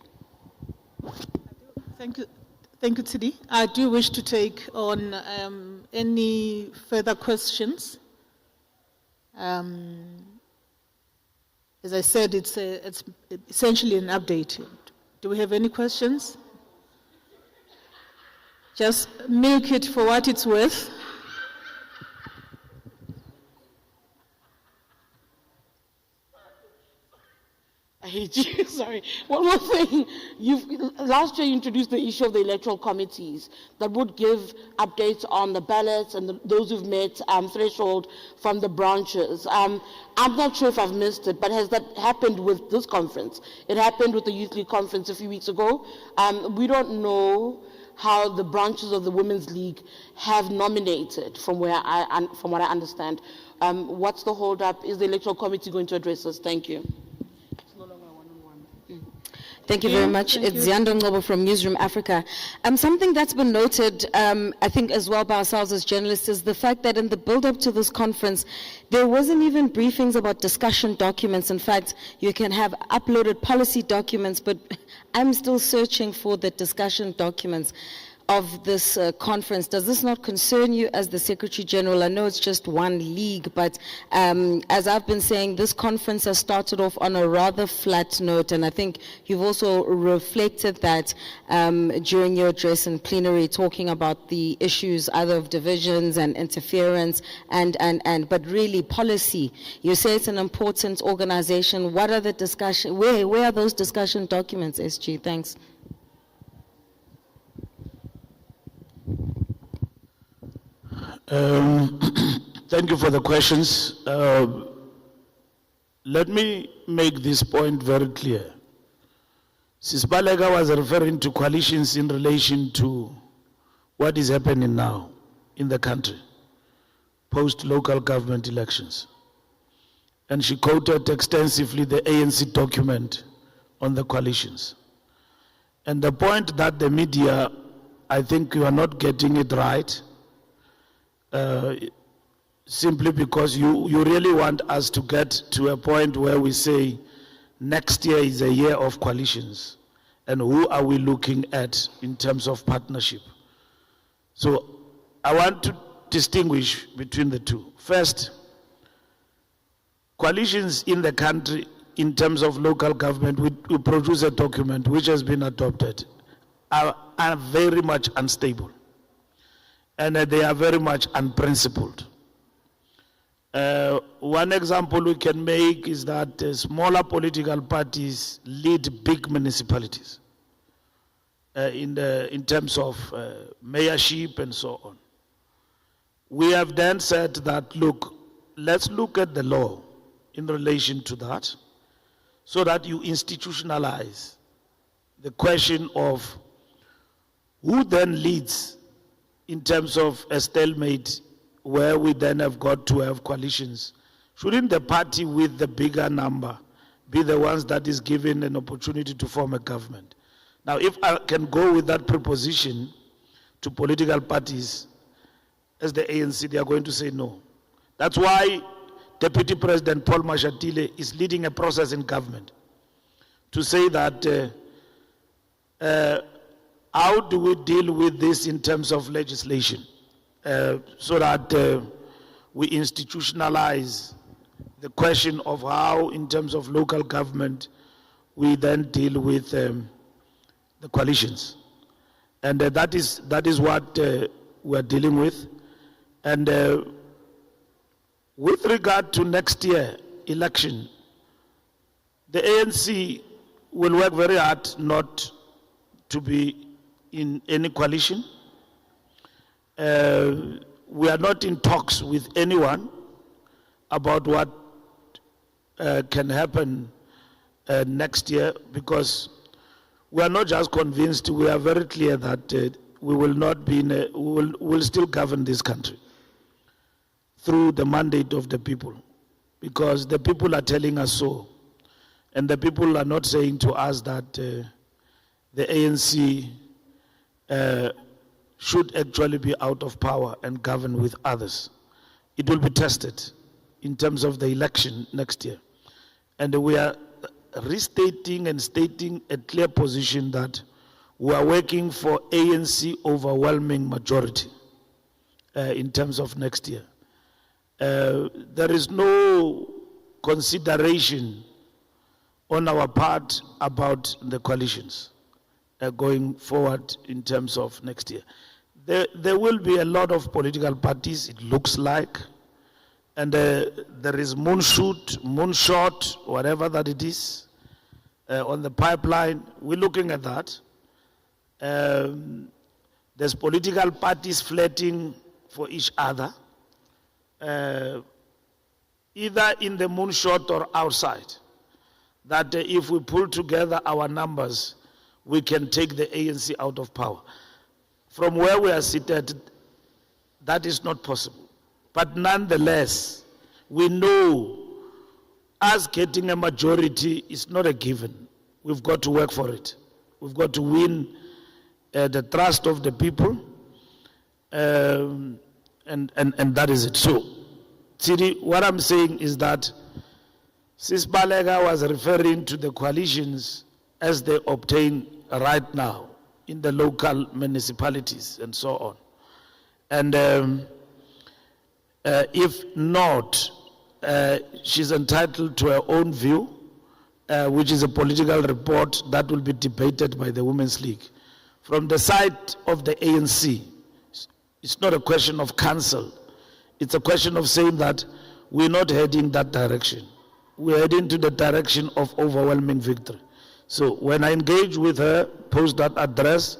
Thank you. Thank you, Cde. I do wish to take on any further questions. As I said, it's essentially an update. Do we have any questions? Just milk it for what it's worth. I hate you, sorry. One more thing. Last year you introduced the issue of the electoral committees that would give updates on the ballots and those who've met threshold from the branches. I'm not sure if I've missed it, but has that happened with this conference? It happened with the Youth League conference a few weeks ago. We don't know how the branches of the Women's League have nominated, from what I understand. What's the hold up? Is the electoral committee going to address us? Thank you. Thank you very much. It's Ziando Ngobo from Newsroom Africa. Something that's been noted, I think as well by ourselves as journalists, is the fact that in the build-up to this conference, there wasn't even briefings about discussion documents. In fact, you can have uploaded policy documents, but I'm still searching for the discussion documents of this conference, does this not concern you as the Secretary General? I know it's just one league, but as I've been saying, this conference has started off on a rather flat note, and I think you've also reflected that during your address in plenary, talking about the issues either of divisions and interference but really policy. You say it's an important organization. What are the discussion? Where are those discussion documents, SG? Thanks. Thank you for the questions. Let me make this point very clear. Sis Balega was referring to coalitions in relation to what is happening now in the country, post-local government elections. And she quoted extensively the ANC document on the coalitions. And the point that the media, I think you are not getting it right, simply because you really want us to get to a point where we say next year is a year of coalitions, and who are we looking at in terms of partnership. So I want to distinguish between the two. First, coalitions in the country in terms of local government, we produce a document which has been adopted, are very much unstable. And they are very much unprincipled. One example we can make is that smaller political parties lead big municipalities in terms of mayorship and so on. We have then said that, look, let's look at the law in relation to that, so that you institutionalize the question of who then leads in terms of a stalemate where we then have got to have coalitions. Shouldn't the party with the bigger number be the ones that is given an opportunity to form a government? Now, if I can go with that proposition to political parties, as the ANC, they are going to say no. That's why Deputy President Paul Mashatile is leading a process in government to say that how do we deal with this in terms of legislation so that we institutionalize the question of how, in terms of local government, we then deal with the coalitions. And that is what we're dealing with. And with regard to next year election, the ANC will work very hard not to be in any coalition. We are not in talks with anyone about what can happen next year, because we are not just convinced, we are very clear that we will not be we will still govern this country through the mandate of the people, because the people are telling us so. And the people are not saying to us that the ANC should actually be out of power and govern with others. It will be tested in terms of the election next year. And we are restating and stating a clear position that we are working for ANC overwhelming majority in terms of next year. There is no consideration on our part about the coalitions going forward in terms of next year. There will be a lot of political parties, it looks like, and there is moonshot, whatever that it is, on the pipeline. We're looking at that. There's political parties flirting for each other, either in the moonshot or outside, that if we pull together our numbers, we can take the ANC out of power. From where we are seated, that is not possible. But nonetheless, we know us getting a majority is not a given. We've got to work for it. We've got to win the trust of the people, and that is it. So, Cde, what I'm saying is that Sis Balega was referring to the coalitions as they obtain right now. in the local municipalities and so on. And if not, she's entitled to her own view, which is a political report that will be debated by the Women's League. From the side of the ANC, it's not a question of council. It's a question of saying that we're not heading that direction. We're heading to the direction of overwhelming victory. So when I engaged with her, post that address,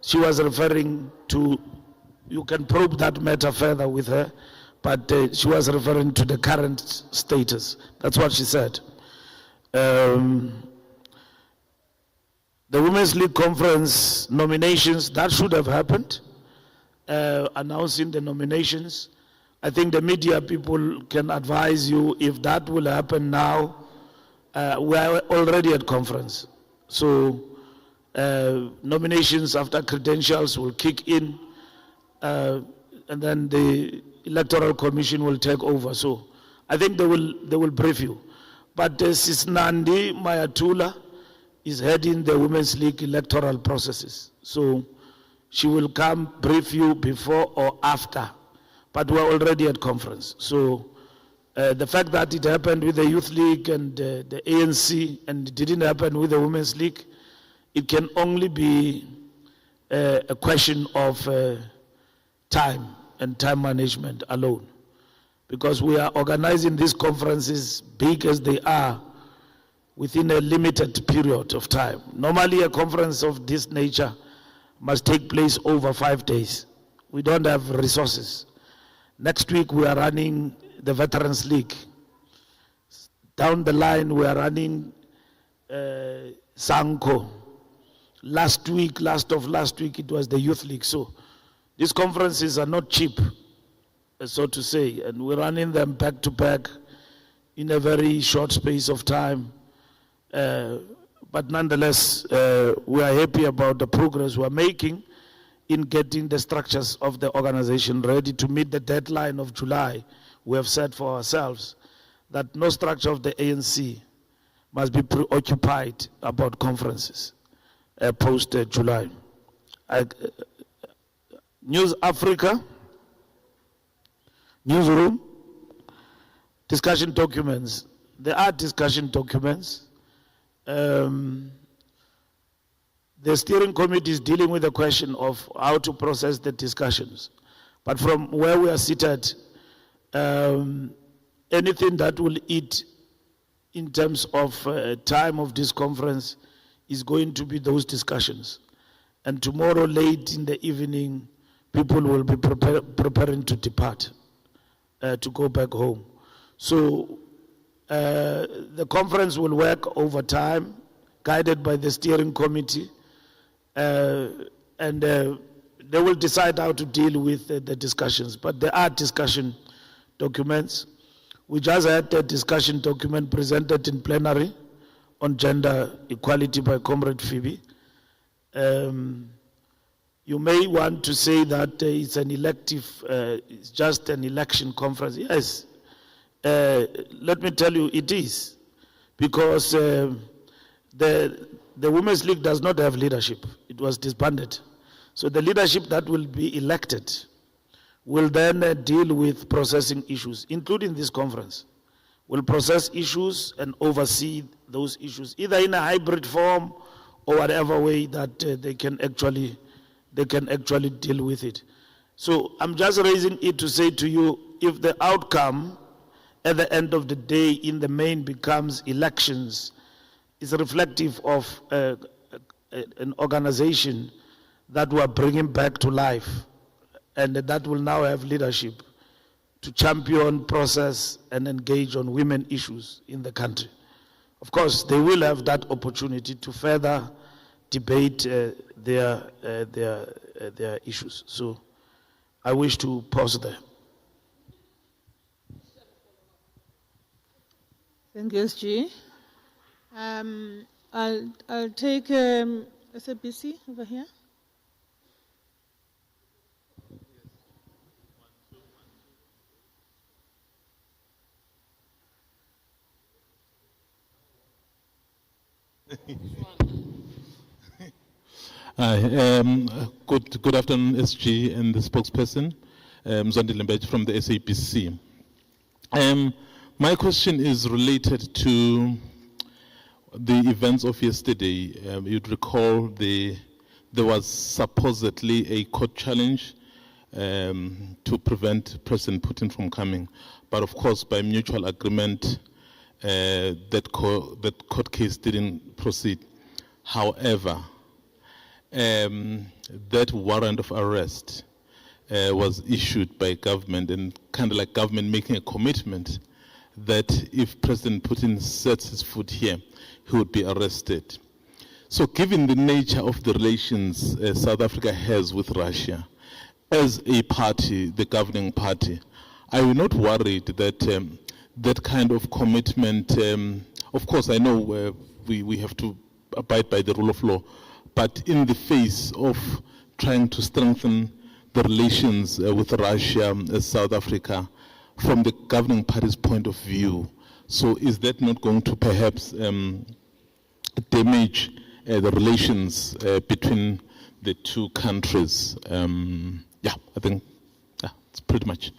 she was referring to, you can probe that matter further with her, but she was referring to the current status. That's what she said. The Women's League Conference nominations, that should have happened, announcing the nominations. I think the media people can advise you if that will happen now. We are already at conference. So nominations after credentials will kick in, and then the Electoral Commission will take over. So I think they will brief you. But Sisnandi Mayatula is heading the Women's League electoral processes. So she will come brief you before or after. But we're already at conference. So the fact that it happened with the Youth League and the ANC and it didn't happen with the Women's League, it can only be a question of time and time management alone. Because we are organizing these conferences, big as they are, within a limited period of time. Normally a conference of this nature must take place over 5 days. We don't have resources. Next week we are running the Veterans League. Down the line we are running Sanko. Last of last week it was the Youth League. So these conferences are not cheap, so to say, and we're running them back to back in a very short space of time. But nonetheless, we are happy about the progress we're making in getting the structures of the organization ready to meet the deadline of July. We have said for ourselves that no structure of the ANC must be preoccupied about conferences post-July. News Africa, newsroom, discussion documents. There are discussion documents. The steering committee is dealing with the question of how to process the discussions. But from where we are seated, anything that will eat in terms of time of this conference is going to be those discussions. And tomorrow late in the evening, people will be preparing to depart, to go back home. So the conference will work over time, guided by the steering committee, and they will decide how to deal with the discussions. But there are discussion documents. We just had a discussion document presented in plenary on gender equality by Comrade Phoebe. You may want to say that it's an elective, it's just an election conference. Yes, let me tell you, it is, because the Women's League does not have leadership. It was disbanded. So the leadership that will be elected will then deal with processing issues, including this conference. Will process issues and oversee those issues, either in a hybrid form or whatever way that they can actually deal with it. So I'm just raising it to say to you, if the outcome at the end of the day in the main becomes elections, is reflective of an organization that we're bringing back to life and that will now have leadership to champion, process, and engage on women issues in the country. Of course, they will have that opportunity to further debate their issues. So I wish to pause there. Thank you, SG. I'll take SABC over here. Hi, good afternoon, SG and the spokesperson, Zondi Lembech from the SABC. My question is related to the events of yesterday. You'd recall there was supposedly a court challenge to prevent President Putin from coming. But of course, by mutual agreement, that court case didn't proceed. However, that warrant of arrest was issued by government, and kind of like government making a commitment that if President Putin sets his foot here, he would be arrested. So given the nature of the relations South Africa has with Russia, as a party, the governing party, are you not worried that that kind of commitment, of course I know we have to abide by the rule of law, but in the face of trying to strengthen the relations with Russia as South Africa from the governing party's point of view, so is that not going to perhaps damage the relations between the two countries? Yeah, I think that's pretty much.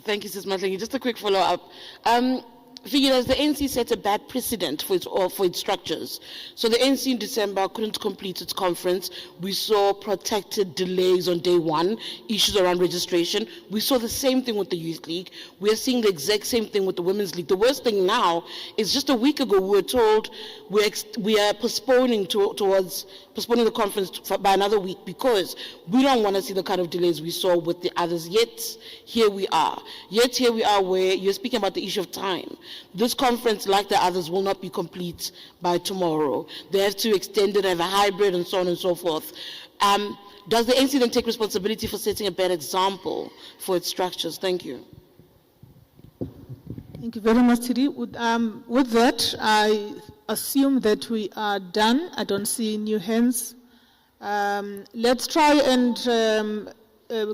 Thank you, Ms. Matlingi. Just a quick follow-up. Figures, the ANC set a bad precedent for its structures. So the ANC in December couldn't complete its conference. We saw protracted delays on day one, issues around registration. We saw the same thing with the Youth League. We are seeing the exact same thing with the Women's League. The worst thing now is just a week ago we were told we are postponing postponing the conference by another week because we don't want to see the kind of delays we saw with the others. Yet here we are where you're speaking about the issue of time. This conference, like the others, will not be complete by tomorrow. They have to extend it, have a hybrid, and so on and so forth. Does the ANC then take responsibility for setting a bad example for its structures? Thank you. Thank you very much, Tidi. With that, I assume that we are done. I don't see new hands. Let's try and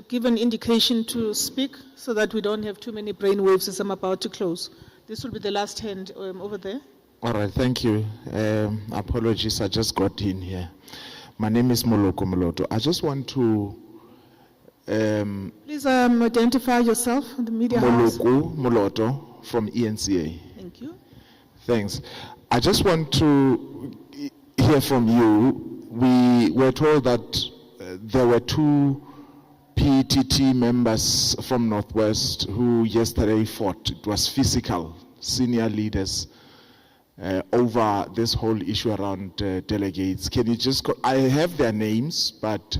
give an indication to speak so that we don't have too many brainwaves as I'm about to close. This will be the last hand over there. All right, thank you. Apologies, I just got in here. My name is Moloko Moloto. I just want to... Please identify yourself in the media house. Moloko Moloto from ENCA. Thank you. Thanks. I just want to hear from you. We were told that there were two PTT members from Northwest who yesterday fought. It was physical, senior leaders, over this whole issue around delegates. Can you just, I have their names, but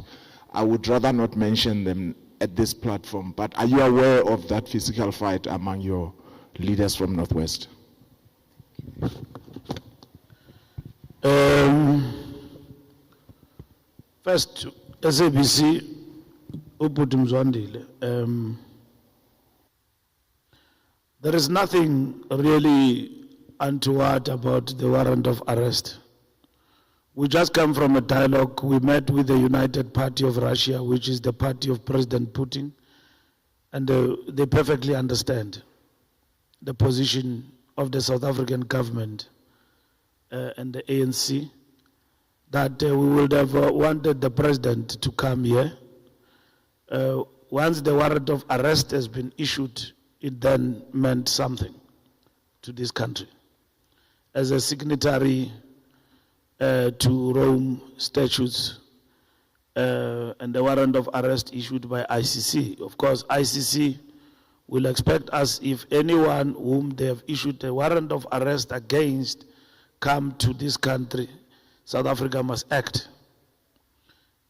I would rather not mention them at this platform. But are you aware of that physical fight among your leaders from Northwest? First, SABC, there is nothing really untoward about the warrant of arrest. We just come from a dialogue. We met with the United Party of Russia, which is the party of President Putin, and they perfectly understand the position of the South African government and the ANC, that we would have wanted the president to come here. Once the warrant of arrest has been issued, it then meant something to this country. As a signatory to Rome statutes and the warrant of arrest issued by ICC, of course, ICC will expect us, if anyone whom they have issued a warrant of arrest against come to this country, South Africa must act.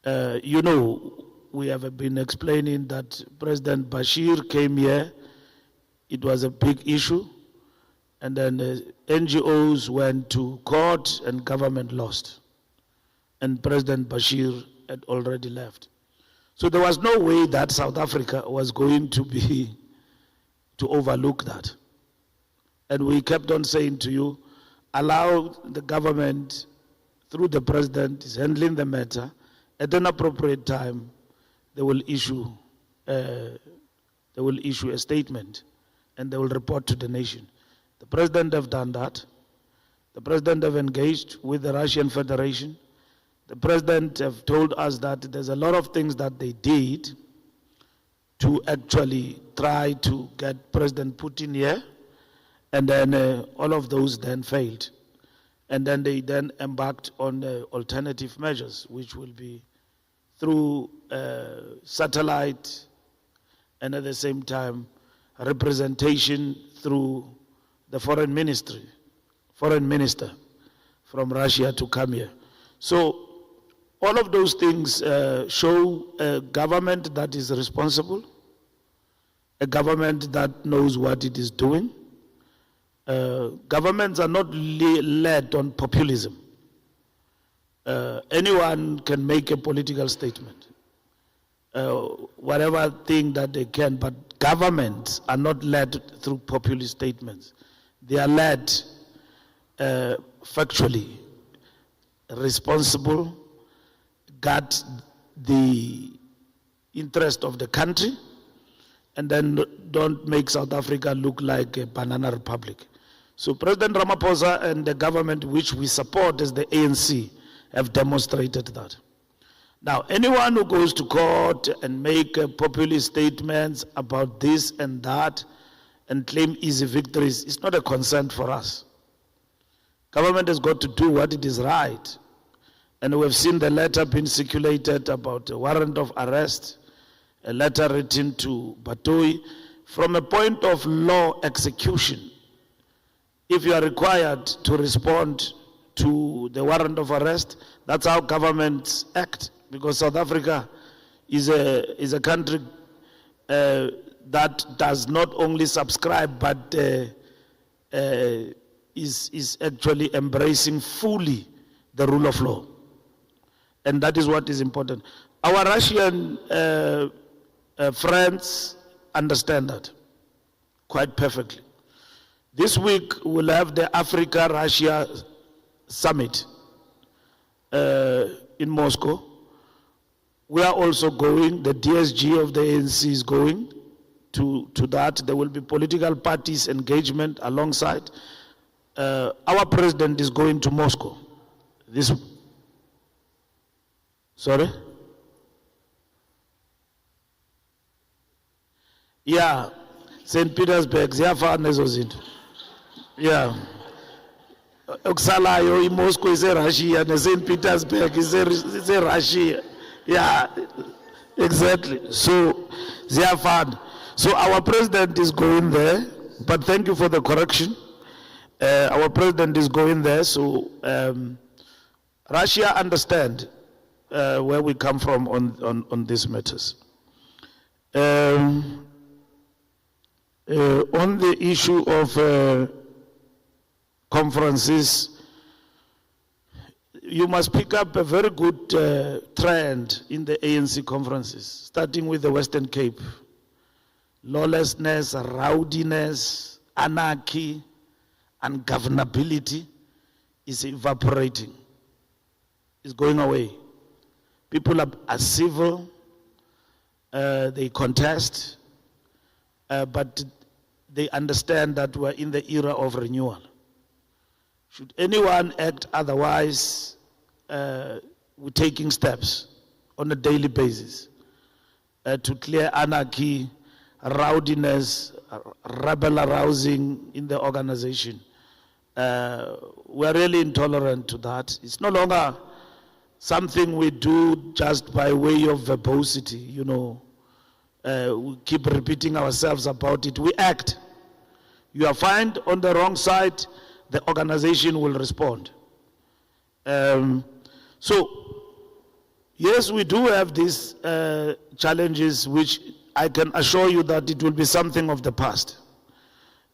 You know, we have been explaining that President Bashir came here. It was a big issue. And then NGOs went to court and government lost. And President Bashir had already left. So there was no way that South Africa was going to overlook that. And we kept on saying to you, allow the government, through the president, is handling the matter. At an appropriate time, they will issue a statement and they will report to the nation. The president have done that. The President have engaged with the Russian Federation. The President have told us that there's a lot of things that they did to actually try to get President Putin here, and then all of those then failed. And then they then embarked on alternative measures, which will be through satellite, and at the same time representation through the foreign minister from Russia to come here. So all of those things show a government that is responsible, a government that knows what it is doing. Governments are not led on populism. Anyone can make a political statement, whatever thing that they can, but governments are not led through populist statements. They are led factually, responsible, got the interest of the country, and then don't make South Africa look like a banana republic. So President Ramaphosa and the government which we support as the ANC have demonstrated that. Now, anyone who goes to court and make populist statements about this and that and claim easy victories is not a concern for us. Government has got to do what it is right. And we've seen the letter being circulated about a warrant of arrest, a letter written to Batoi. From a point of law execution, if you are required to respond to the warrant of arrest, that's how governments act, because South Africa is a country that does not only subscribe but is actually embracing fully the rule of law. And that is what is important. Our Russian friends understand that quite perfectly. This week we'll have the Africa-Russia summit in Moscow. We are also going, the DSG of the ANC is going to that. There will be political parties engagement alongside. Our president is going to Moscow. Sorry? Yeah, St. Petersburg, ziyafana ezo zinto. Yeah. Okusalayo iMoscow ise-Russia ne-St. Petersburg ise-Russia. Yeah, exactly. So ziyafana. So our president is going there, but thank you for the correction. Our president is going there, so Russia understand where we come from on these matters. On the issue of conferences, you must pick up a very good trend in the ANC conferences, starting with the Western Cape. Lawlessness, rowdiness, anarchy, ungovernability is evaporating, is going away. People are civil, they contest, but they understand that we're in the era of renewal. Should anyone act otherwise, we're taking steps on a daily basis to clear anarchy, rowdiness, rebel arousing in the organization. We're really intolerant to that. It's no longer something we do just by way of verbosity, you know. We keep repeating ourselves about it. We act. You are found on the wrong side, the organization will respond. So, yes, we do have these challenges, which I can assure you that it will be something of the past.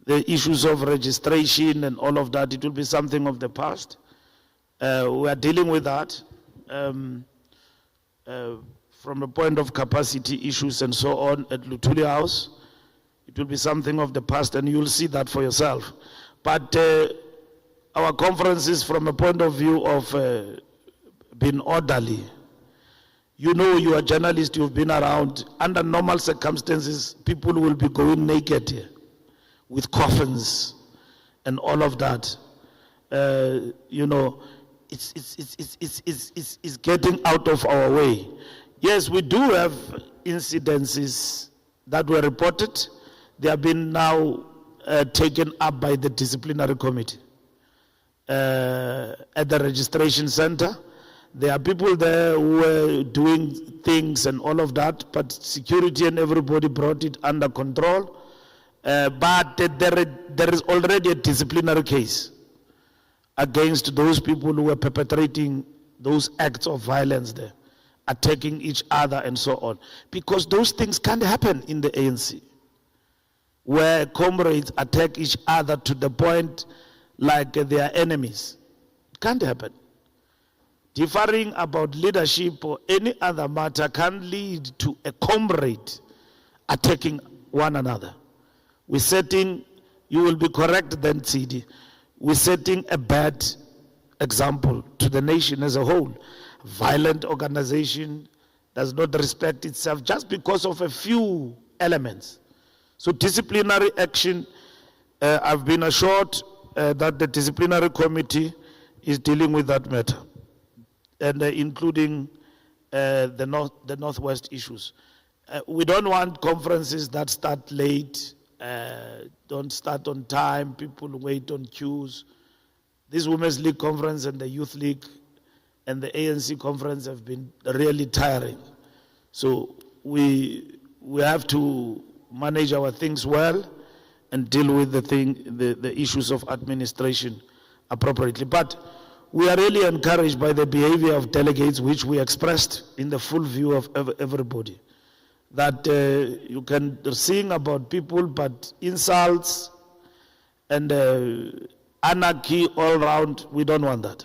The issues of registration and all of that, it will be something of the past. We are dealing with that from a point of capacity issues and so on at Luthuli House. It will be something of the past, and you'll see that for yourself. But our conferences, from a point of view of being orderly, you know, you are a journalist, you've been around. Under normal circumstances, people will be going naked here with coffins and all of that. it's getting out of our way. Yes, we do have incidences that were reported. They have been now taken up by the disciplinary committee at the registration center. There are people there who were doing things and all of that, but security and everybody brought it under control. But there is already a disciplinary case against those people who were perpetrating those acts of violence there, attacking each other and so on. Because those things can't happen in the ANC, where comrades attack each other to the point like they are enemies. It can't happen. Differing about leadership or any other matter can lead to a comrade attacking one another. We're setting, you will be correct then, Cde, we're setting a bad example to the nation as a whole. Violent organization does not respect itself just because of a few elements. So disciplinary action, I've been assured that the disciplinary committee is dealing with that matter, and including the Northwest issues. We don't want conferences that start late, don't start on time, people wait on queues. This Women's League conference and the Youth League and the ANC conference have been really tiring. So we have to manage our things well and deal with the issues of administration appropriately. But we are really encouraged by the behavior of delegates, which we expressed in the full view of everybody. That you can sing about people, but insults and anarchy all around, we don't want that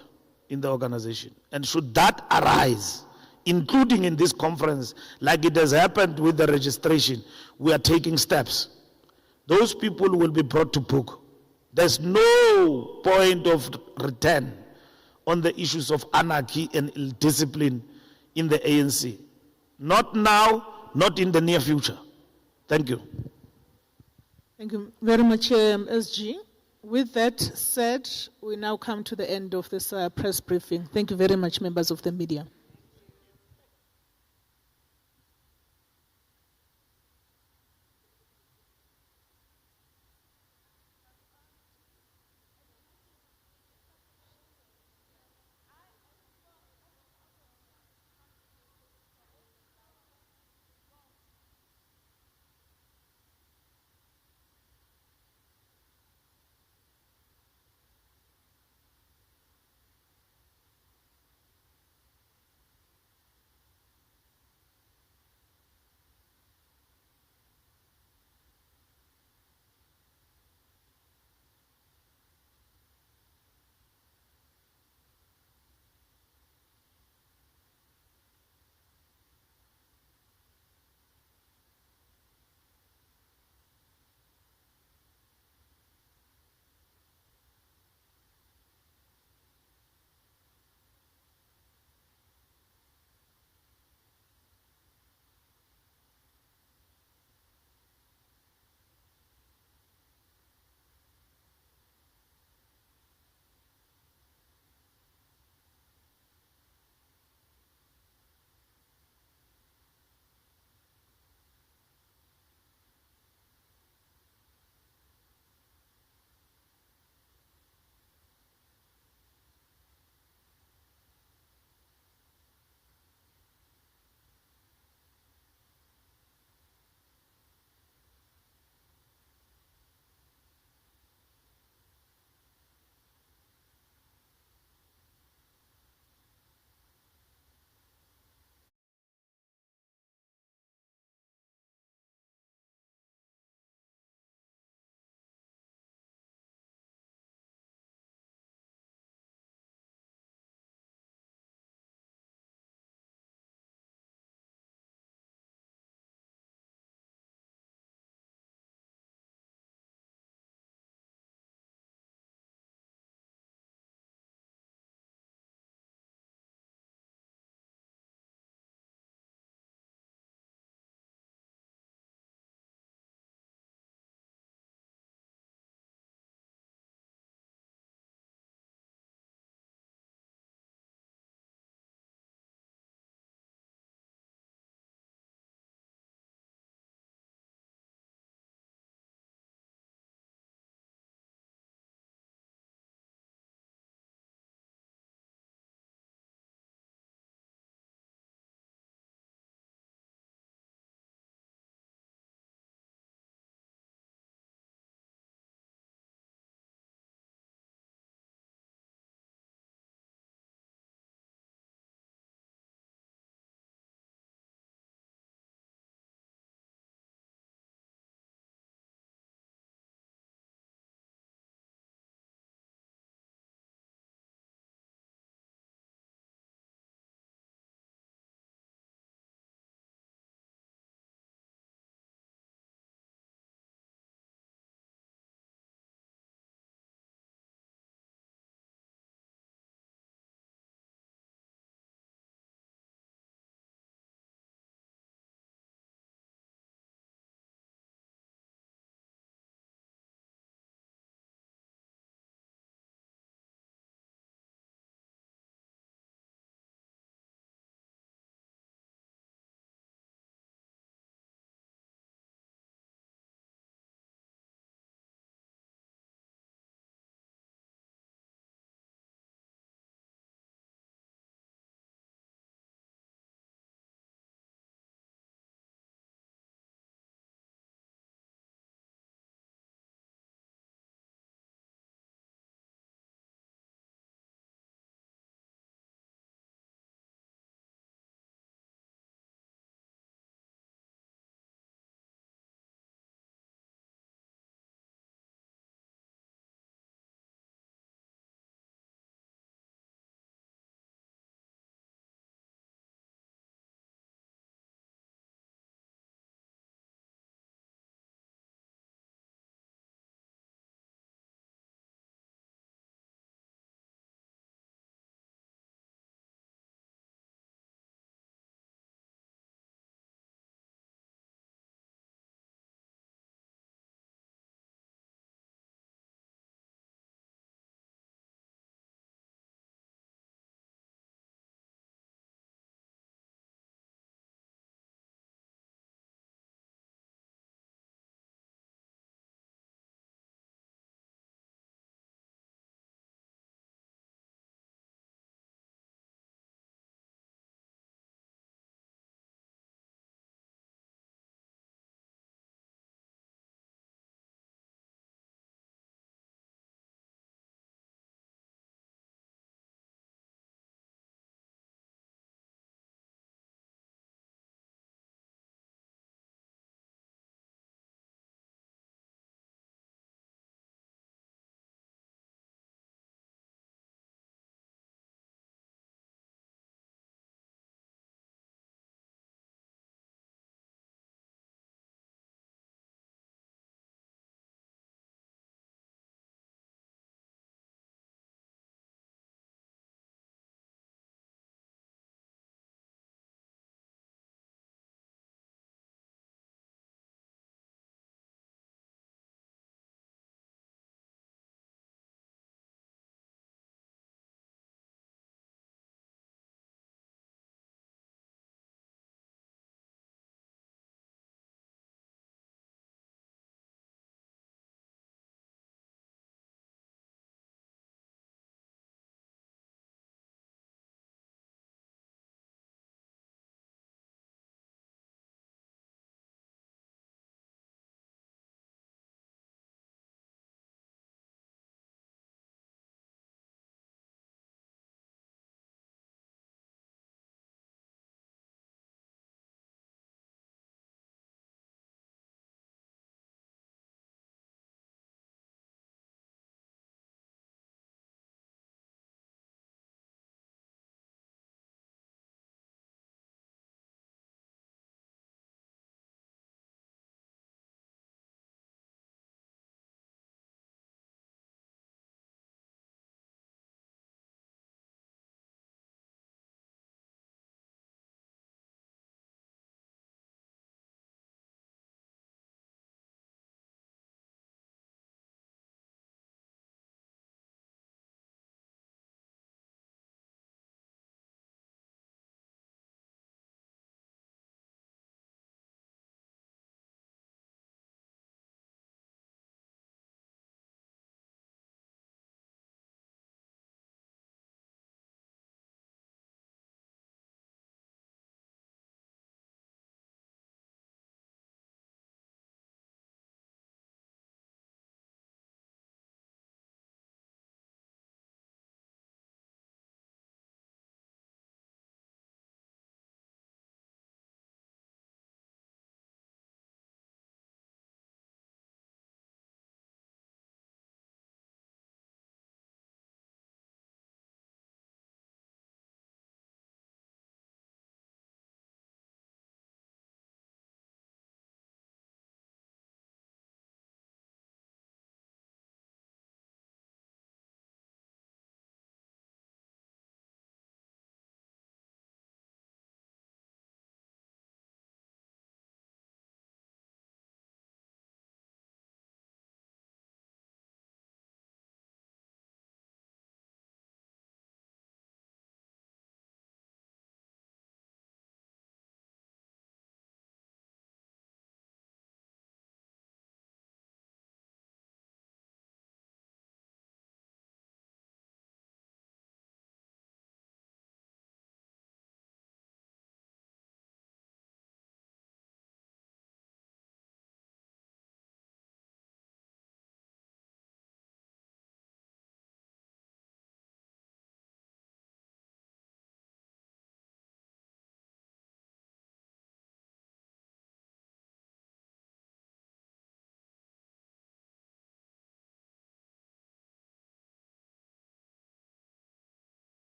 in the organization. And should that arise, including in this conference, like it has happened with the registration, we are taking steps. Those people will be brought to book. There's no point of return on the issues of anarchy and discipline in the ANC. Not now, not in the near future. Thank you. Thank you very much, SG. With that said, we now come to the end of this press briefing. Thank you very much, members of the media.